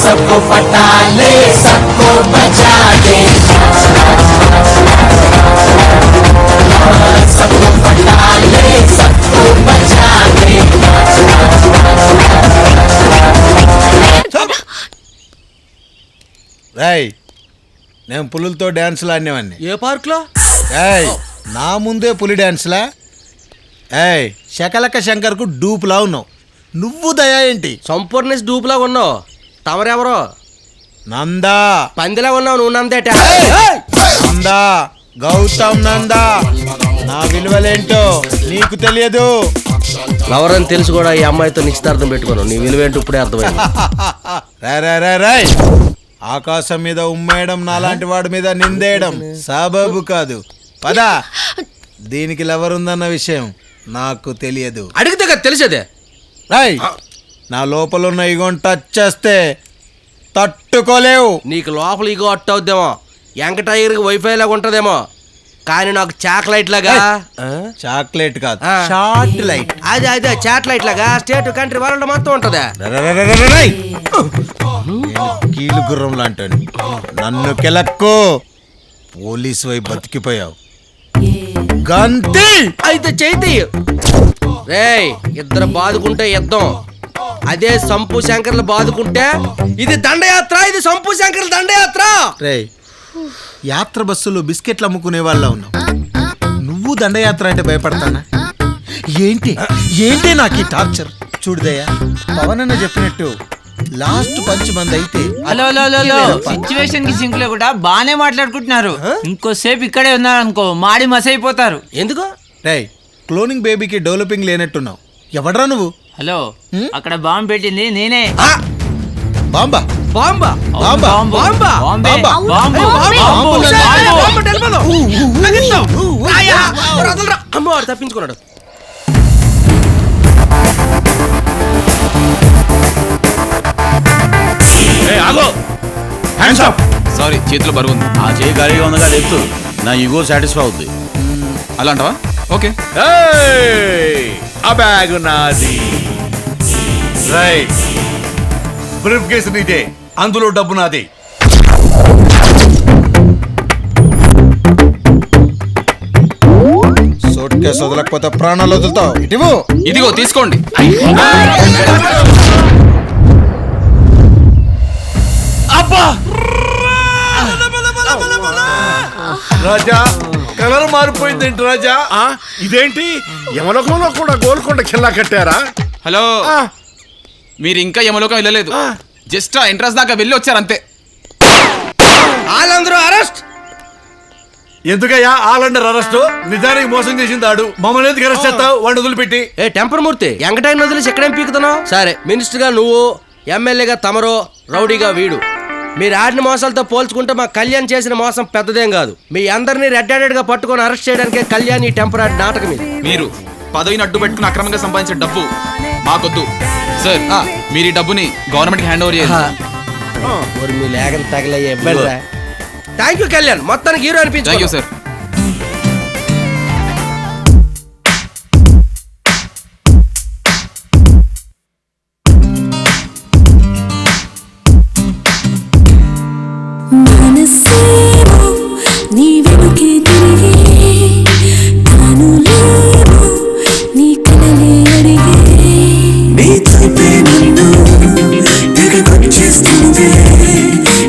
S12: सबको पटा ले, सबको बचा दे, सबको पटा ले, सबको बचा दे.
S9: రాయ్, నేను పులులతో డాన్సులు ఆడినేవాడిని.
S16: ఏ పార్క్ లో?
S8: నా ముందే పులి డాన్స్లా? ఏయ్ శకలక శంకర్కు డూపులా ఉన్నావు. నువ్వు దయా ఏంటి?
S16: సంపూర్ణ డూపులా ఉన్నావు. తమరెవరో?
S8: నందా.
S16: పందిలా ఉన్నావు నువ్వు. నందేట
S8: నందా, గౌతమ్ నందా. నా విలువలేంటో నీకు తెలియదు.
S16: ఎవరని తెలుసు కూడా ఈ అమ్మాయితో నిశ్చితార్థం పెట్టుకున్నావు. నీ విలువేంటో ఇప్పుడే అర్థమైంది.
S8: రాయ్ ఆకాశం మీద ఉమ్మేయడం నాలాంటి వాడి మీద నిందేయడం సబబు కాదు. పదా, దీనికి లవరుందన్న విషయం నాకు తెలియదు.
S16: అడిగితే కదా తెలిసేదే.
S8: రాయ్ నా లోపల ఉన్న ఇగోని టచ్ చేస్తే తట్టుకోలేవు.
S16: నీకు లోపల ఇగో అట్ట అవుద్దేమో. ఎంక టైగర్కి వైఫై లాగా ఉంటదేమో, కానీ నాకు చాక్లెట్ లాగా.
S8: చాక్లెట్ కాదు, షార్ట్ లైట్.
S16: అదే చాక్లెట్ లాగా స్టేట్ కంట్రీ వరల్డ్ మొత్తం ఉంటదా.
S8: కీలు గుర్రం లాంటి నన్ను కెలక్కు. పోలీసు వైపు బతికిపోయావు. గంతి
S16: అయితే చైతి రేయ్, ఇద్దరు బాదుకుంటే యుద్ధం. అదే సంపు శంకర్లు బాదుకుంటే ఇది దండయాత్ర. ఇది సంపు శంకర్ల దండయాత్ర.
S8: రే యాత్ర బస్సులో బిస్కెట్లు అమ్ముకునే వాళ్ళ ఉన్నావు. నువ్వు దండయాత్ర అంటే భయపడతానా? ఏంటి నాకు ఈ టార్చర్? చూడదయ్యా, పవన్ అన్న చెప్పినట్టు లాస్ట్ పంచ్ మంది అయితే.
S4: హలో సిచ్యువేషన్ కి సింక్ లేకుండా బానే మాట్లాడుకుంటున్నారు. ఇంకోసేపు ఇక్కడే ఉన్నారు అనుకో, మాడి మసైపోతారు.
S16: ఎందుకు?
S8: రే క్లోనింగ్ బేబీకి డెవలపింగ్ లేనట్టున్నావు. ఎవడ్రా నువ్వు?
S4: హలో, అక్కడ బాంబు పెట్టింది నేనే.
S8: బాంబా?
S16: బాంబా?
S8: బాంబా?
S16: బాంబా? అమ్మవాడు తప్పించుకున్నాడు.
S1: సారీ, చేతిలో బరువు ఉంది.
S17: ఆ చేయి గాలిగా ఉందిగా చెప్తూ నా ఈగో సాటిస్ఫై అవుద్ది.
S1: అలా అంటావా? ఓకే.
S5: ఆ బ్యాగ్ నాది. రైట్, బ్రీఫ్ కేసు నీదే, అందులో డబ్బు నాది.
S8: సూట్ కేసు వదలకపోతే ప్రాణాలు వదులుతావు.
S1: ఇదిగో తీసుకోండి.
S5: అబ్బా రాజా, కలర్ మారిపోయిందేంటి రాజా? ఇదేంటి యమలోకంలో కూడా గోల్కొండ కిల్లా కట్టారా?
S1: హలో, మీరు ఇంకా యమలోకం వెళ్ళలేదు. జస్ట్ ఆ ఎంట్రన్స్ దాకా వెళ్ళి వచ్చారు అంతే.
S16: వాళ్ళందరూ అరెస్ట్.
S2: ఎందుకయ్యా ఆలండర్ అరెస్ట్? నిజానికి మోసం చేసింది ఆడు. మమ్మల్ని ఎందుకు అరెస్ట్ చేస్తావు? వాడిని వదిలిపెట్టి.
S16: ఏ టెంపర్ మూర్తి, ఎంకటైన వదిలేసి ఎక్కడేం పీకుతున్నావు? సరే, మినిస్టర్ గా నువ్వు, ఎమ్మెల్యేగా తమరో, రౌడీగా వీడు. మీరు ఆడిన మోసాలతో పోల్చుకుంటే మా కళ్యాణ్ చేసిన మోసం పెద్దదేం కాదు. మీ అందరినీ రెడ్ హ్యాండెడ్ గా పట్టుకొని అరెస్ట్ చేయడానికే కళ్యాణ్ ఈ టెంపరీ నాటకం ఇది.
S1: మీరు పదవిని అడ్డు పెట్టుకుని అక్రమంగా సంపాదించిన డబ్బు మాకొద్దు సార్. మీరు ఈ డబ్బుని గవర్నమెంట్ కి హ్యాండ్ ఓవర్ చేయాలి.
S16: మీ లేఖను తగలయ్యే. థ్యాంక్ యూ కళ్యాణ్, మొత్తానికి హీరో అనిపించు.
S1: Thank you sir.
S10: నీ వెనుకే తిరిగే తాను లేవు, నీ కలలే అడిగే. నీ చూపే నన్ను తెగకొచ్చేస్తుంది,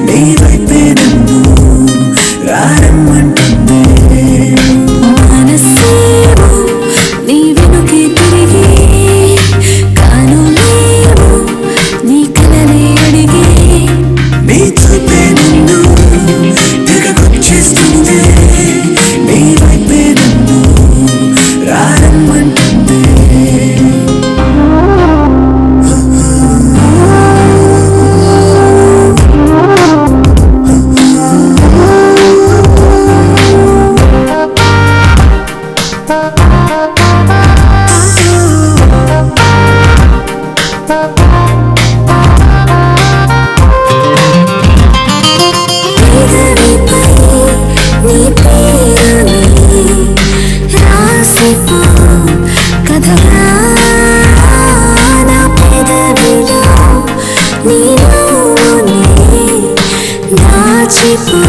S10: నీ వైపే నన్ను రారమ్మంటుంది. మనసేమో నీ వెనుకే తిరిగే తాను లేవు, నీ కలలే అడిగే. నీ చూపే నన్ను తెగకొచ్చేస్తుంది, నీ వైపే నన్ను రారమ్మంటుంది. నీ పేరుని రాసిపో కథగా, నా పెదవిలో నీ నవ్వుని దాచిపో.